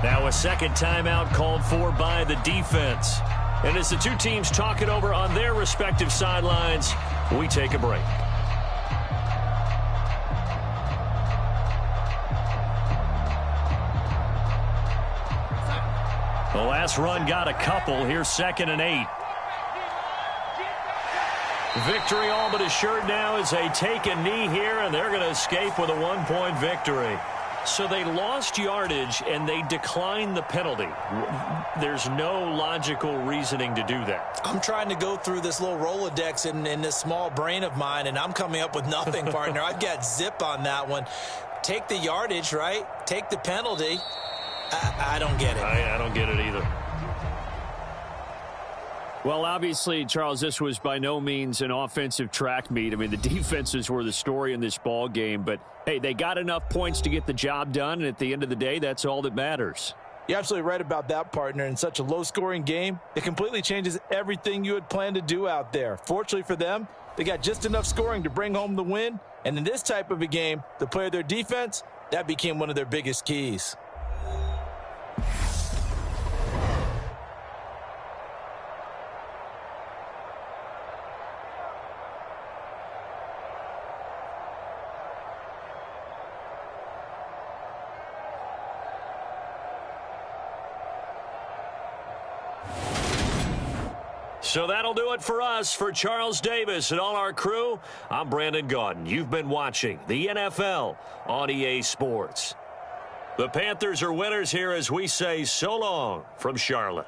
Now a second timeout called for by the defense. And as the two teams talk it over on their respective sidelines, we take a break. The last run got a couple. Here's 2nd and 8. Victory all but assured now as they take a knee here, and they're going to escape with a 1-point victory. So they lost yardage, and they declined the penalty. There's no logical reasoning to do that. I'm trying to go through this little Rolodex in this small brain of mine, and I'm coming up with nothing, partner. I've got zip on that one. Take the yardage, right? Take the penalty. I don't get it. I don't get it either. Well, obviously, Charles, this was by no means an offensive track meet. I mean, the defenses were the story in this ball game. But, hey, they got enough points to get the job done. And at the end of the day, that's all that matters. You're absolutely right about that, partner. In such a low-scoring game, it completely changes everything you had planned to do out there. Fortunately for them, They got just enough scoring to bring home the win. And in this type of a game, to play their defense, that became one of their biggest keys. So that'll do it for us. For Charles Davis and all our crew, I'm Brandon Gaudin. You've been watching the NFL on EA Sports. The Panthers are winners here as we say so long from Charlotte.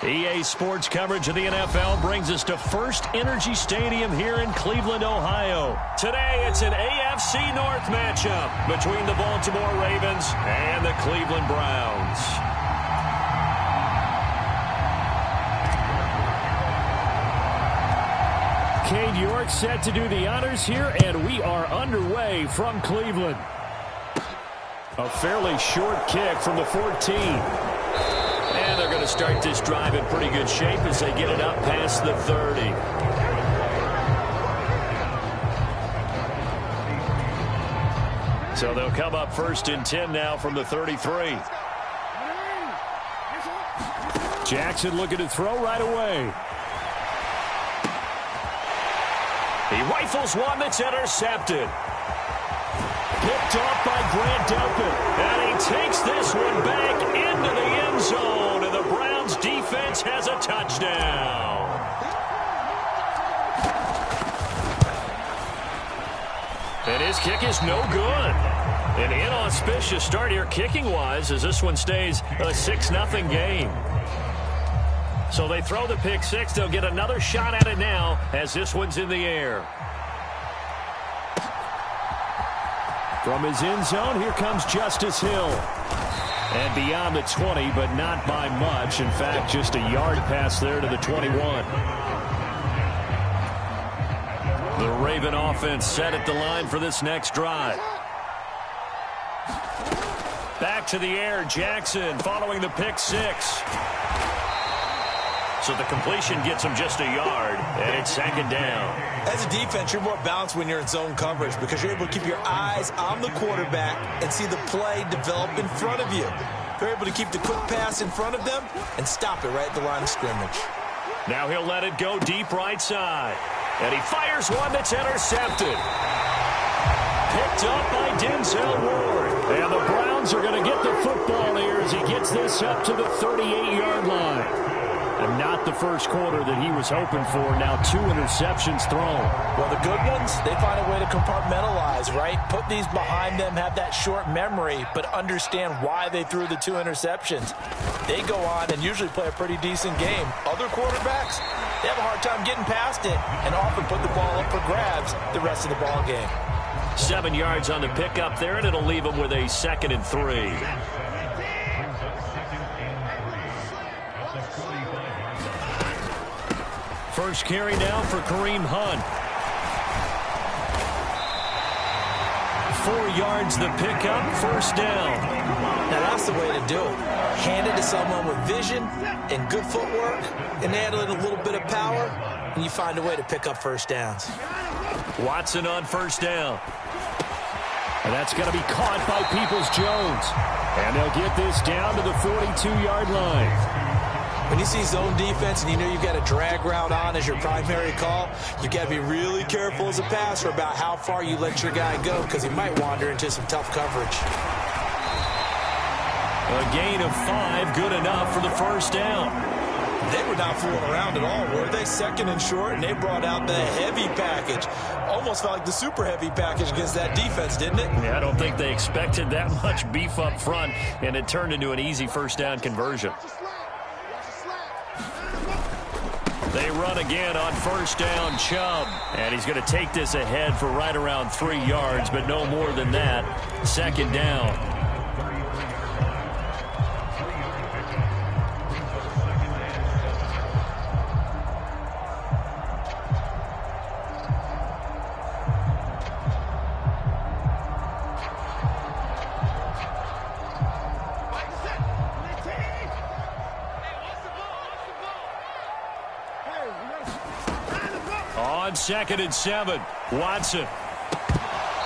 EA Sports coverage of the NFL brings us to First Energy Stadium here in Cleveland, Ohio. Today, it's an AFC North matchup between the Baltimore Ravens and the Cleveland Browns. Cade York set to do the honors here, and we are underway from Cleveland. A fairly short kick from the 14. And they're going to start this drive in pretty good shape as they get it up past the 30. So they'll come up 1st and 10 now from the 33. Jackson looking to throw right away. He rifles one that's intercepted. Picked off by Grant Delpit. And he takes this one back into the end zone. And the Browns defense has a touchdown. And his kick is no good. An inauspicious start here kicking-wise as this one stays a 6-0 game. So they throw the pick six. They'll get another shot at it now as this one's in the air. From his end zone, here comes Justice Hill. And beyond the 20, but not by much. In fact, just a yard pass there to the 21. The Raven offense set at the line for this next drive. Back to the air, Jackson following the pick six. So the completion gets him just a yard, and it's second down. As a defense, you're more balanced when you're in zone coverage because you're able to keep your eyes on the quarterback and see the play develop in front of you. You're able to keep the quick pass in front of them and stop it right at the line of scrimmage. Now he'll let it go deep right side. And he fires one that's intercepted. Picked up by Denzel Ward. And the Browns are going to get the football here as he gets this up to the 38-yard line. And not the first quarter that he was hoping for. Now 2 interceptions thrown. Well, the good ones, they find a way to compartmentalize, right? Put these behind them, have that short memory, but understand why they threw the 2 interceptions. They go on and usually play a pretty decent game. Other quarterbacks, they have a hard time getting past it and often put the ball up for grabs the rest of the ball game. 7 yards on the pickup there, and it'll leave him with a 2nd and 3. First carry now for Kareem Hunt. 4 yards the pickup, first down. Now that's the way to do it. Hand it to someone with vision and good footwork, and add in a little bit of power, and you find a way to pick up first downs. Watson on first down. And that's going to be caught by Peoples-Jones. And they'll get this down to the 42-yard line. When you see zone defense and you know you've got a drag route on as your primary call, you've got to be really careful as a passer about how far you let your guy go because he might wander into some tough coverage. A gain of 5, good enough for the first down. They were not fooling around at all, were they? 2nd and short, and they brought out the heavy package. Almost felt like the super heavy package against that defense, didn't it? Yeah, I don't think they expected that much beef up front, and it turned into an easy first down conversion. They run again on first down, Chubb. And he's going to take this ahead for right around 3 yards, but no more than that. 2nd down. On 2nd and 7, Watson.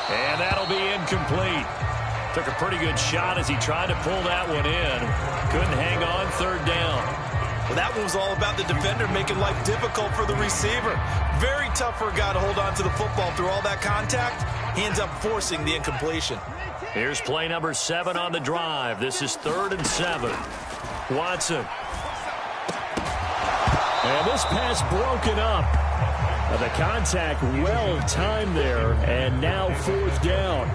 And that'll be incomplete. Took a pretty good shot as he tried to pull that one in. Couldn't hang on, 3rd down. Well, that one was all about the defender making life difficult for the receiver. Very tough for a guy to hold on to the football through all that contact. He ends up forcing the incompletion. Here's play number 7 on the drive. This is 3rd and 7. Watson. And this pass broken up. The contact well timed there, and now 4th down.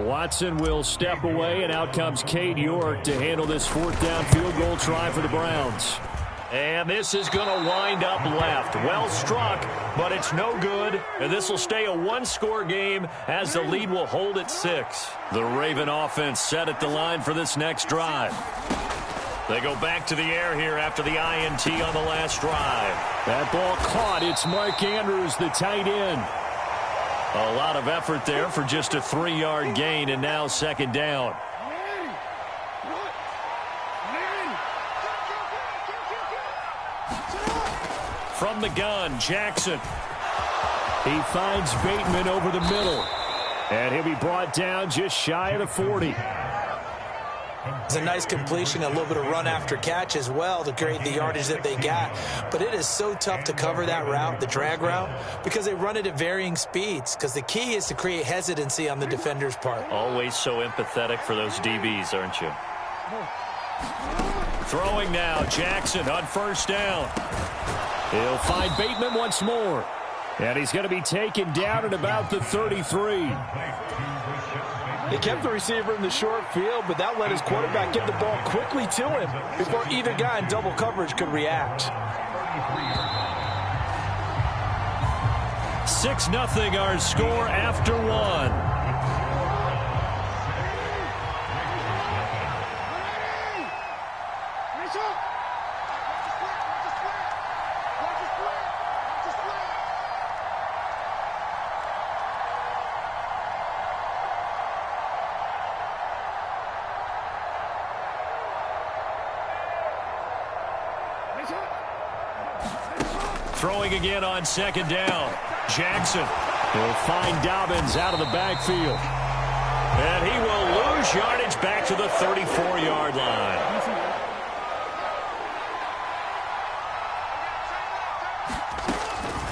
Watson will step away, and out comes Cade York to handle this 4th down field goal try for the Browns. And this is going to wind up left. Well struck, but it's no good. And this will stay a 1-score game as the lead will hold at 6. The Raven offense set at the line for this next drive. They go back to the air here after the INT on the last drive. That ball caught. It's Mark Andrews, the tight end. A lot of effort there for just a 3-yard gain, and now 2nd down. From the gun, Jackson. He finds Bateman over the middle. And he'll be brought down just shy of the 40. It's a nice completion, a little bit of run after catch as well to create the yardage that they got. But it is so tough to cover that route, the drag route, because they run it at varying speeds. Because the key is to create hesitancy on the defender's part. Always so empathetic for those DBs, aren't you? Throwing now, Jackson on first down. He'll find Bateman once more. And he's going to be taken down at about the 33. He kept the receiver in the short field, but that let his quarterback get the ball quickly to him before either guy in double coverage could react. 6-0 our score after one. Throwing again on second down. Jackson will find Dobbins out of the backfield. And he will lose yardage back to the 34-yard line.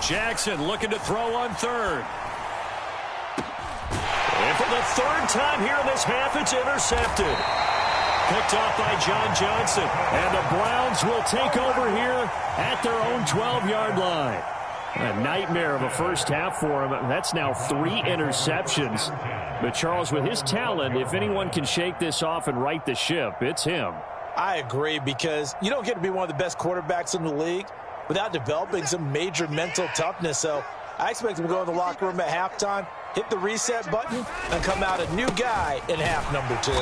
Jackson looking to throw on third. And for the third time here in this half, it's intercepted. Picked off by John Johnson. And the Browns will take over here at their own 12-yard line. A nightmare of a first half for him. That's now 3 interceptions. But Charles, with his talent, if anyone can shake this off and right the ship, it's him. I agree, because you don't get to be one of the best quarterbacks in the league without developing some major mental toughness. So I expect him to go in the locker room at halftime, hit the reset button, and come out a new guy in half number 2.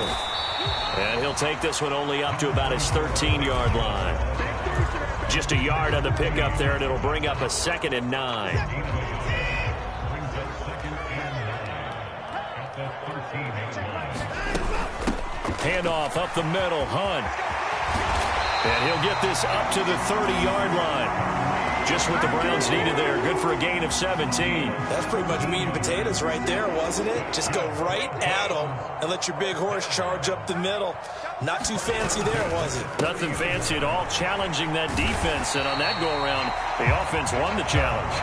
And he'll take this one only up to about his 13-yard line. Just a yard on the pickup there, and it'll bring up a 2nd and 9. Handoff up the middle, Hunt. And he'll get this up to the 30-yard line. Just what the Browns needed there. Good for a gain of 17. That's pretty much meat and potatoes right there, wasn't it? Just go right at them and let your big horse charge up the middle. Not too fancy there, was it? Nothing fancy at all, challenging that defense. And on that go-around, the offense won the challenge.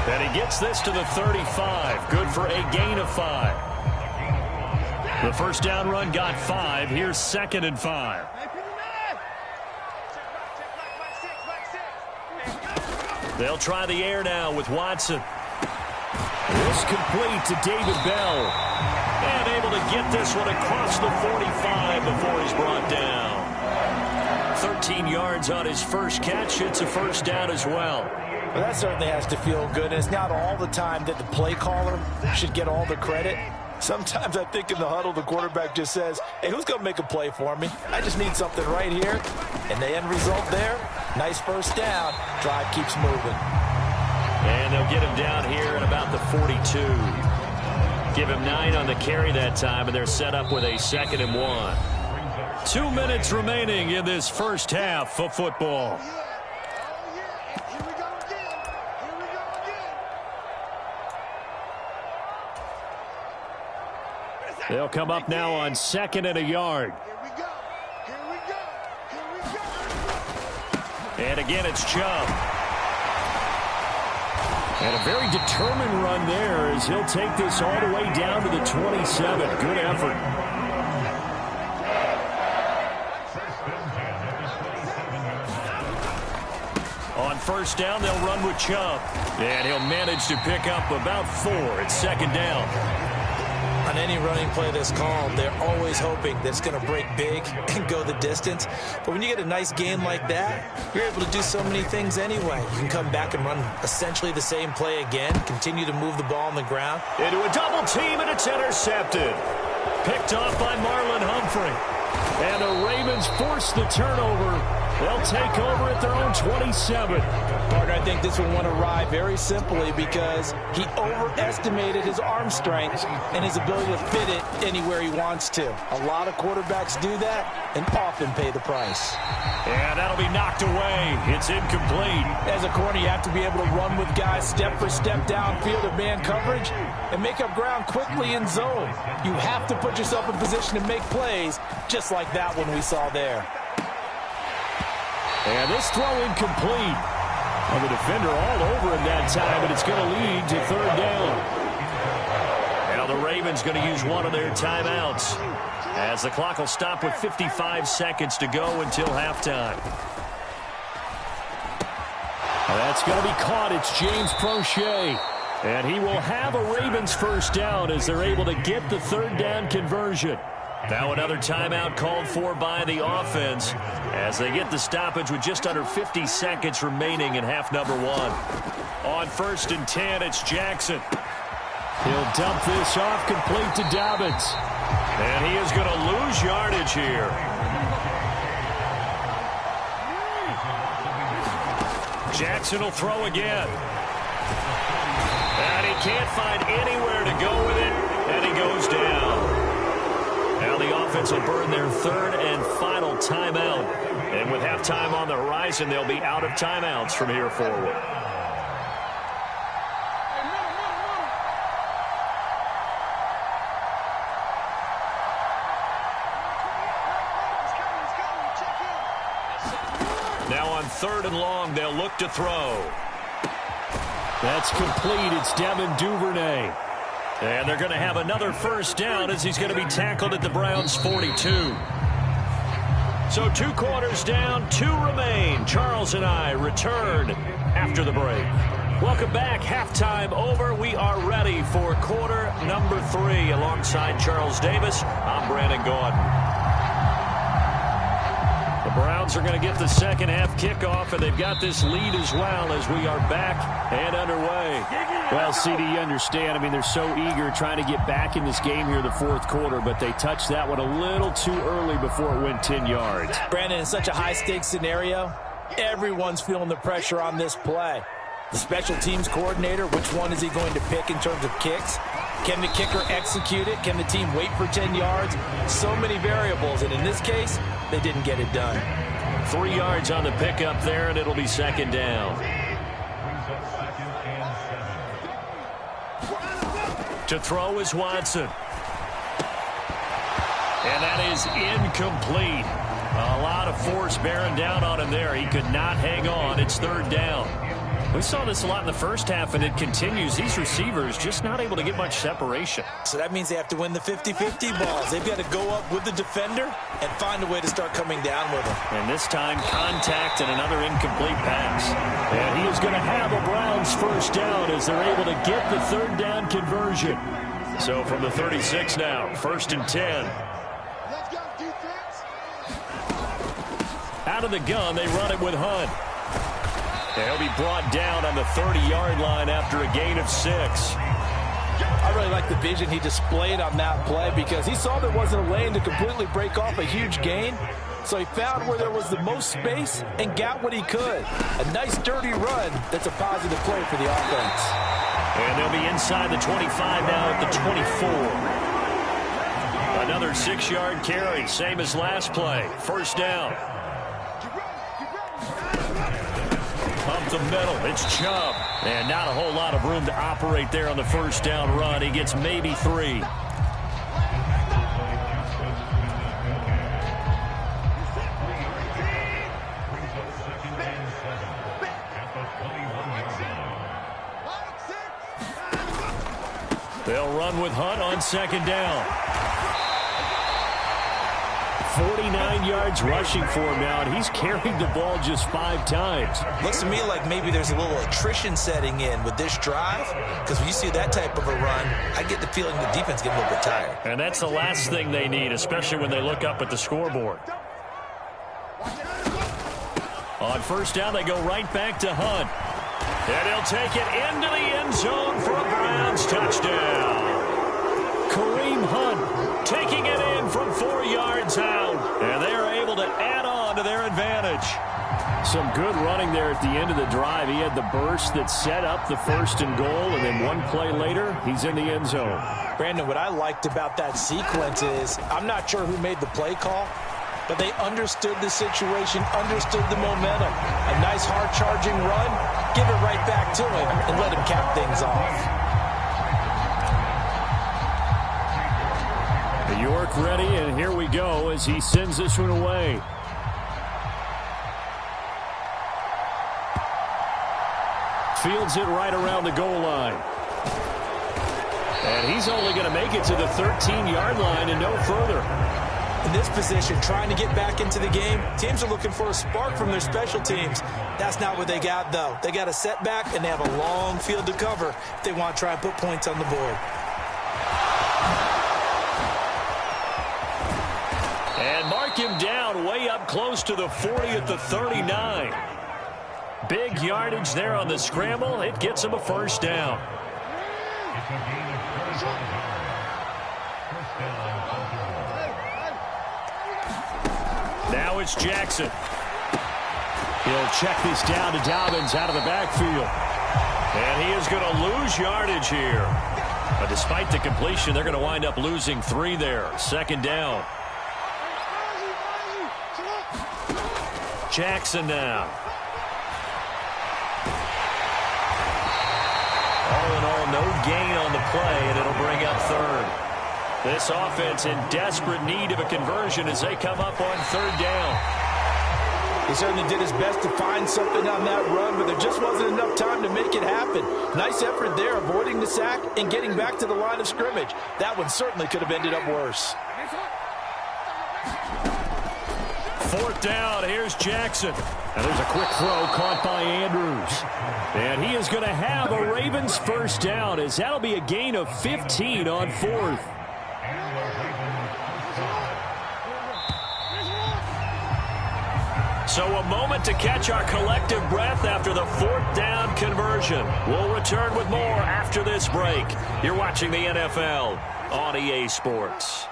And he gets this to the 35. Good for a gain of 5. The first down run got 5. Here's 2nd and 5. They'll try the air now with Watson. This complete to David Bell. And able to get this one across the 45 before he's brought down. 13 yards on his first catch. It's a first down as well. Well, that certainly has to feel good. And it's not all the time that the play caller should get all the credit. Sometimes I think in the huddle, the quarterback just says, hey, who's going to make a play for me? I just need something right here. And the end result there, nice first down. Drive keeps moving. And they'll get him down here at about the 42. Give him 9 on the carry that time, and they're set up with a 2nd and 1. 2 minutes remaining in this first half of football. They'll come up now on 2nd and a yard. And again, it's Chubb. And a very determined run there as he'll take this all the way down to the 27. Good effort. On first down, they'll run with Chubb. And he'll manage to pick up about 4. It's 2nd down. On any running play that's called, they're always hoping that it's going to break big and go the distance. But when you get a nice gain like that, you're able to do so many things anyway. You can come back and run essentially the same play again, continue to move the ball on the ground. Into a double team, and it's intercepted. Picked off by Marlon Humphrey. And the Ravens force the turnover. They'll take over at their own 27. Partner, I think this will want to ride very simply because he overestimated his arm strength and his ability to fit it anywhere he wants to. A lot of quarterbacks do that and often pay the price. And that'll be knocked away. It's incomplete. As a corner, you have to be able to run with guys step for step downfield in man coverage and make up ground quickly in zone. You have to put yourself in position to make plays just like that one we saw there. And this throw incomplete. Well, the defender all over him that time, but it's going to lead to 3rd down. Now the Ravens going to use one of their timeouts as the clock will stop with 55 seconds to go until halftime. That's going to be caught. It's James Prochet. And he will have a Ravens first down as they're able to get the 3rd down conversion. Now another timeout called for by the offense as they get the stoppage with just under 50 seconds remaining in half number 1. On 1st and 10, it's Jackson. He'll dump this off complete to Dobbins. And he is going to lose yardage here. Jackson will throw again. And he can't find anywhere to go with it. And he goes down. Now the offense will burn their 3rd and final timeout. And with halftime on the horizon, they'll be out of timeouts from here forward. Now on 3rd and long, they'll look to throw. That's complete. It's Devin Duvernay. And they're going to have another first down as he's going to be tackled at the Browns' 42. So 2 quarters down, 2 remain. Charles and I return after the break. Welcome back. Halftime over. We are ready for quarter number 3. Alongside Charles Davis, I'm Brandon Gaudin. The Browns are going to get the second half kickoff, and they've got this lead as well as we are back and underway. Well, CD, you understand. I mean, they're so eager trying to get back in this game here the 4th quarter, but they touched that one a little too early before it went 10 yards. Brandon, in such a high-stakes scenario, everyone's feeling the pressure on this play. The special teams coordinator, which one is he going to pick in terms of kicks? Can the kicker execute it? Can the team wait for 10 yards? So many variables, and in this case, they didn't get it done. 3 yards on the pickup there, and it'll be 2nd down. To throw is Watson. And that is incomplete. A lot of force bearing down on him there. He could not hang on. It's 3rd down. We saw this a lot in the first half, and it continues. These receivers just not able to get much separation. So that means they have to win the 50-50 balls. They've got to go up with the defender and find a way to start coming down with him. And this time, contact and another incomplete pass. And he is going to have a Browns first down as they're able to get the 3rd down conversion. So from the 36 now, 1st and 10. Out of the gun, they run it with Hunt. He'll be brought down on the 30-yard line after a gain of 6. I really like the vision he displayed on that play because he saw there wasn't a lane to completely break off a huge gain. So he found where there was the most space and got what he could. A nice, dirty run that's a positive play for the offense. And they'll be inside the 25 now at the 24. Another 6-yard carry, same as last play. 1st down. Up the middle, it's Chubb. And not a whole lot of room to operate there on the 1st down run. He gets maybe 3. They'll run with Hunt on 2nd down. 49 yards rushing for him now, and he's carried the ball just 5 times. Looks to me like maybe there's a little attrition setting in with this drive, because when you see that type of a run, I get the feeling the defense getting a little bit tired. And that's the last thing they need, especially when they look up at the scoreboard. On 1st down, they go right back to Hunt. And he'll take it into the end zone for a Browns touchdown. Kareem Hunt taking it in from 4 yards out. And they are able to add on to their advantage. Some good running there at the end of the drive. He had the burst that set up the 1st and goal, and then 1 play later, he's in the end zone. Brandon, what I liked about that sequence is I'm not sure who made the play call, but they understood the situation, understood the momentum. A nice hard-charging run, give it right back to him, and let him cap things off. York ready, and here we go as he sends this one away. Fields it right around the goal line. And he's only going to make it to the 13-yard line and no further. In this position, trying to get back into the game, teams are looking for a spark from their special teams. That's not what they got, though. They got a setback, and they have a long field to cover if they want to try and put points on the board. And mark him down way up close to the 40 at the 39. Big yardage there on the scramble. It gets him a first down. Now it's Jackson. He'll check this down to Dobbins out of the backfield. And he is going to lose yardage here. But despite the completion, they're going to wind up losing 3 there. Second down. Jackson now. All in all, no gain on the play, and it'll bring up third. This offense in desperate need of a conversion as they come up on third down. He certainly did his best to find something on that run, but there just wasn't enough time to make it happen. Nice effort there, avoiding the sack and getting back to the line of scrimmage. That one certainly could have ended up worse. Fourth down, here's Jackson. And there's a quick throw caught by Andrews. And he is going to have a Ravens first down, as that'll be a gain of 15 on fourth. So a moment to catch our collective breath after the fourth down conversion. We'll return with more after this break. You're watching the NFL on EA Sports.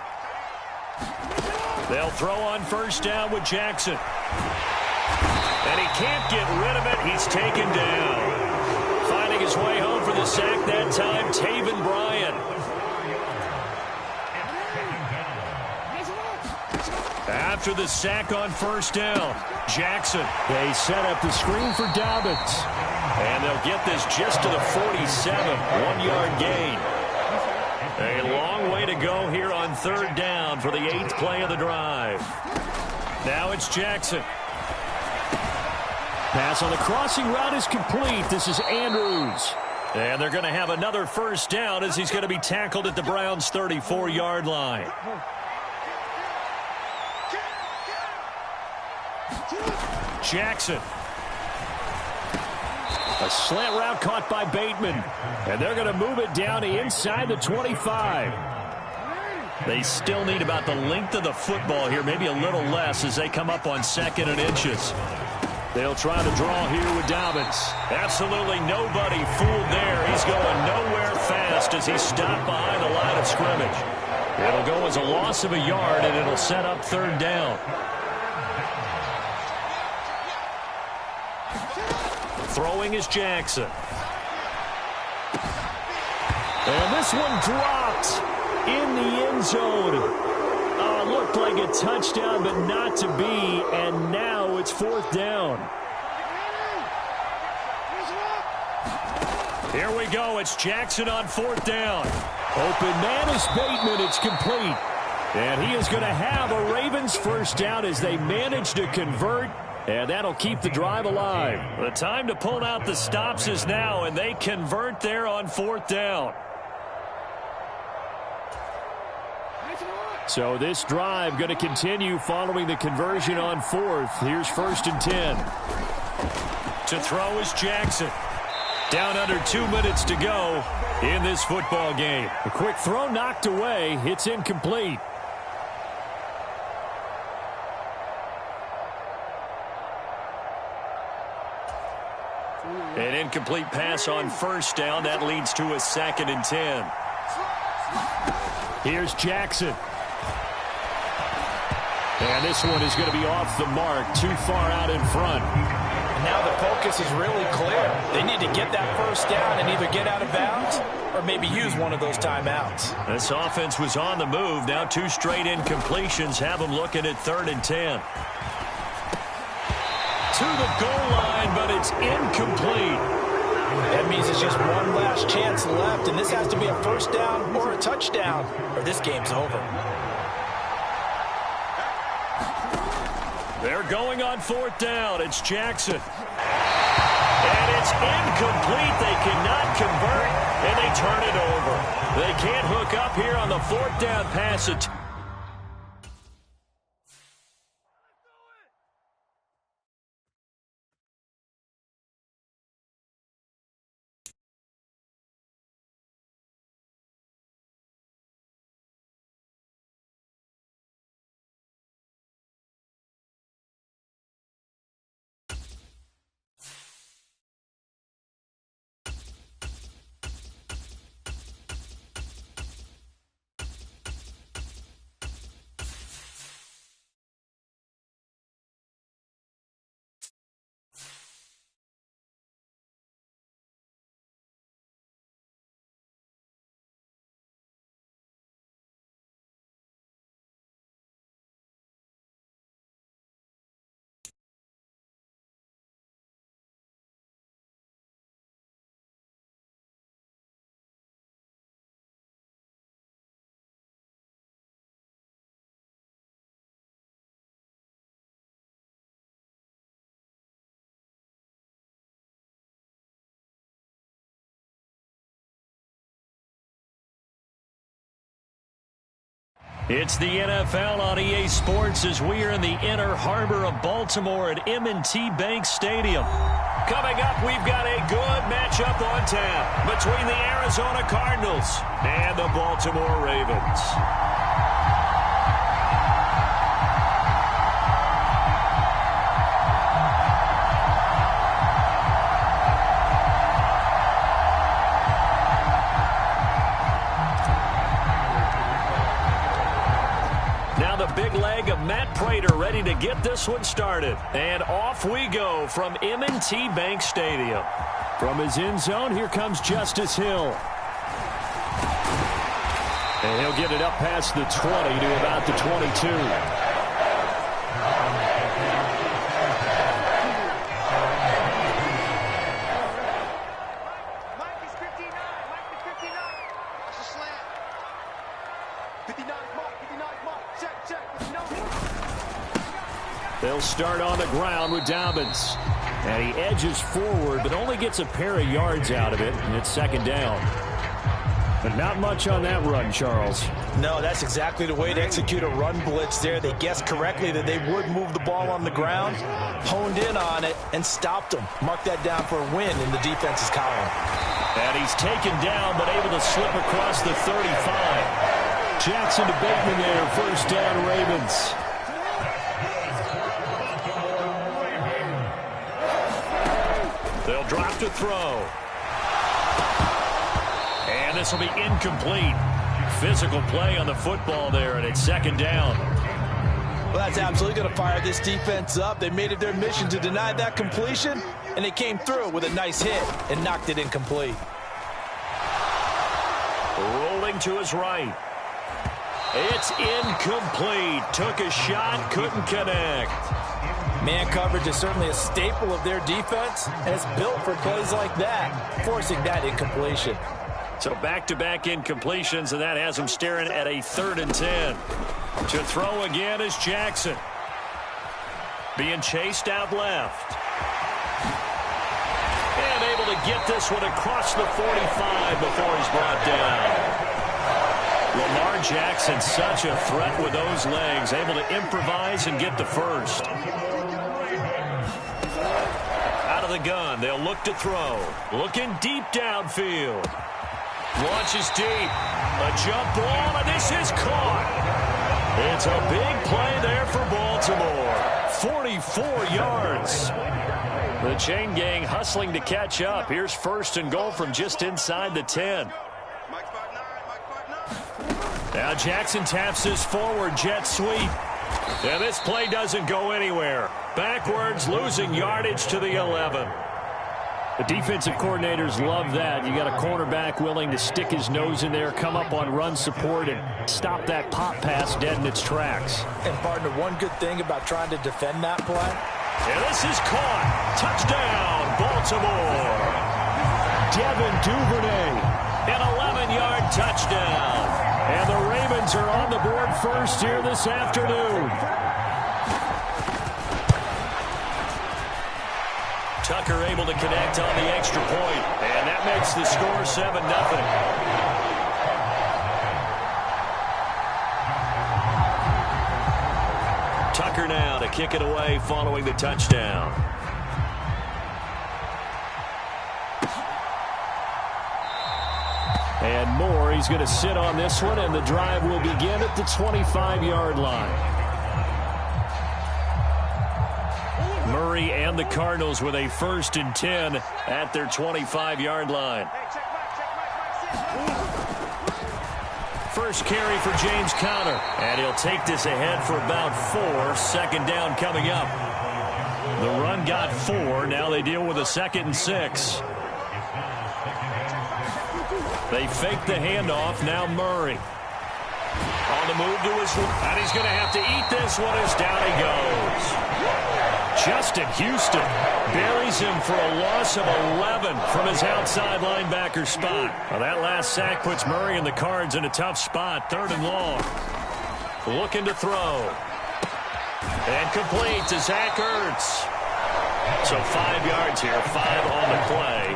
They'll throw on first down with Jackson. And he can't get rid of it. He's taken down. Finding his way home for the sack that time, Taven Bryan. After the sack on first down, Jackson. They set up the screen for Dobbins. And they'll get this just to the 47. 1-yard gain. A long way to go here on third down for the 8th play of the drive. Now it's Jackson. Pass on the crossing route is complete. This is Andrews. And they're going to have another first down as he's going to be tackled at the Browns' 34-yard line. Jackson. A slant route caught by Bateman. And they're going to move it down to inside the 25. They still need about the length of the football here, maybe a little less as they come up on 2nd and inches. They'll try to draw here with Dobbins. Absolutely nobody fooled there. He's going nowhere fast as he's stopped behind the line of scrimmage. It'll go as a loss of a yard, and it'll set up third down. Throwing is Jackson. And this one dropped in the end zone. Looked like a touchdown, but not to be. And now it's fourth down. Here we go. It's Jackson on fourth down. Open man is Bateman. It's complete. And he is going to have a Ravens first down as they manage to convert. And that'll keep the drive alive. The time to pull out the stops is now, and they convert there on fourth down. So this drive going to continue following the conversion on fourth. Here's 1st and 10. To throw is Jackson. Down under 2 minutes to go in this football game. A quick throw knocked away. It's incomplete. An incomplete pass on first down. That leads to a 2nd and 10. Here's Jackson. And this one is going to be off the mark, too far out in front. And now the focus is really clear. They need to get that first down and either get out of bounds or maybe use one of those timeouts. This offense was on the move. Now 2 straight incompletions have them looking at 3rd and 10. To the goal line, but it's incomplete. That means it's just one last chance left, and this has to be a first down or a touchdown, or this game's over. They're going on fourth down. It's Jackson. And it's incomplete. They cannot convert, and they turn it over. They can't hook up here on the fourth down pass. It's the NFL on EA Sports as we are in the inner harbor of Baltimore at M&T Bank Stadium. Coming up, we've got a good matchup on tap between the Arizona Cardinals and the Baltimore Ravens. Big leg of Matt Prater ready to get this one started. And off we go from M&T Bank Stadium. From his end zone, here comes Justice Hill. And he'll get it up past the 20 to about the 22. They'll start on the ground with Dobbins. And he edges forward, but only gets a pair of yards out of it, and it's second down. But not much on that run, Charles. No, that's exactly the way to execute a run blitz there. They guessed correctly that they would move the ball on the ground, honed in on it, and stopped them. Mark that down for a win in the defense's column. And he's taken down, but able to slip across the 35. Jackson to Bateman there, first down, Ravens. They'll drop to throw. And this will be incomplete. Physical play on the football there, and it's second down. Well, that's absolutely going to fire this defense up. They made it their mission to deny that completion, and they came through with a nice hit and knocked it incomplete. Rolling to his right. It's incomplete. Took a shot, couldn't connect. Man coverage is certainly a staple of their defense, and it's built for plays like that, forcing that incompletion. So back-to-back incompletions, and that has him staring at a 3rd and 10. To throw again is Jackson. Being chased out left. And able to get this one across the 45 before he's brought down. Lamar Jackson, such a threat with those legs, able to improvise and get the first. Out of the gun, they'll look to throw. Looking deep downfield. Launches deep. A jump ball, and this is caught. It's a big play there for Baltimore. 44 yards. The chain gang hustling to catch up. Here's first and goal from just inside the 10. Now Jackson taps this forward jet sweep. And this play doesn't go anywhere. Backwards, losing yardage to the 11. The defensive coordinators love that. You got a cornerback willing to stick his nose in there, come up on run support, and stop that pop pass dead in its tracks. And, partner, one good thing about trying to defend that play. And this is caught. Touchdown, Baltimore. Devin Duvernay, an 11-yard touchdown. And the Ravens are on the board first here this afternoon. Tucker able to connect on the extra point. And that makes the score 7-0. Tucker now to kick it away following the touchdown. And Moore, he's going to sit on this one, and the drive will begin at the 25-yard line. Murray and the Cardinals with a 1st and 10 at their 25-yard line. First carry for James Conner, and he'll take this ahead for about 4. Second down coming up. The run got 4. Now they deal with a 2nd and 6. They fake the handoff. Now Murray. On the move to his right. And he's going to have to eat this one as down he goes. Justin Houston buries him for a loss of 11 from his outside linebacker spot. Well, that last sack puts Murray and the Cards in a tough spot. 3rd and long. Looking to throw. And complete to Zach Ertz. So 5 yards here, 5 on the play.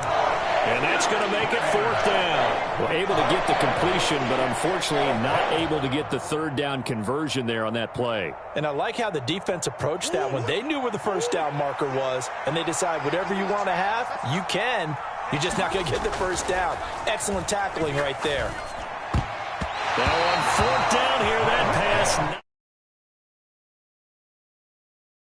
And that's going to make it 4th down. Well, able to get the completion, but unfortunately not able to get the 3rd down conversion there on that play. And I like how the defense approached that when they knew where the 1st down marker was, and they decide whatever you want to have, you can. You're just not going to get the 1st down. Excellent tackling right there. That one